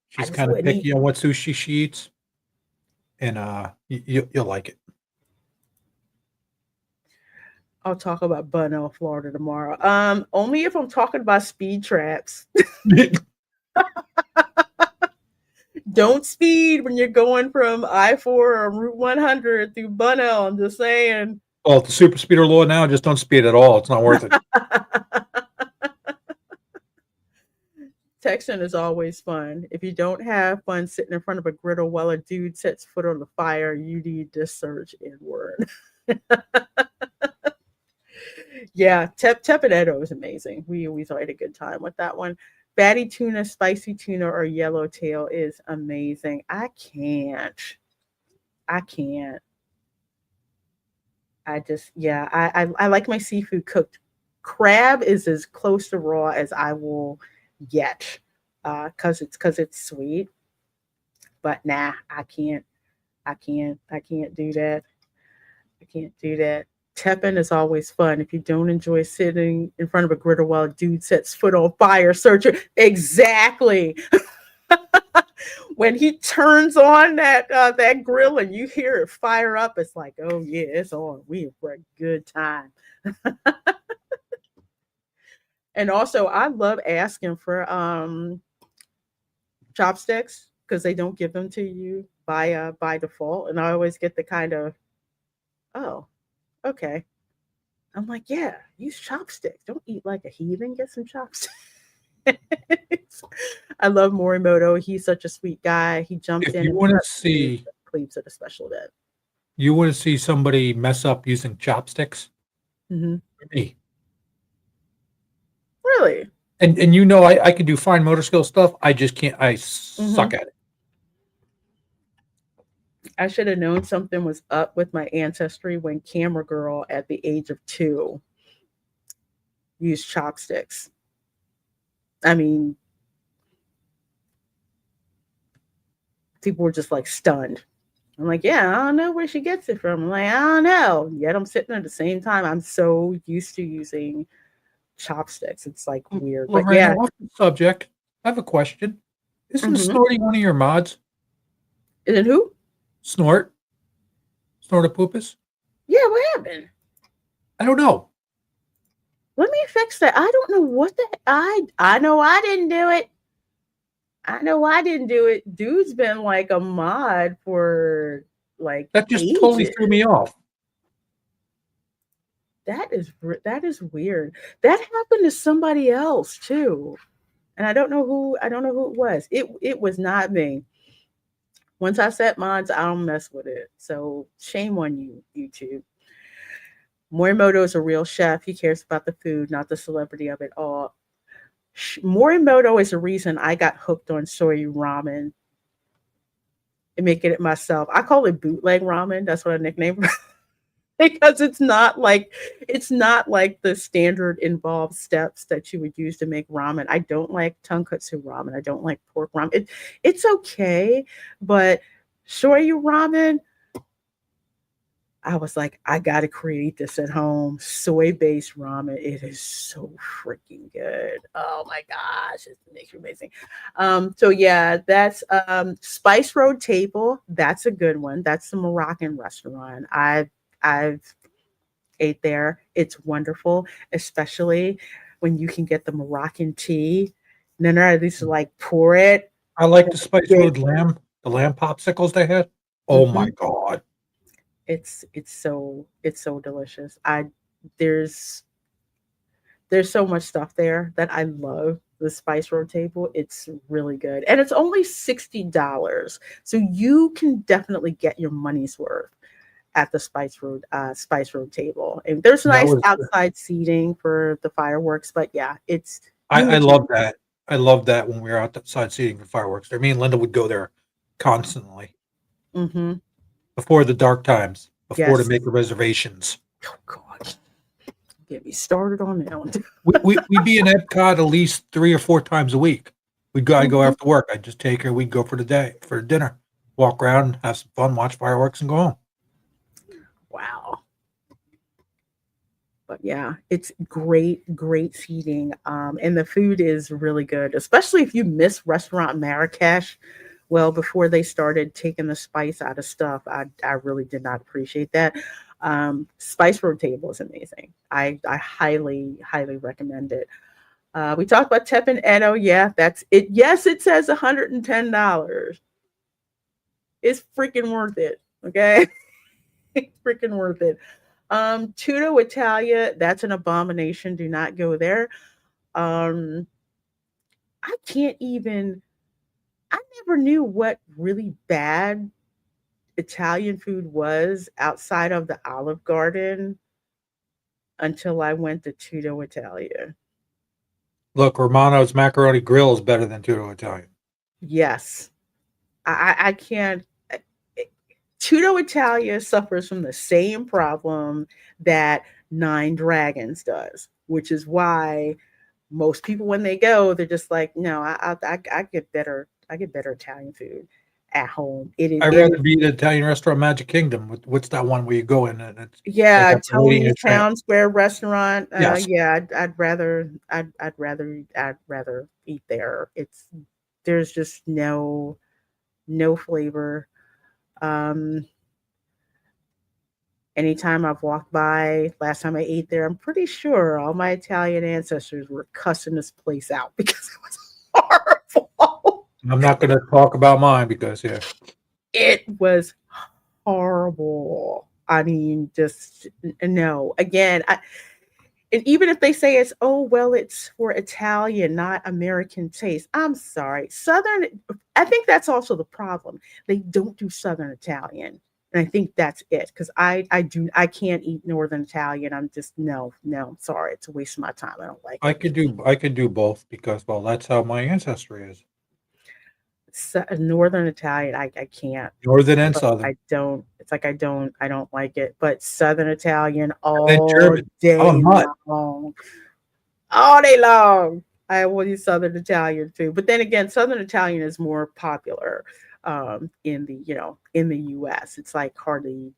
She's just kind of wouldn't eat. picky on what sushi she eats, and you'll like it. I'll talk about Bunnell, Florida tomorrow. Only if I'm talking about speed traps. Don't speed when you're going from I-4 or Route 100 through Bunnell. I'm just saying. Well, the super speeder law now, just don't speed at all. It's not worth it. Texting is always fun. If you don't have fun sitting in front of a griddle while a dude sets foot on the fire, you need to search inward. Yeah, Tepaneto is amazing. We always had a good time with that one. Fatty tuna, spicy tuna, or yellowtail is amazing. I can't. I can't. I just yeah. I like my seafood cooked. Crab is as close to raw as I will get, because it's sweet. But nah, I can't. I can't do that. I can't do that. Teppan is always fun. If you don't enjoy sitting in front of a griddle while a dude sets foot on fire, search it. Exactly. When he turns on that grill and you hear it fire up, it's like, oh yeah, it's on. We are for a good time. And also, I love asking for chopsticks because they don't give them to you by default, and I always get the kind of, oh, okay. I'm like, yeah, use chopsticks. Don't eat like a heathen. Get some chopsticks. I love Morimoto. He's such a sweet guy. He jumped If in you and want to prepped see, cleaves at a special event. you want to see somebody mess up using chopsticks, Mm-hmm. me. Really? And I can do fine motor skill stuff. I just can't. I suck at it. I should have known something was up with my ancestry when Camera Girl, at the age of 2, used chopsticks. I mean, people were just like stunned. I'm like, yeah, I don't know where she gets it from. I'm like, I don't know. Yet I'm sitting at the same time. I'm so used to using chopsticks. It's like weird. But Lareina, yeah. off the subject, I have a question. Isn't Mhm. snorting one of your mods? Is it who? Snort? Snortopoopus? Yeah, what happened? I don't know. Let me fix that. I don't know what the I know I didn't do it. I know I didn't do it. Dude's been like a mod for like That just totally ages. threw me off. That is weird. That happened to somebody else too. And I don't know who it was. It was not me. Once I set mods, I don't mess with it. So shame on you, YouTube. Morimoto is a real chef. He cares about the food, not the celebrity of it all. Morimoto is the reason I got hooked on soy ramen and making it myself. I call it bootleg ramen. That's what I nicknamed it. Because it's not like the standard involved steps that you would use to make ramen. I don't like tonkatsu ramen. I don't like pork ramen. It's okay, but shoyu ramen, I was like, I gotta create this at home. Soy-based ramen. It is so freaking good. Oh my gosh, it makes you amazing. So yeah, that's Spice Road Table. That's a good one. That's the Moroccan restaurant. I've ate there. It's wonderful, especially when you can get the Moroccan tea. And then at least like pour it. I like the Spice Road lamb, the lamb popsicles they had. Oh my God. It's so delicious. There's so much stuff there that I love. The Spice Road Table, it's really good. And it's only $60. So you can definitely get your money's worth at the Spice Road Table. And there's nice outside seating for the fireworks, but yeah, it's I love that. I love that when we were outside seating for fireworks. Me and Linda would go there constantly. Mm-hmm. Before the dark times, before to Yes. make the reservations. Oh God. Get me started on that one. We'd be in Epcot at least 3 or 4 times a week. I'd go after work. I'd just take her. We'd go for dinner, walk around, have some fun, watch fireworks, and go home. Wow. But yeah, it's great seating. And the food is really good, especially if you miss restaurant Marrakesh. Well, before they started taking the spice out of stuff, I really did not appreciate that. Spice for a table is amazing. I highly recommend it. We talked about Teppan Edo. Yeah, that's it. Yes, it says $110. It's freaking worth it. Okay. It's freaking worth it. Tutto Italia, that's an abomination. Do not go there. Um, I can't even, I never knew what really bad Italian food was outside of the Olive Garden until I went to Tutto Italia. Look, Romano's macaroni grill is better than Tutto Italian. Yes. I can't. Tutto Italia suffers from the same problem that Nine Dragons does, which is why most people when they go, they're just like, no, I get better. I get better Italian food at home. I'd rather be at Italian restaurant Magic Kingdom. What's that one where you go in and it's yeah, like a lady in Tony's a tramp? Town Square restaurant. Yes. Yeah, I'd rather eat there. There's just no flavor. Um, Anytime I've walked by, last time I ate there, I'm pretty sure all my Italian ancestors were cussing this place out because it was horrible. I'm not going to talk about mine because It was horrible. I mean, just no. Again, and even if they say it's it's for Italian, not American taste. I'm sorry, Southern. I think that's also the problem. They don't do Southern Italian. And I think that's it because I can't eat Northern Italian. I'm just no. I'm sorry. It's a waste of my time. I don't like it. I could do both because that's how my ancestry is. Northern Italian, I can't. Northern and Southern. I don't. It's like I don't like it. But Southern Italian all day long, all day long. I will use Southern Italian too. But then again, Southern Italian is more popular in the U.S. It's like hardly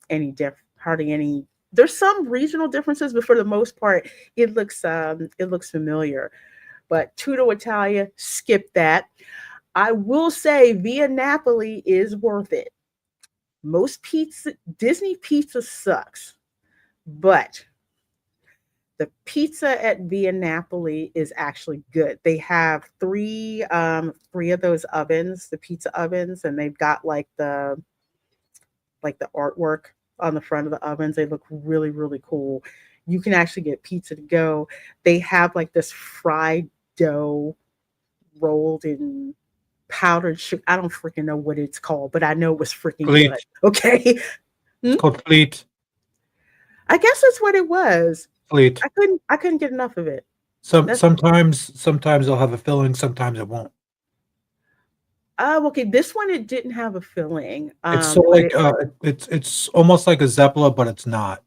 any. There's some regional differences, but for the most part, it looks familiar. But Tutto Italia, skip that. I will say Via Napoli is worth it. Most Disney pizza sucks, but the pizza at Via Napoli is actually good. They have three of those ovens, the pizza ovens, and they've got like the artwork on the front of the ovens. They look really cool. You can actually get pizza to go. They have like this fried dough rolled in powdered sugar. I don't freaking know what it's called, but I know it was freaking Fleet. good. Okay. It's called Fleet. I guess that's what it was. Fleet. I couldn't get enough of it. Sometimes they'll have a filling, sometimes it won't. Okay. This one it didn't have a filling. It's so like it's almost like a Zepla, but it's not.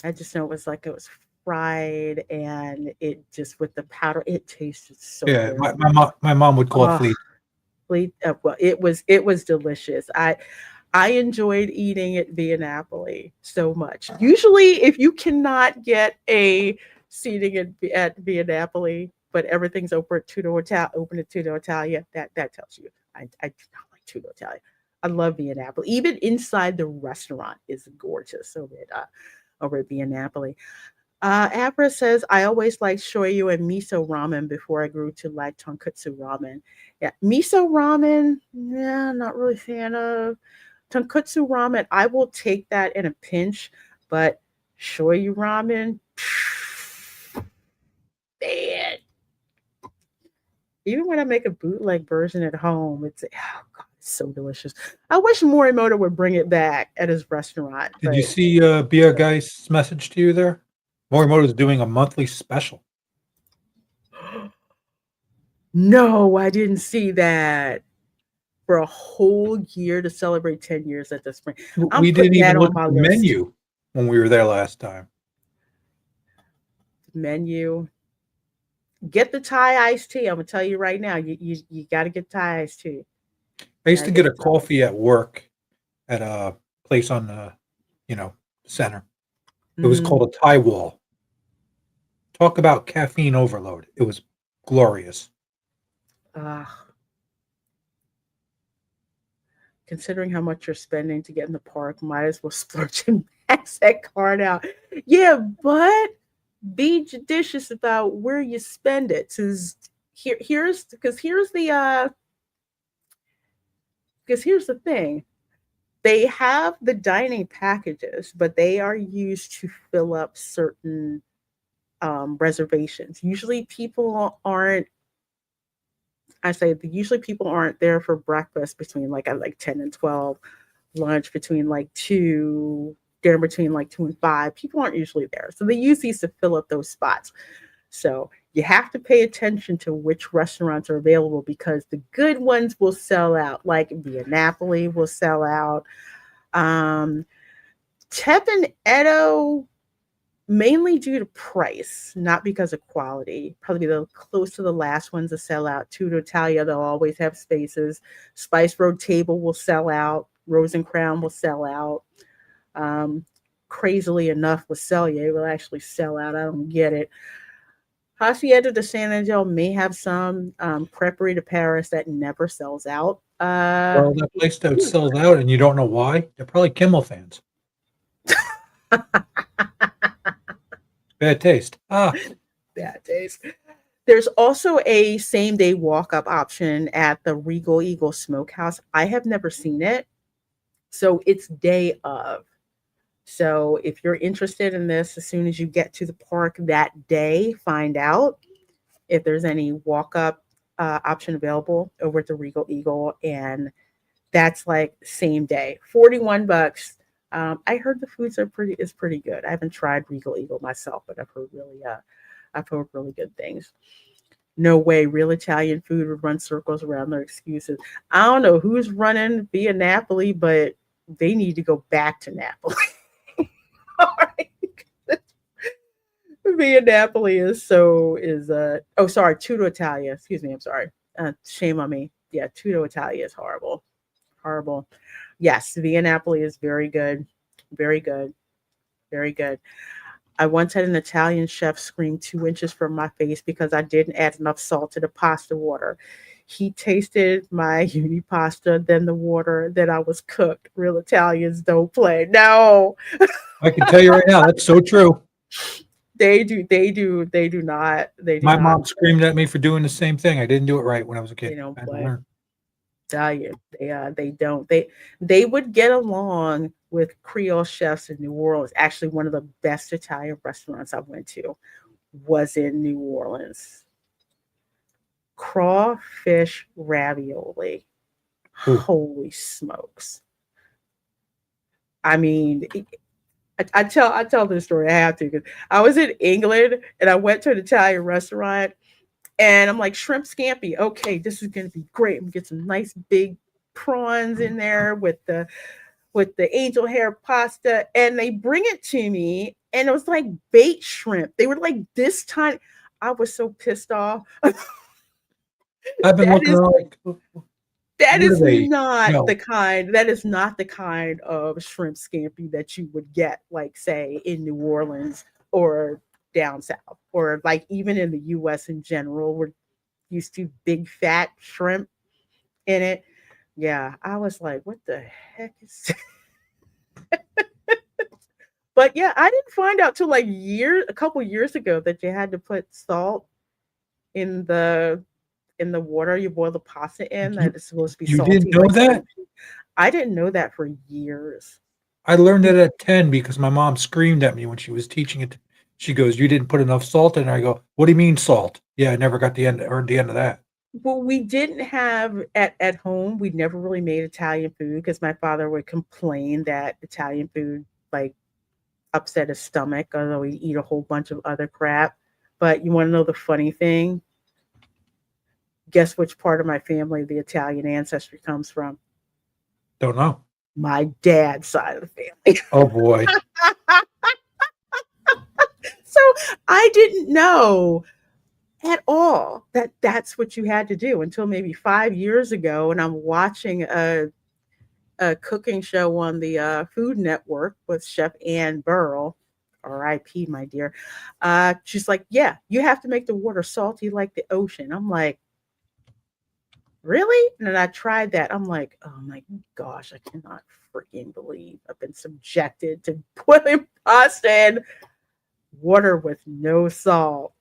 I just know it was fried and it just with the powder, it tasted so good. My mom would call it Fleet. Fleet. Well, it was delicious. I enjoyed eating at Via Napoli so much. Usually, if you cannot get a seating at Via Napoli, but everything's open at Tutto Italia, that tells you I do not like Tutto Italia. I love Via Napoli. Even inside the restaurant is gorgeous over at Via Napoli. Abra says, I always liked shoyu and miso ramen before I grew to like tonkotsu ramen. Yeah, miso ramen, yeah, not really a fan of. Tonkotsu ramen, I will take that in a pinch, but shoyu ramen, man. Even when I make a bootleg version at home, it's so delicious. I wish Morimoto would bring it back at his restaurant. Did you see Beer Guy's message to you there? Morimoto is doing a monthly special. No, I didn't see that. For a whole year to celebrate 10 years at the spring. We didn't even look at the menu when we were there last time. Menu. Get the Thai iced tea. I'm gonna tell you right now. You got to get Thai iced tea. I used to get a coffee at work at a place on center. It was called a tie wall. Talk about caffeine overload. It was glorious. Considering how much you're spending to get in the park, might as well splurge and max that card out. Yeah, but be judicious about where you spend it. Here's the thing. They have the dining packages, but they are used to fill up certain reservations. Usually people aren't there for breakfast between at 10 and 12, lunch between 2, dinner between 2 and 5. People aren't usually there. So they use these to fill up those spots. So you have to pay attention to which restaurants are available because the good ones will sell out. Like Via Napoli will sell out. Tep and Edo, mainly due to price, not because of quality. Probably the close to the last ones to sell out. Tutto Italia, they'll always have spaces. Spice Road Table will sell out. Rose and Crown will sell out. Crazily enough, Cellier will actually sell out. I don't get it. Hacienda de San Angel may have some. Creperie de Paris that never sells out. Well, that place that sells out and you don't know why, they're probably Kimmel fans. Bad taste. Bad taste. There's also a same-day walk-up option at the Regal Eagle Smokehouse. I have never seen it, so it's day of. So if you're interested in this, as soon as you get to the park that day, find out if there's any walk-up option available over at the Regal Eagle, and that's same day, $41. I heard the foods is pretty good. I haven't tried Regal Eagle myself, but I've heard really good things. No way real Italian food would run circles around their excuses. I don't know who's running Via Napoli, but they need to go back to Napoli. All right. Via Napoli Tutto Italia. Excuse me, I'm sorry. Shame on me. Yeah, Tutto Italia is horrible. Horrible. Yes, Via Napoli is very good. Very good. Very good. I once had an Italian chef scream 2 inches from my face because I didn't add enough salt to the pasta water. He tasted my uni pasta, then the water, then I was cooked. Real Italians don't play. No. I can tell you right now, that's so true. They do not. My mom screamed at me for doing the same thing. I didn't do it right when I was a kid. They don't I had to play. learn. Tell you, they don't. They would get along with Creole chefs in New Orleans. Actually, one of the best Italian restaurants I went to was in New Orleans. Crawfish ravioli. Ooh. Holy smokes! I mean, I tell this story. I have to because I was in England and I went to an Italian restaurant. And I'm like, shrimp scampi. Okay, this is going to be great. I'm going to get some nice big prawns in there with the angel hair pasta. And they bring it to me, and it was like baked shrimp. They were like this tiny. I was so pissed off. I've been looking like that is not No. the kind. That is not the kind of shrimp scampi that you would get, say, in New Orleans or down south, or even in the US in general. We're used to big fat shrimp in it. Yeah, I was like, what the heck is but yeah, I didn't find out till a couple years ago that you had to put salt in the water you boil the pasta in. That it's supposed to be salty. You didn't know that? I didn't know that for years. I learned it at 10 because my mom screamed at me when she was teaching it. She goes, "You didn't put enough salt in." I go, "What do you mean salt?" Yeah, I never got the end of that. Well, we didn't have at home. We never really made Italian food because my father would complain that Italian food upset his stomach, although he'd eat a whole bunch of other crap. But you want to know the funny thing? Guess which part of my family the Italian ancestry comes from? Don't know. My dad's side of the family. Oh boy. So I didn't know at all that that's what you had to do until maybe 5 years ago. And I'm watching a a cooking show on the Food Network with Chef Ann Burrell. R.I.P. my dear. She's like, yeah, you have to make the water salty like the ocean. I'm like, really? And then I tried that. I'm like, oh my gosh, I cannot freaking believe I've been subjected to boiling pasta and water with no salt.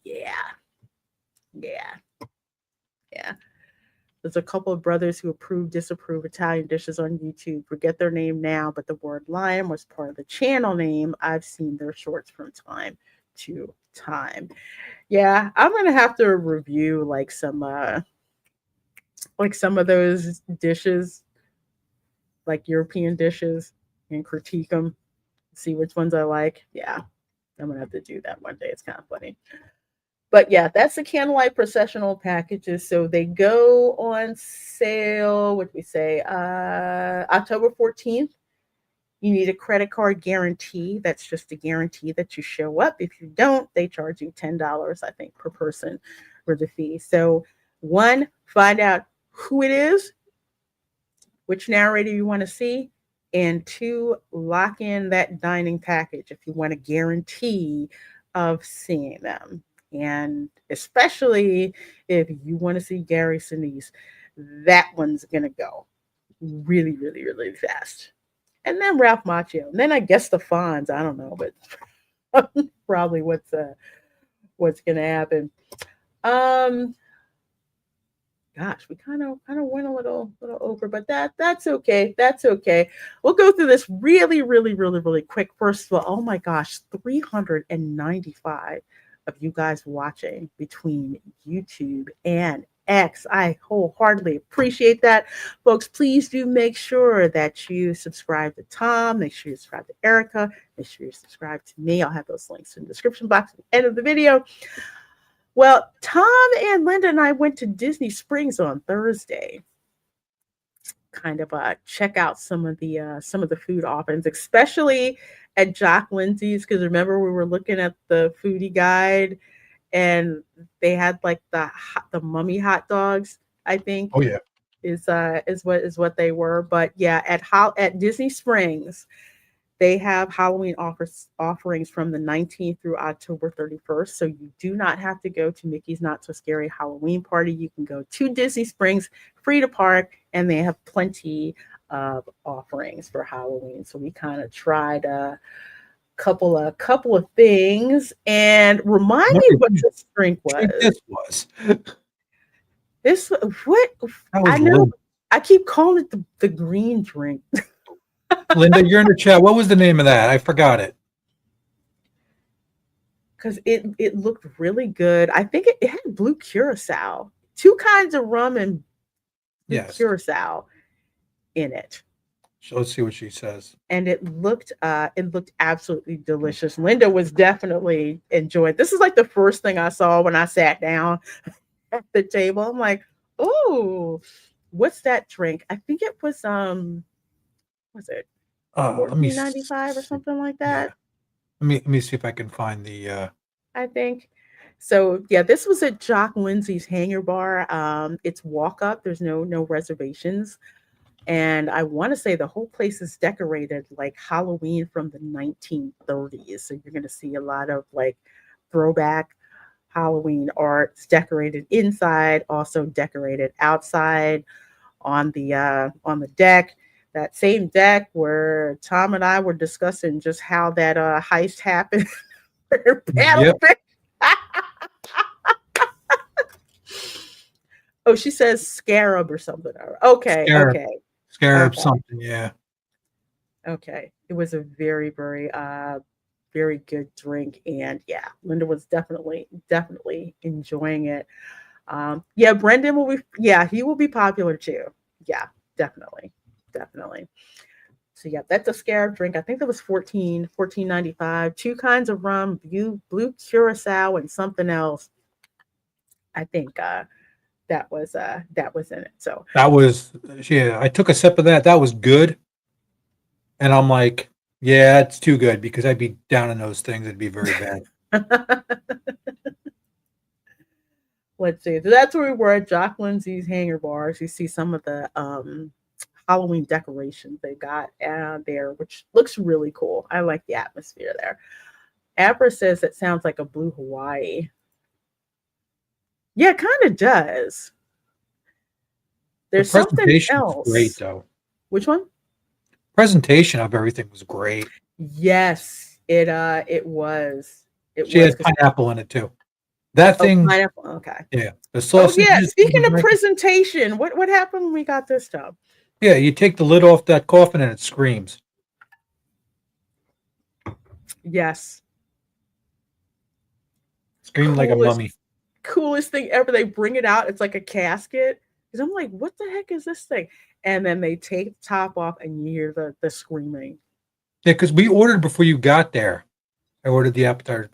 Yeah. Yeah. Yeah. There's a couple of brothers who approve, disapprove Italian dishes on YouTube. Forget their name now, but the word lion was part of the channel name. I've seen their shorts from time to time. Yeah, I'm gonna have to review like some of those dishes, like European dishes, and critique them, see which ones I like. Yeah, I'm gonna have to do that one day. It's kind of funny. But yeah, that's the candlelight processional packages. So they go on sale, what do we say, October 14th. You need a credit card guarantee. That's just a guarantee that you show up. If you don't, they charge you $10, I think, per person for the fee. So, one, find out who it is, which narrator you want to see, and two, lock in that dining package if you want a guarantee of seeing them. And especially if you want to see Gary Sinise, that one's going to go really, really, really fast. And then Ralph Macchio. And then I guess the Fonz. I don't know, but probably what's going to happen. Gosh, we kind of went a little over, but that's okay. That's okay. We'll go through this really, really, really, really quick. First of all, oh my gosh, 395 of you guys watching between YouTube and X. I wholeheartedly appreciate that. Folks, please do make sure that you subscribe to Tom. Make sure you subscribe to Erica. Make sure you subscribe to me. I'll have those links in the description box at the end of the video. Well, Tom and Linda and I went to Disney Springs on Thursday. Kind of check out some of the food offerings, especially at Jock Lindsay's, because remember we were looking at the foodie guide and they had like the mummy hot dogs, I think. Oh yeah. Is what they were. But yeah, at Disney Springs, they have Halloween offerings from the 19th through October 31st. So you do not have to go to Mickey's Not So Scary Halloween Party. You can go to Disney Springs, free to park, and they have plenty of offerings for Halloween. So we kind of tried a couple of things. And remind me what this drink was. This was. This what I know. Linda. I keep calling it the green drink. Linda, you're in the chat. What was the name of that? I forgot it. Because it looked really good. I think it had blue curacao, two kinds of rum and blue curacao in it. So let's see what she says. And it looked absolutely delicious. Linda was definitely enjoying. This is like the first thing I saw when I sat down at the table. I'm like, oh, what's that drink? I think it was was it $14.95 or something like that? Yeah. Let me see if I can find the I think so. Yeah, this was at Jock Lindsay's Hangar Bar. It's walk up. There's no reservations, and I want to say the whole place is decorated like Halloween from the 1930s. So you're going to see a lot of like throwback Halloween art. It's decorated inside, also decorated outside on the deck. That same deck where Tom and I were discussing just how that heist happened. Yep. Oh, she says scarab or something. Okay, Scarab something, yeah. Okay. It was a very, very very good drink. And yeah, Linda was definitely enjoying it. Yeah, Brendan will be he will be popular too. Yeah, definitely. So yeah, that's a scarab drink. I think that was $14.95. Two kinds of rum, blue curacao, and something else. I think that was in it. So that was I took a sip of that. That was good. And I'm like, yeah, it's too good because I'd be down in those things. It'd be very bad. Let's see. So that's where we were at Jock Lindsay's Hangar Bars. You see some of the Halloween decorations they got there, which looks really cool. I like the atmosphere there. Abra says it sounds like a blue Hawaii. Yeah, it kind of does. The There's something presentation was great, else. though. Which one? Presentation of everything was great. Yes, it was. It She was had pineapple in it too. That thing, pineapple. Okay. yeah. The Oh sausages. yeah. Speaking the of drink- presentation, what happened when we got this stuff? yeah, you take the lid off that coffin and it screams. Yes. Screamed like a Coolest mummy. coolest thing ever. They bring it out. It's like a casket. Because I'm like, what the heck is this thing? And then they take the top off, and you hear the screaming. Yeah, because we ordered before you got there. I ordered the appetizer.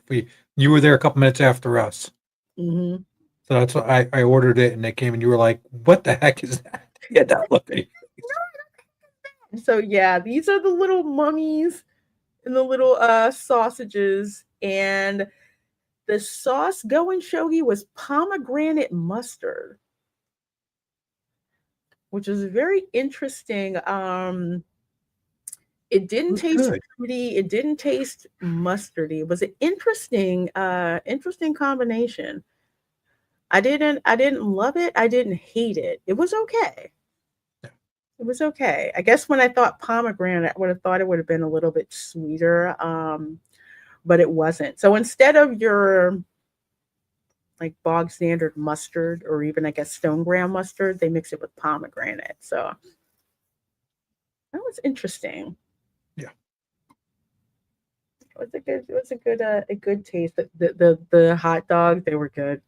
You were there a couple minutes after us. Mm-hmm. So that's why I ordered it, and they came, and you were like, "What the heck is that?" Yeah, that look. So yeah, these are the little mummies and the little sausages. And the sauce going shogi was pomegranate mustard, which is very interesting. It didn't taste good. fruity. It didn't taste mustardy. It was an interesting combination. I didn't love it. I didn't hate it. It was okay. It was okay. I guess when I thought pomegranate, I would have thought it would have been a little bit sweeter, but it wasn't. So instead of your like bog standard mustard or even I guess stone ground mustard, they mix it with pomegranate. So that was interesting. Yeah. It was a good taste. The hot dogs, they were good.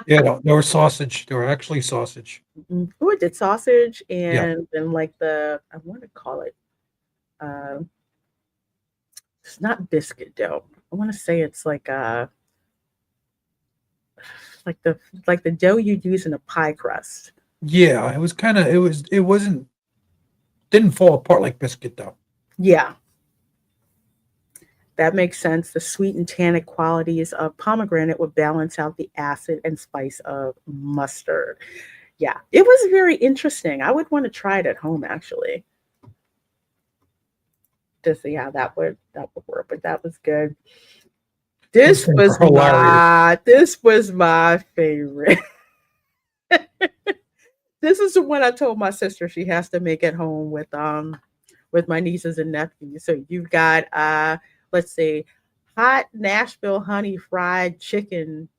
Yeah, they were sausage. They were actually sausage. Oh, it did sausage Yeah. and then like I want to call it uh it's not biscuit dough. I want to say it's like like the dough you'd use in a pie crust. Yeah, it was kind of. It wasn't. Didn't fall apart like biscuit though. Yeah. That makes sense. The sweet and tannic qualities of pomegranate would balance out the acid and spice of mustard. Yeah, it was very interesting. I would want to try it at home actually to see how that would work. But that was good. This was my favorite. This is the one I told my sister she has to make at home with my nieces and nephews. So you've got let's see, hot Nashville honey fried chicken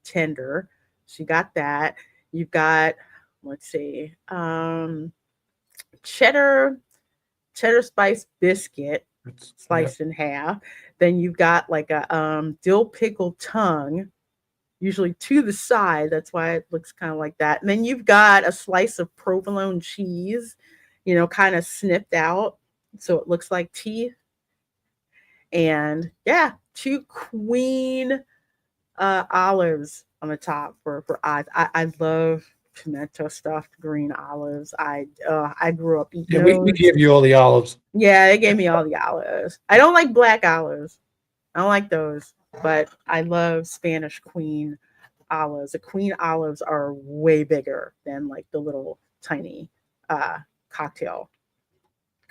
tender. She got that. You've got, let's see, cheddar spice biscuit sliced in half. Then you've got like a dill pickle tongue, usually to the side. That's why it looks kind of like that. And then you've got a slice of provolone cheese, kind of snipped out. So it looks like teeth. And yeah, 2 queen olives on the top for eyes. I love pimento stuffed green olives. I grew up eating Yeah, we gave you all the olives. Yeah, they gave me all the olives. I don't like black olives. I don't like those, but I love Spanish queen olives. The queen olives are way bigger than like the little tiny cocktail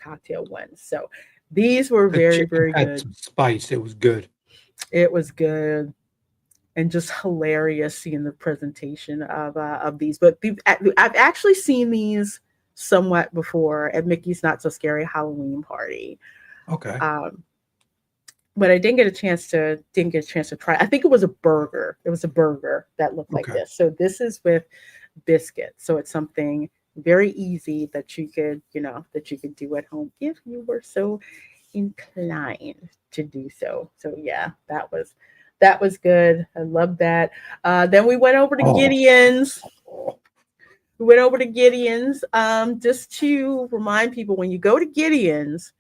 ones. So these were very, very good. Some spice. It was good. It was good. And just hilarious seeing the presentation of these. But I've actually seen these somewhat before at Mickey's Not So Scary Halloween Party. Okay. But I didn't get a chance to try. I think it was a burger. It was a burger that looked like this. So this is with biscuits. So it's something very easy that you could do at home if you were so inclined to do so. So yeah, that was good. I love that. Then we went over to Gideon's. We went over to Gideon's. Just to remind people, when you go to Gideon's,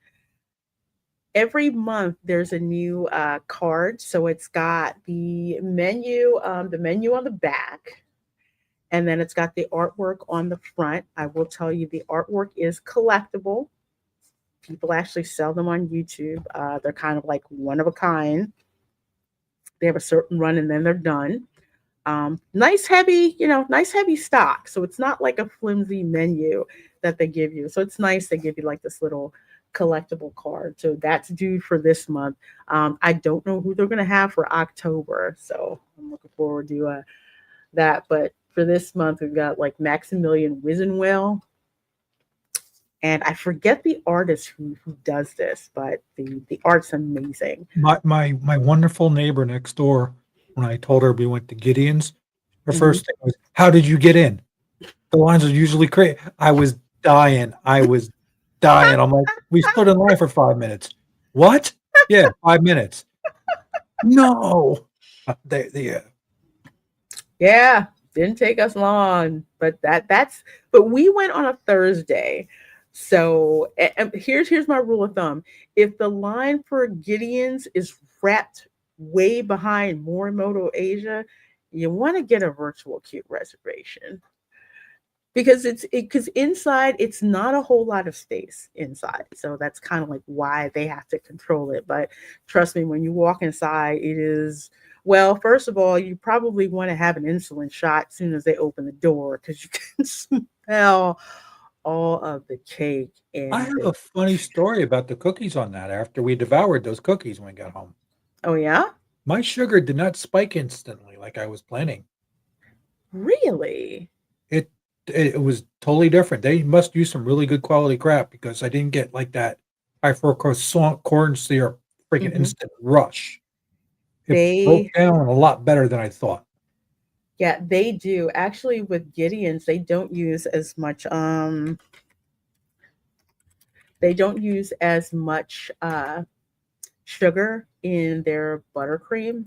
every month there's a new card. So it's got the menu on the back, and then it's got the artwork on the front. I will tell you, the artwork is collectible. People actually sell them on YouTube. They're kind of like one of a kind. They have a certain run and then they're done. Nice heavy stock. So it's not like a flimsy menu. that they give you. So it's nice they give you like this little collectible card. So that's due for this month. I don't know who they're going to have for October. So I'm looking forward to that. But for this month, we've got like Maximilian Wisenwell. And I forget the artist who does this, but the art's amazing. My wonderful neighbor next door, when I told her we went to Gideon's, her Mhm. first thing was, "How did you get in?" The lines are usually crazy. I was dying. I'm like, "We stood in line for 5 minutes." What? Yeah, 5 minutes. No. They Yeah, didn't take us long, but but we went on a Thursday. So here's my rule of thumb. If the line for Gideon's is wrapped way behind Morimoto Asia, you want to get a virtual queue reservation because because inside it's not a whole lot of space inside. So that's kind of like why they have to control it. But trust me, when you walk inside, it is well, first of all, you probably want to have an insulin shot as soon as they open the door because you can smell all of the cake I and have a funny story about the cookies on that after we devoured those cookies when we got home. oh yeah? My sugar did not spike instantly like I was planning. Really? It it was totally different. They must use some really good quality crap because I didn't get like that high fructose corn syrup freaking Mhm. instant rush. It broke They down a lot better than I thought. yeah, they do. Actually with Gideon's, they don't use as much sugar in their buttercream,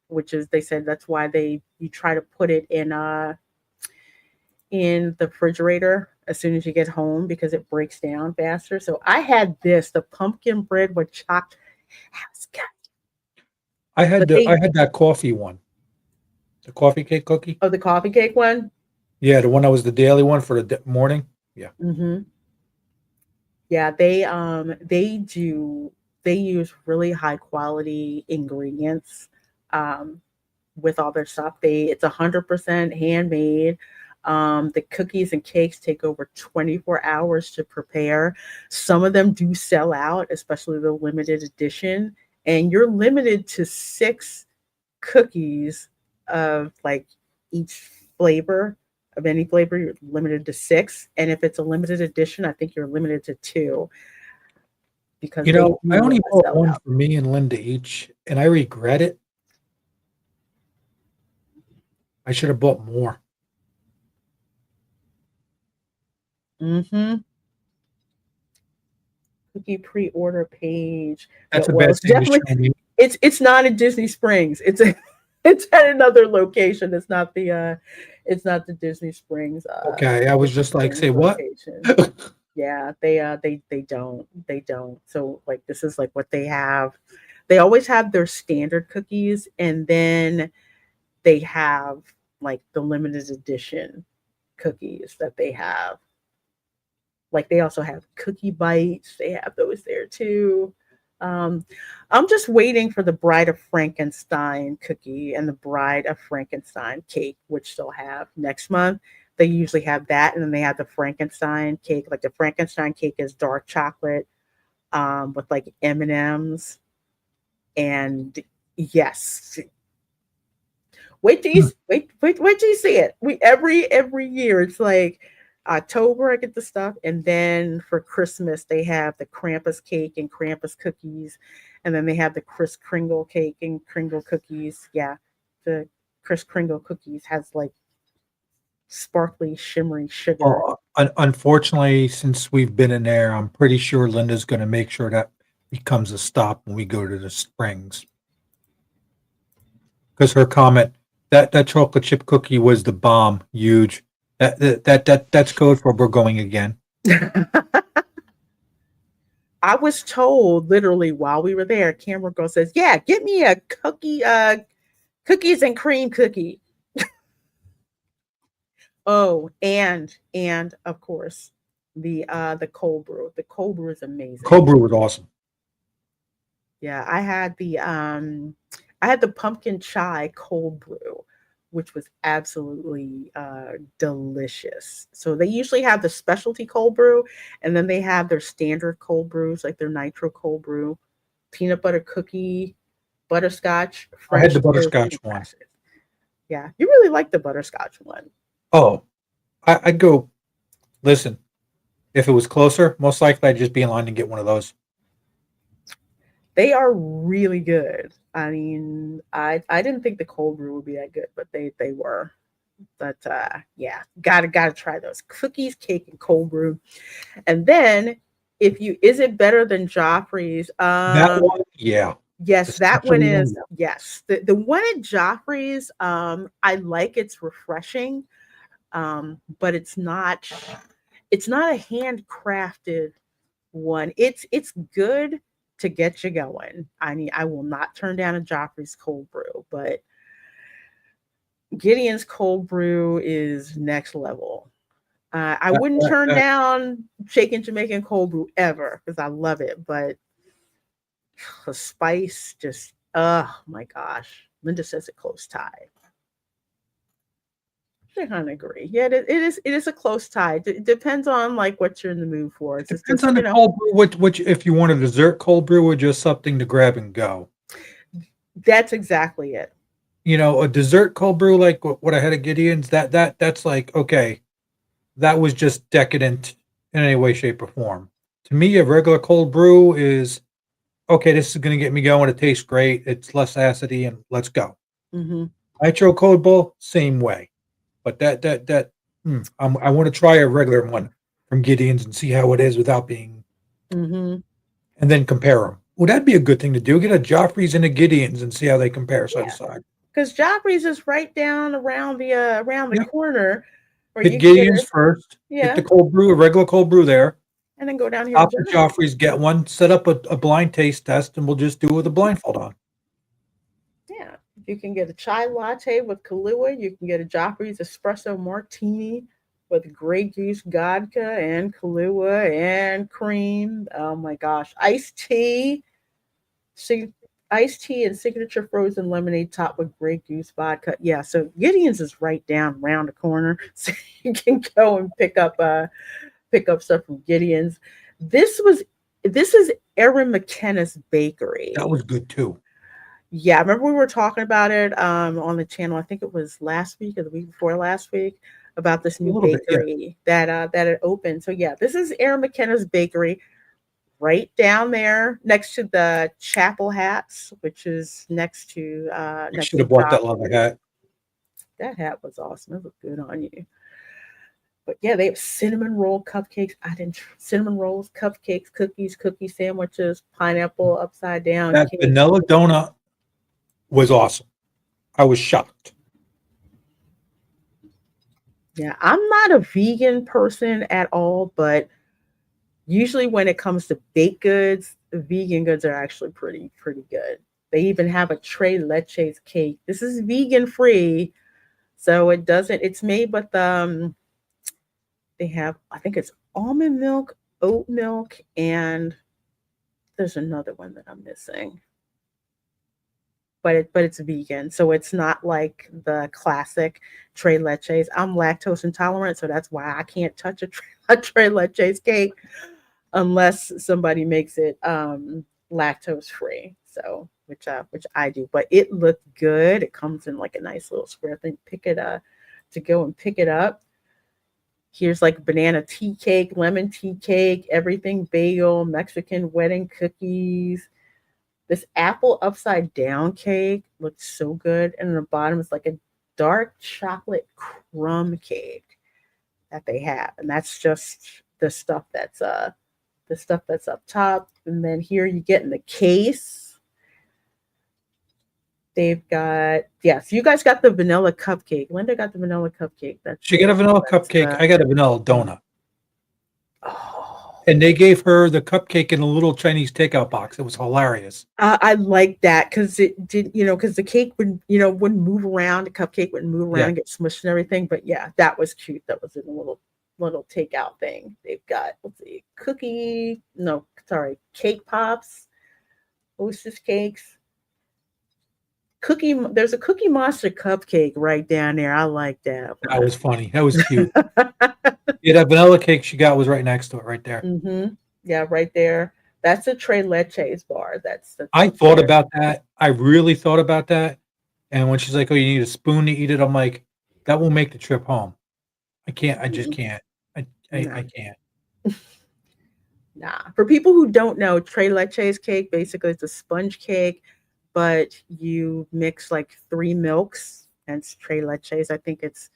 which is they said that's why you try to put it in the refrigerator as soon as you get home because it breaks down faster. So I had the pumpkin bread with chocolate. How's good. But I had that coffee one. The coffee cake cookie. the coffee cake one. Yeah, the one that was the daily one for the morning. Yeah. Mm-hmm. Yeah, they use really high quality ingredients with all their stuff. It's 100% handmade. The cookies and cakes take over 24 hours to prepare. Some of them do sell out, especially the limited edition, and you're limited to 6 cookies of like each flavor of any flavor. You're limited to 6, and if it's a limited edition, I think you're limited to 2 because You they know, do I only want to bought sell one out. for me and Linda each, and I regret it. I should have bought more. Mm-hmm. Cookie pre-order page. Yeah, That's a well, bad it's thing to definitely show me. it's not in Disney Springs. It's at another location. It's not the Disney Springs Okay, I was Disney just like, say Springs what? location. Yeah, they don't. So like this is like what they have. They always have their standard cookies and then they have like the limited edition cookies that they have. Like they also have cookie bites. They have those there too. Um, I'm just waiting for the Bride of Frankenstein cookie and the Bride of Frankenstein cake, which they'll have next month. They usually have that, and then they have the Frankenstein cake. Like the Frankenstein cake is dark chocolate with like M&Ms, and yes, wait till you see it. We every year it's like October I get the stuff, and then for Christmas they have the Krampus cake and Krampus cookies, and then they have the Kris Kringle cake and Kringle cookies. Yeah, the Kris Kringle cookies has like sparkly, shimmery sugar. Well, unfortunately, since we've been in there, I'm pretty sure Linda's going to make sure that becomes a stop when we go to the Springs. Because her comment that chocolate chip cookie was the bomb, huge. That's code for we're going again. I was told literally while we were there, camera girl says, "Yeah, get me a cookies and cream cookie." Oh, and of course, the cold brew. The cold brew is amazing. Cold brew was awesome. Yeah, I had the pumpkin chai cold brew, which was absolutely delicious. So they usually have the specialty cold brew, and then they have their standard cold brews, like their nitro cold brew, peanut butter cookie, butterscotch, I had French the toast, butterscotch and one. crashes. Yeah, you really like the butterscotch one. Oh, I'd go. Listen, if it was closer, most likely I'd just be in line and get one of those. They are really good. I mean, I didn't think the cold brew would be that good, but they were. But yeah, gotta try those cookies, cake, and cold brew. And then if you is it better than Joffrey's? That one, yeah. Yes, that one Especially is one. yes. The one at Joffrey's, I like it's refreshing, but it's not a handcrafted one. It's good to get you going. I mean, I will not turn down a Joffrey's cold brew, but Gideon's cold brew is next level. I wouldn't turn down shaken Jamaican cold brew ever because I love it, but the spice just, oh my gosh. Linda says a close tie. I kind of agree. Yeah, it is a close tie. It depends on like what you're in the mood for. It It's depends just, on the cold brew. Which if you want a dessert cold brew or just something to grab and go. That's exactly it. You know, a dessert cold brew like what I had at Gideon's. That's like okay, that was just decadent in any way, shape, or form. To me, a regular cold brew is okay. This is going to get me going. It tastes great. It's less acidy, and let's go. Mm-hmm. Nitro cold bowl, same way. But I want to try a regular one from Gideon's and see how it is without being, Mm-hmm. and then compare them. Would that be a good thing to do? Get a Joffrey's and a Gideon's and see how they compare side to Yeah. side. Because Joffrey's is right down around the Yep. corner where Hit you can get Gideon's it. first. Hit Yeah. the cold brew, a regular cold brew there. And then go down here to Stop at Joffrey's. Joffrey's, get one, set up a blind taste test, and we'll just do it with a blindfold on. Yeah. You can get a chai latte with Kahlua. You can get a Joffrey's espresso martini with Grey Goose vodka and Kahlua and cream. Oh my gosh. sig- iced tea and signature frozen lemonade topped with Grey Goose vodka. Yeah, so Gideon's is right down around the corner. So you can go and pick up stuff from Gideon's. This is Erin McKenna's bakery. That was good too. Yeah, I remember we were talking about it on the channel. I think it was last week or the week before last week about this new bakery that it opened. So yeah, this is Erin McKenna's bakery, right down there next to the Chapel Hats, which is next to I next should to have bought that leather Joffrey's. hat. That hat was awesome. It looked good on you. But yeah, they have cinnamon roll cupcakes. Cinnamon rolls, cupcakes, cookies, cookie sandwiches, pineapple upside down That cake. vanilla donut was awesome. I was shocked. Yeah, I'm not a vegan person at all, but usually when it comes to baked goods, the vegan goods are actually pretty good. They even have a Tres Leches cake. This is vegan free, so it's made with they have, I think it's almond milk, oat milk, and there's another one that I'm missing. But it's vegan, so it's not like the classic Tres Leches. I'm lactose intolerant, so that's why I can't touch a Tres Leches cake unless somebody makes it lactose free. So which I do, but it looked good. It comes in like a nice little square thing. Pick it up to go and pick it up. Here's like banana tea cake, lemon tea cake, everything bagel, Mexican wedding cookies. This apple upside down cake looks so good. And on the bottom is like a dark chocolate crumb cake that they have. And that's just the stuff that's up top. And then here you get in the case. They've got, so you guys got the vanilla cupcake. Linda got the vanilla cupcake. She got a vanilla cupcake. I got a vanilla donut. And they gave her the cupcake in a little Chinese takeout box. It was hilarious. I like that because it did, because the cake wouldn't move around. The cupcake wouldn't move around and get smushed and everything. But yeah, that was cute. That was in a little takeout thing. They've got, let's see, cake pops, hostess cakes. There's a Cookie Monster cupcake right down there. I like that That one. was funny. That was cute. Yeah, that vanilla cake she got was right next to it, right there. Mm-hmm. Yeah, right there. That's a Tres Leches bar. That's I up thought there. about that. I really thought about that. And when she's like, "Oh, you need a spoon to eat it," I'm like, "That will make the trip home. I can't. I just can't. I No. can't." Nah. For people who don't know, Tres Leches cake basically it's a sponge cake, but you mix like three milks, and it's Tres Leches. I think it's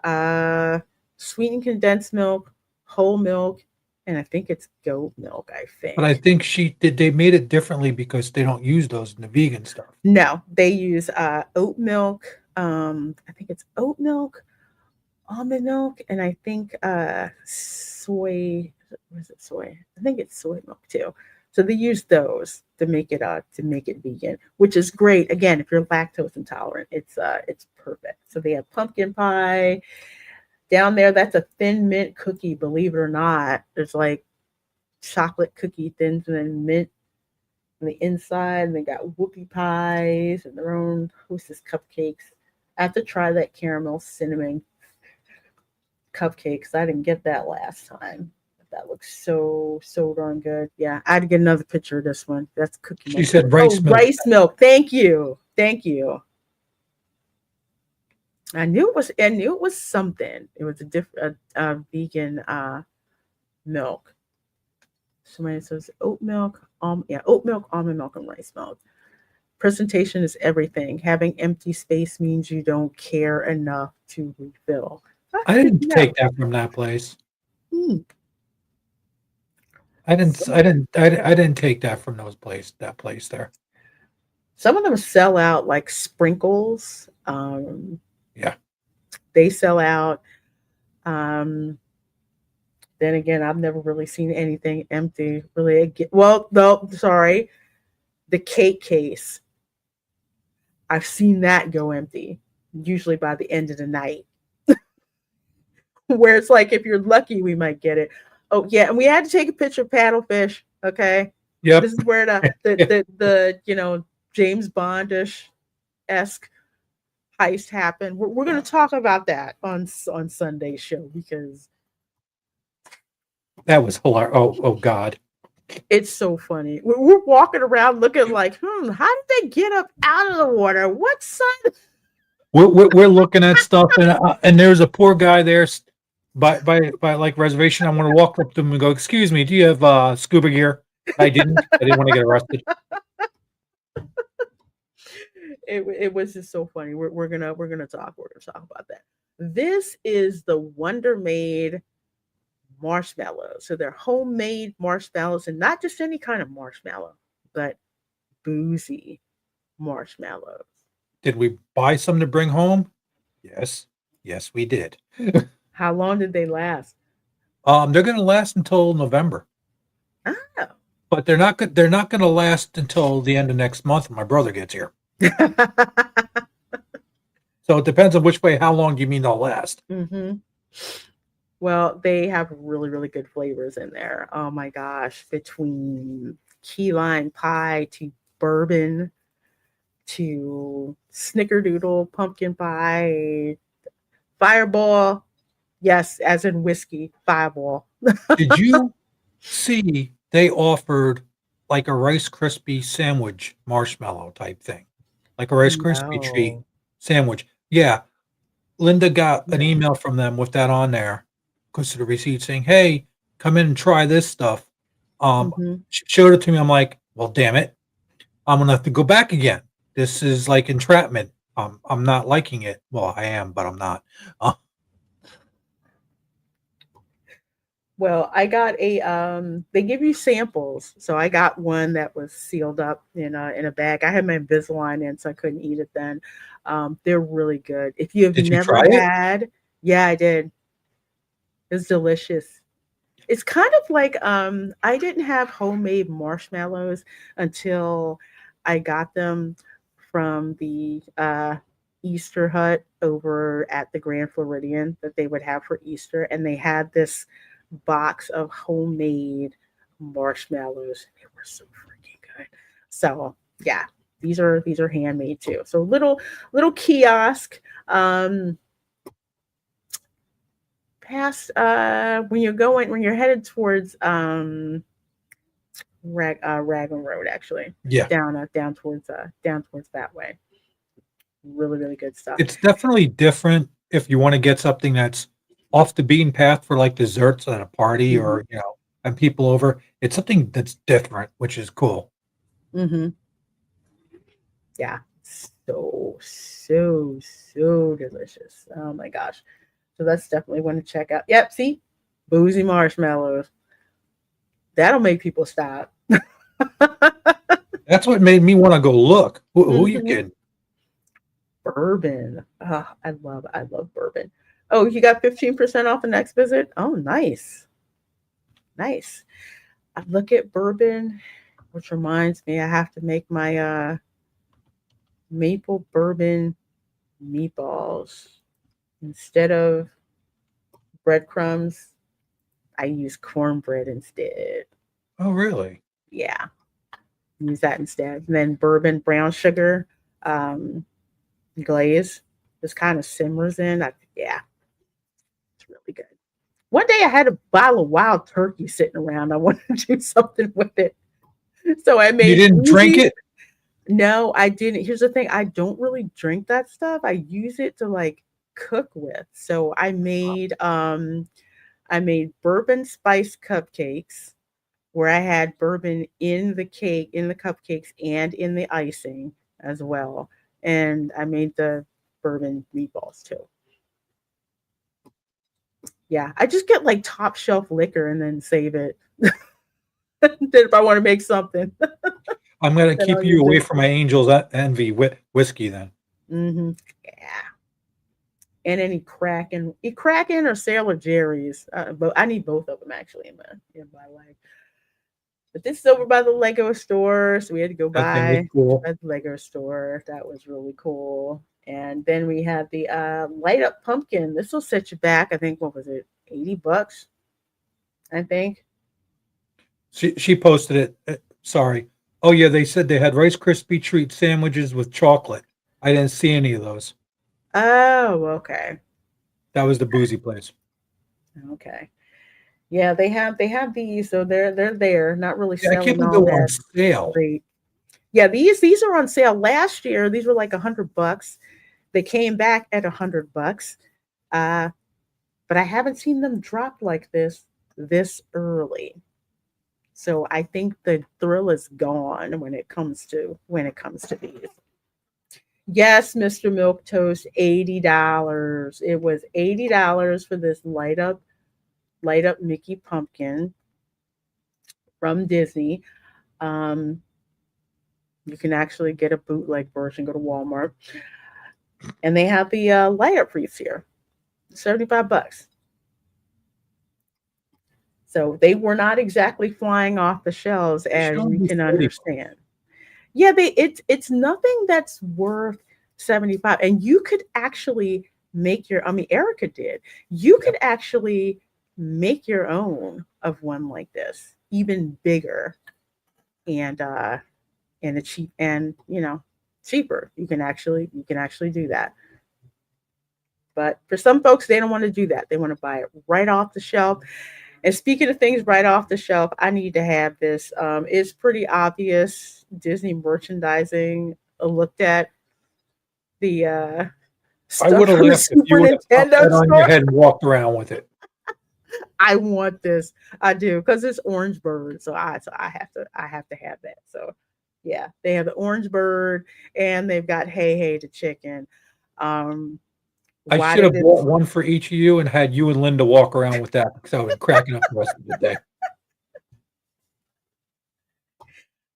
uh sweetened condensed milk, whole milk, and I think it's goat milk, I But I think. think she did. They made it differently because they don't use those in the vegan stuff. No, they use oat milk. I think it's oat milk, almond milk, and I think soy. Was it soy? I think it's soy milk too. So they use those to make it vegan, which is great. Again, if you're lactose intolerant, it's perfect. So they have pumpkin pie down there. That's a thin mint cookie. Believe it or not, there's like chocolate cookie thins and mint on the inside, and they got whoopie pies and their own hostess cupcakes. I have to try that caramel cinnamon cupcake because I didn't get that last time. That looks so darn good. Yeah, I had to get another picture of this one. That's cookie She milk. said rice Oh, milk. rice milk. Thank you. Thank you. I knew it was something. It was a different vegan milk. Somebody says oat milk, oat milk, almond milk, and rice milk. Presentation is everything. Having empty space means you don't care enough to refill. I didn't take that from that place. Hmm. I didn't take that from that place there. Some of them sell out like sprinkles. Yeah. They sell out. Then again, I've never really seen anything empty. Really, well, no, sorry, the cake case. I've seen that go empty. Usually by the end of the night, where it's like if you're lucky, we might get it. Oh yeah, and we had to take a picture of paddlefish. Okay, Yep. this is where the James Bondish esque heist happened. We're going to talk about that on Sunday's show because That was hilarious. Oh God. it's so funny. We're walking around looking like, how did they get up out of the water? What side? We're looking at stuff, and there's a poor guy there by like reservation. I'm going to walk up to him and go, "Excuse me, do you have scuba gear?" I didn't want to get arrested. It was just so funny. We're gonna talk about that. This is the Wonder Made marshmallows. So they're homemade marshmallows, and not just any kind of marshmallow, but boozy marshmallows. Did we buy some to bring home? Yes, we did. How long did they last? They're going to last until November. Oh. But they're not good. They're not going to last until the end of next month when my brother gets here. So it depends on which way. How long do you mean they'll last? Mm-hmm. Well, they have really, really good flavors in there. Oh my gosh. Between key lime pie to bourbon to snickerdoodle, pumpkin pie, fireball. Yes, as in whiskey, fireball. Did you see they offered like a Rice Krispie sandwich marshmallow type thing? Like a Rice Krispie treat sandwich. Yeah. Linda got an email from them with that on there because of the receipt saying, "Hey, come in and try this stuff." She showed it to me. I'm like, "Well, damn it. I'm going to have to go back again. This is like entrapment. I'm not liking it." Well, I am, but I'm not. Well, I got they give you samples. So I got one that was sealed up in a bag. I had my Invisalign in, so I couldn't eat it then. They're really good. If you have Did you never try it? had, yeah, I did. It's delicious. It's kind of like I didn't have homemade marshmallows until I got them from the Easter hut over at the Grand Floridian that they would have for Easter, and they had this box of homemade marshmallows. They were so freaking good. So yeah, these are handmade too. So little kiosk. Past when you're headed towards Raglan Road, actually. Yeah. Down towards that way. Really, really good stuff. It's definitely different if you want to get something that's off the beaten path for like desserts at a party Mm-hmm. or, and people over. It's something that's different, which is cool. Mm-hmm. Yeah. So delicious. Oh my gosh. So that's definitely one to check out. Yep, see? Boozy marshmallows. That'll make people stop. That's what made me want to go look. Who you Mhm. kidding? Bourbon. Oh, I love bourbon. Oh, you got 15% off the next visit? Oh, nice. Nice. I look at bourbon, which reminds me I have to make my maple bourbon meatballs. Instead of breadcrumbs, I use cornbread instead. Oh, really? Yeah, use that instead. And then bourbon, brown sugar, glaze. Just kind of simmers in. Yeah, it's really good. One day I had a bottle of wild turkey sitting around. I wanted to do something with it. So I made You didn't drink it? No, I didn't. Here's the thing. I don't really drink that stuff. I use it to like cook with. So I made bourbon spice cupcakes where I had bourbon in the cake, in the cupcakes, and in the icing as well. And I made the bourbon meatballs too. Yeah, I just get like top shelf liquor and then save it. Then if I want to make something, I'm going to then keep I'll you use away it. from my Angel's Envy whiskey then. Mm-hmm. Yeah. And any Kraken or Sailor Jerry's. But I need both of them actually in my life. But this is over by the Lego store, so we had to go That thing is by cool. the Lego store. That was really cool. And then we had the light up pumpkin. This will set you back. I think what was it, $80? I think. She posted it. Sorry. Oh yeah, they said they had Rice Krispie treat sandwiches with chocolate. I didn't see any of those. Oh, okay. That was the boozy place. Okay. Yeah, they have these, so they're there, not really Yeah, I can't selling believe they all were on that sale. great. Yeah, these are on sale. Last year, these were like $100. They came back at $100. Uh, but I haven't seen them drop like this early. So I think the thrill is gone when it comes to these. Yes, Mr. Milk Toast, $80. It was $80 for this light up Mickey pumpkin from Disney. Um, you can actually get a bootleg version. Go to Walmart, and they have the light up wreaths here, $75. So they were not exactly flying off the shelves, They as showed you me can 40. understand. Yeah, it's nothing that's worth 75, and you could actually make your. I mean, Erica did. You could actually make your own of one like this, even bigger, and a cheap and cheaper. You can actually do that. But for some folks, they don't want to do that. They want to buy it right off the shelf. And speaking of things right off the shelf, I need to have this. It's pretty obvious Disney merchandising. Looked at the I stuff would have from the laughed if you Super would have popped Nintendo that on your store. head and walked around with it. I want this. I do, because it's Orange Bird, so I have to have that. So yeah, they have the Orange Bird, and they've got Hey Hey the chicken. Um, I why should they have did bought one for each of you and had you and Linda walk around with that because I would have been cracking up the rest of the day.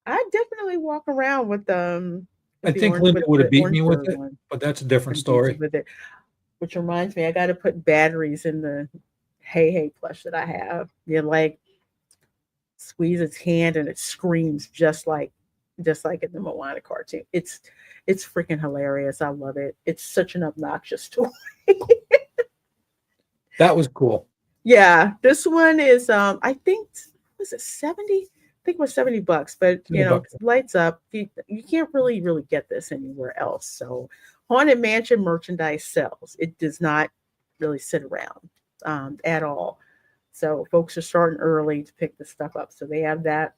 I definitely walk around I with the think Linda would have beat me Orange with Bird it, one. but that's a different And beat you story. with it. Which reminds me, I got to put batteries in the Hey Hey plush that I have. You like squeeze its hand and it screams just like in the Moana cartoon. It's freaking hilarious. I love it. It's such an obnoxious toy. That was cool. Yeah, this one is I think was it 70? I think it was $70, but $70. lights up. You can't really get this anywhere else. So Haunted Mansion merchandise sells. It does not really sit around at all. So folks are starting early to pick this stuff up. So they have that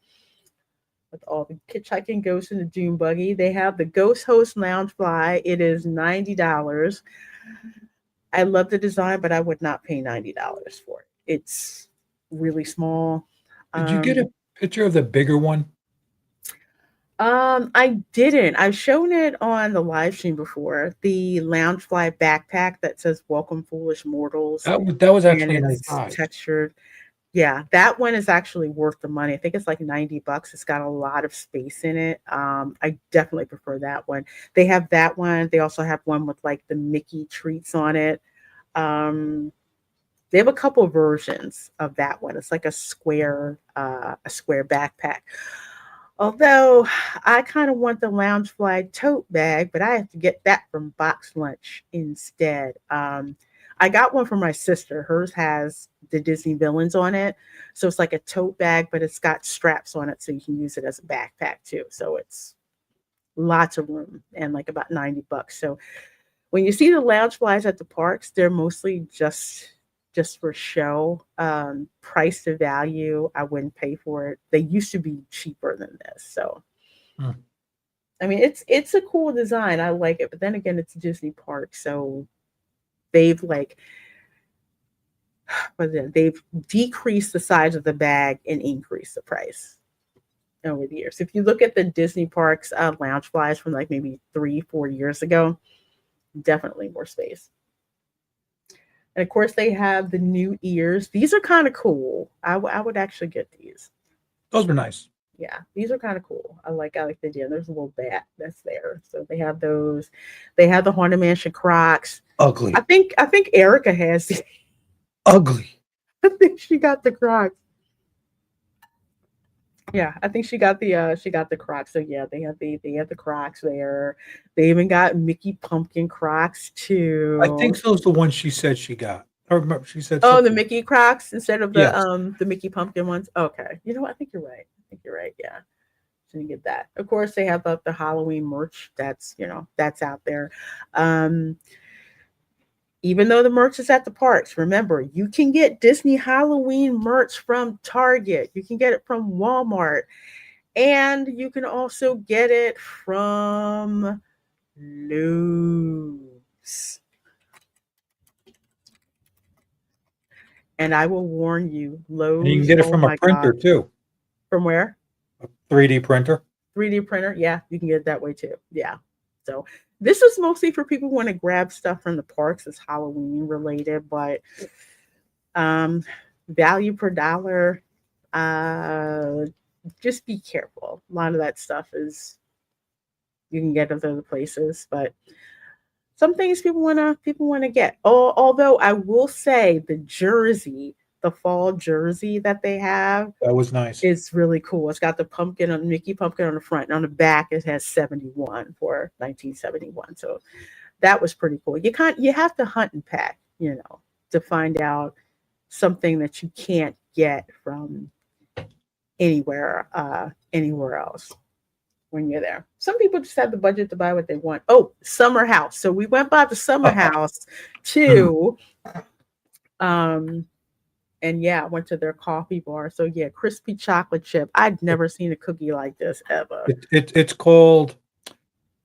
with all the hitchhiking ghosts in the Dune buggy. They have the Ghost Host Lounge Fly. It is $90. I love the design, but I would not pay $90 for it. It's really small. Did you get a picture of the bigger one? I didn't. I've shown it on the live stream before. The Loungefly backpack that says "Welcome, Foolish Mortals." That was actually and a it's nice size. textured. Yeah, that one is actually worth the money. I think it's like $90. It's got a lot of space in it. I definitely prefer that one. They have that one. They also have one with like the Mickey treats on it. They have a couple of versions of that one. It's like a square backpack. Although I kind of want the Loungefly tote bag, but I have to get that from Box Lunch instead. I got one for my sister. Hers has the Disney villains on it. So it's like a tote bag, but it's got straps on it so you can use it as a backpack too. So it's lots of room and like about $90. So when you see the Loungeflies at the parks, they're mostly just for show. Price to value, I wouldn't pay for it. They used to be cheaper than this. So I mean, it's a cool design. I like it, but then again, it's a Disney park, so they've decreased the size of the bag and increased the price over the years. If you look at the Disney parks Loungeflies from like maybe 3-4 years ago, definitely more space. And of course, they have the new ears. These are kind of cool. I would actually get these. Those were nice. Yeah, these are kind of cool. I like the idea. There's a little bat that's there. So they have those. They have the Haunted Mansion Crocs. Ugly. I think Erica has these. Ugly. I think she got the Crocs. Yeah, I think she got the Crocs. So yeah, they have the Crocs there. They even got Mickey Pumpkin Crocs too. I think those are the ones she said she got. I remember she said. Oh, something. the Mickey Crocs instead of the Yes. the Mickey Pumpkin ones. Okay, you know what? I think you're right. Yeah, so you get that. Of course, they have the Halloween merch. That's that's out there. Even though the merch is at the parks, remember, you can get Disney Halloween merch from Target. You can get it from Walmart. And you can also get it from Lowe's. And I will warn you, Lowe's. And you can get it from a printer too. From where? A 3D printer. 3D printer. Yeah, you can get it that way too. Yeah. So this is mostly for people who want to grab stuff from the parks. It's Halloween related, but value per dollar. Just be careful. A lot of that stuff is you can get at other places, but some things people wanna get. Oh, although I will say the fall jersey that they have, that was nice. It's really cool. It's got the Mickey Pumpkin on the front, and on the back it has 71 for 1971. So that was pretty cool. You have to hunt and pack, to find out something that you can't get from anywhere else when you're there. Some people just have the budget to buy what they want. Oh, Summer House. So we went by the Summer House too. And yeah, I went to their coffee bar. So yeah, crispy chocolate chip. I'd never seen a cookie like this ever. It's called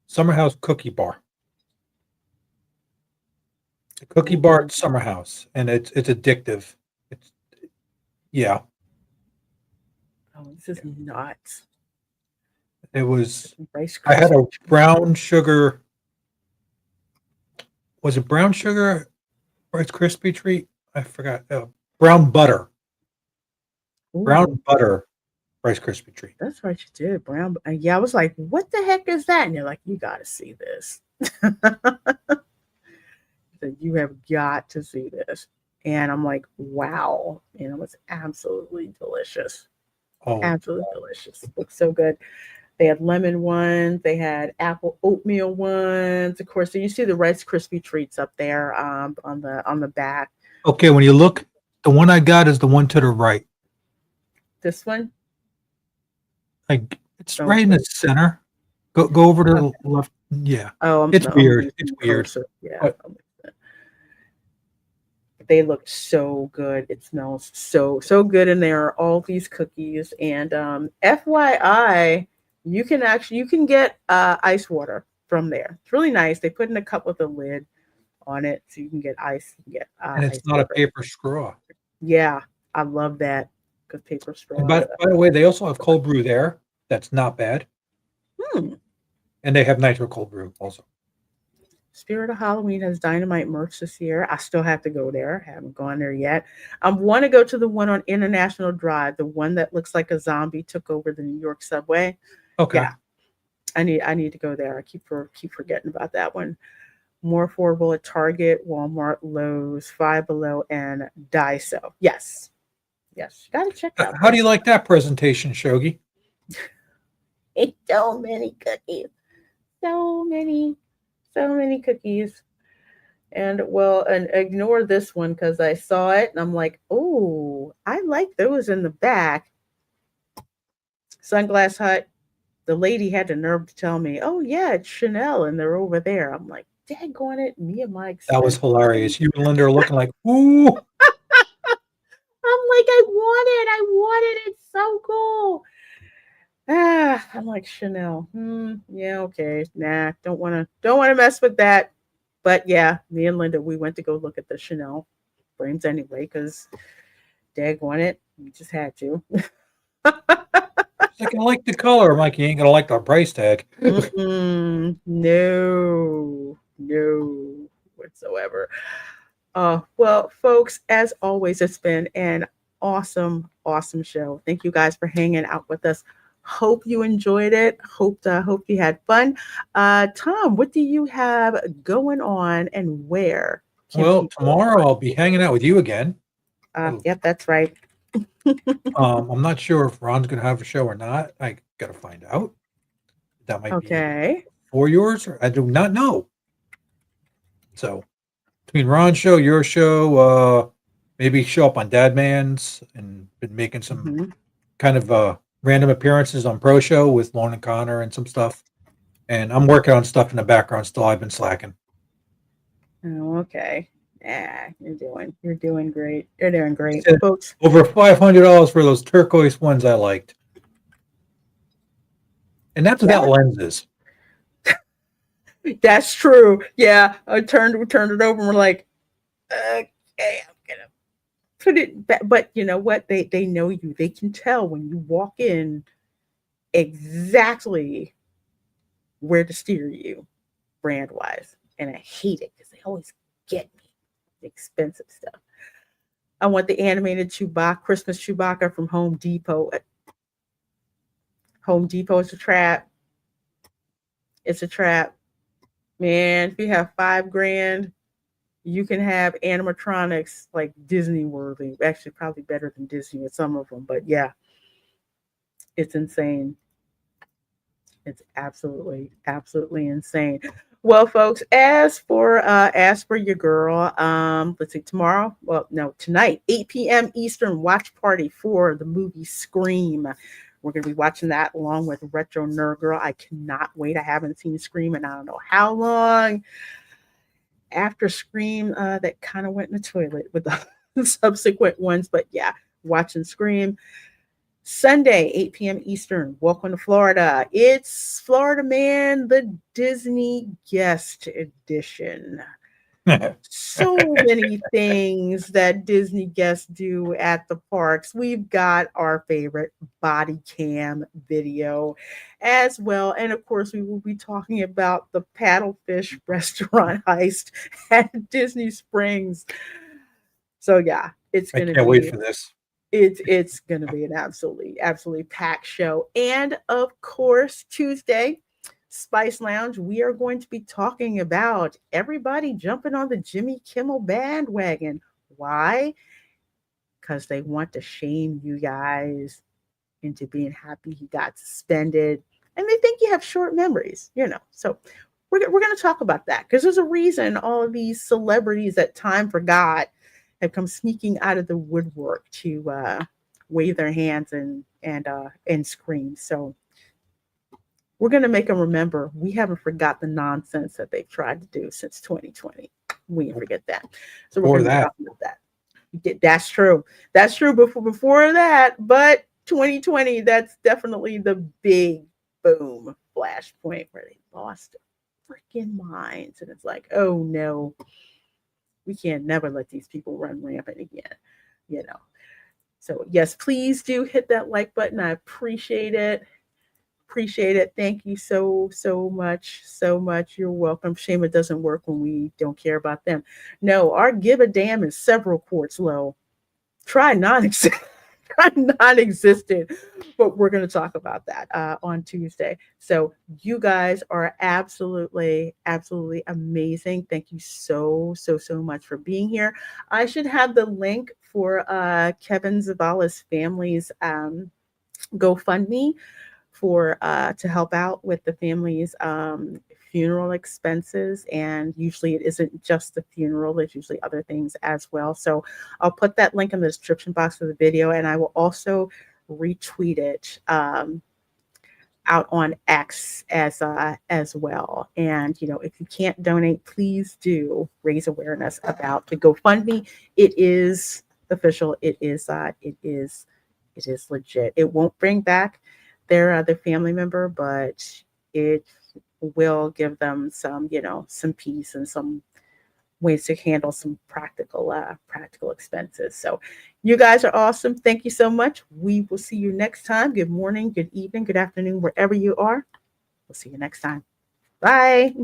Summer House Cookie Bar. The cookie bar at Summer House, and it's addictive. Yeah. Oh, this is nuts. It was. I had a brown sugar. Was it brown sugar Rice Krispie treat? I forgot. Brown butter. Ooh. Brown butter Rice Krispie treat. That's right, you did. Brown. Yeah, I was like, what the heck is that? And you're like, you got to see this. You have got to see this. And I'm like, wow. And it was absolutely delicious. Oh, absolutely delicious. Looks so good. They had lemon ones. They had apple oatmeal ones. Of course, so you see the Rice Krispie treats up there on the back. Okay, when you look, the one I got is the one to the right. This one? Like it's Don't right in the wait. center. Go over to Okay. the left. Yeah, Oh, it's I'm weird. It's using weird. cursor. Yeah. But They look so good. It smells so good in there. All these cookies and FYI, you can get ice water from there. It's really nice. They put in a cup with a lid on it, so you can get ice. You can get and it's ice not a water. paper straw. Yeah, I love that because paper And straws. by the way, they also have cold brew there. That's not bad. Hmm. And they have nitro cold brew also. Spirit of Halloween has dynamite merch this year. I still have to go there. Haven't gone there yet. I want to go to the one on International Drive, the one that looks like a zombie took over the New York subway. Okay. Yeah, I need to go there. I keep forgetting about that one. More affordable at Target, Walmart, Lowe's, Five Below, and Daiso. Yes, yes, you got to check it out. How do you like that presentation, Shogi? It's so many cookies, so many cookies. And well, and ignore this one because I saw it and I'm like, oh, I like those in the back. Sunglass Hut. The lady had the nerve to tell me, oh yeah, it's Chanel and they're over there. I'm like, daggone it, me and my That was expensive hilarious. You and Linda are looking like, ooh. I'm like, I want it. It's so cool. I'm like Chanel. Yeah, okay. Nah, don't wanna mess with that. But yeah, me and Linda, we went to go look at the Chanel frames anyway, because daggone it, we just had to. She's like, I like the color. I'm like, you ain't gonna like the price tag. No whatsoever. Well, folks, as always, it's been an awesome show. Thank you guys for hanging out with us. Hope you enjoyed it. Hope you had fun. Tom, what do you have going on and where? Well, tomorrow I'll be hanging out with you again. Yep, that's right. I'm not sure if Ron's going to have a show or not. I got to find out. That might be for yours, or I do not know. So between Ron's show, your show, maybe show up on Dad Man's, and been making some kind of random appearances on Pro Show with Lauren and Connor and some stuff. And I'm working on stuff in the background still. I've been slacking. Oh, okay. Yeah, you're doing great. You're doing great, folks. Over $500 for those turquoise ones I liked, and that's without lenses. That's true. Yeah, I turned it over, and we're like, okay, I'm gonna put it back. But you know what? They know you. They can tell when you walk in exactly where to steer you, brand wise. And I hate it because they always get me the expensive stuff. I want the animated Chewbacca, Christmas Chewbacca from Home Depot. Home Depot is a trap. It's a trap. Man, if you have $5,000, you can have animatronics like Disney worthy. Actually, probably better than Disney with some of them. But yeah, it's insane. It's absolutely insane. Well, folks, as for your girl, let's see, tomorrow. Well, no, tonight, 8 p.m. Eastern, watch party for the movie Scream. We're going to be watching that along with Retro Nerd Girl. I cannot wait. I haven't seen Scream in I don't know how long. After Scream, that kind of went in the toilet with the subsequent ones. But yeah, watching Scream. Sunday, 8 p.m. Eastern. Welcome to Florida. It's Florida Man, the Disney Guest Edition. So many things that Disney guests do at the parks. We've got our favorite body cam video as well. And of course, we will be talking about the paddlefish restaurant heist at Disney Springs. So yeah, it's going to be. I can't wait for this. It's going to be an absolutely packed show. And of course, Tuesday, Spice Lounge, we are going to be talking about everybody jumping on the Jimmy Kimmel bandwagon. Why? Because they want to shame you guys into being happy he got suspended. And they think you have short memories, So we're going to talk about that because there's a reason all of these celebrities that time forgot have come sneaking out of the woodwork to wave their hands and and scream. So we're going to make them remember we haven't forgot the nonsense that they've tried to do since 2020. We didn't forget that. So we're going to talk about that. That's true. That's true before that, but 2020, that's definitely the big boom flashpoint where they lost their freaking minds. And it's like, oh no, we can't never let these people run rampant again, you know. So yes, please do hit that like button. I appreciate it. Appreciate it. Thank you so much. So much. You're welcome. Shame it doesn't work when we don't care about them. No, our give a damn is several quarts low. Try non-existent, but we're going to talk about that on Tuesday. So you guys are absolutely amazing. Thank you so much for being here. I should have the link for Kevin Zavala's family's GoFundMe for to help out with the family's funeral expenses. And usually it isn't just the funeral, there's usually other things as well. So I'll put that link in the description box of the video, and I will also retweet it out on X as well. And you know, if you can't donate, please do raise awareness about the GoFundMe. It is official. It is legit. It won't bring back their family member, but it will give them some, you know, some peace and some ways to handle some practical expenses. So you guys are awesome. Thank you so much. We will see you next time. Good morning, good evening, good afternoon, wherever you are. We'll see you next time. Bye.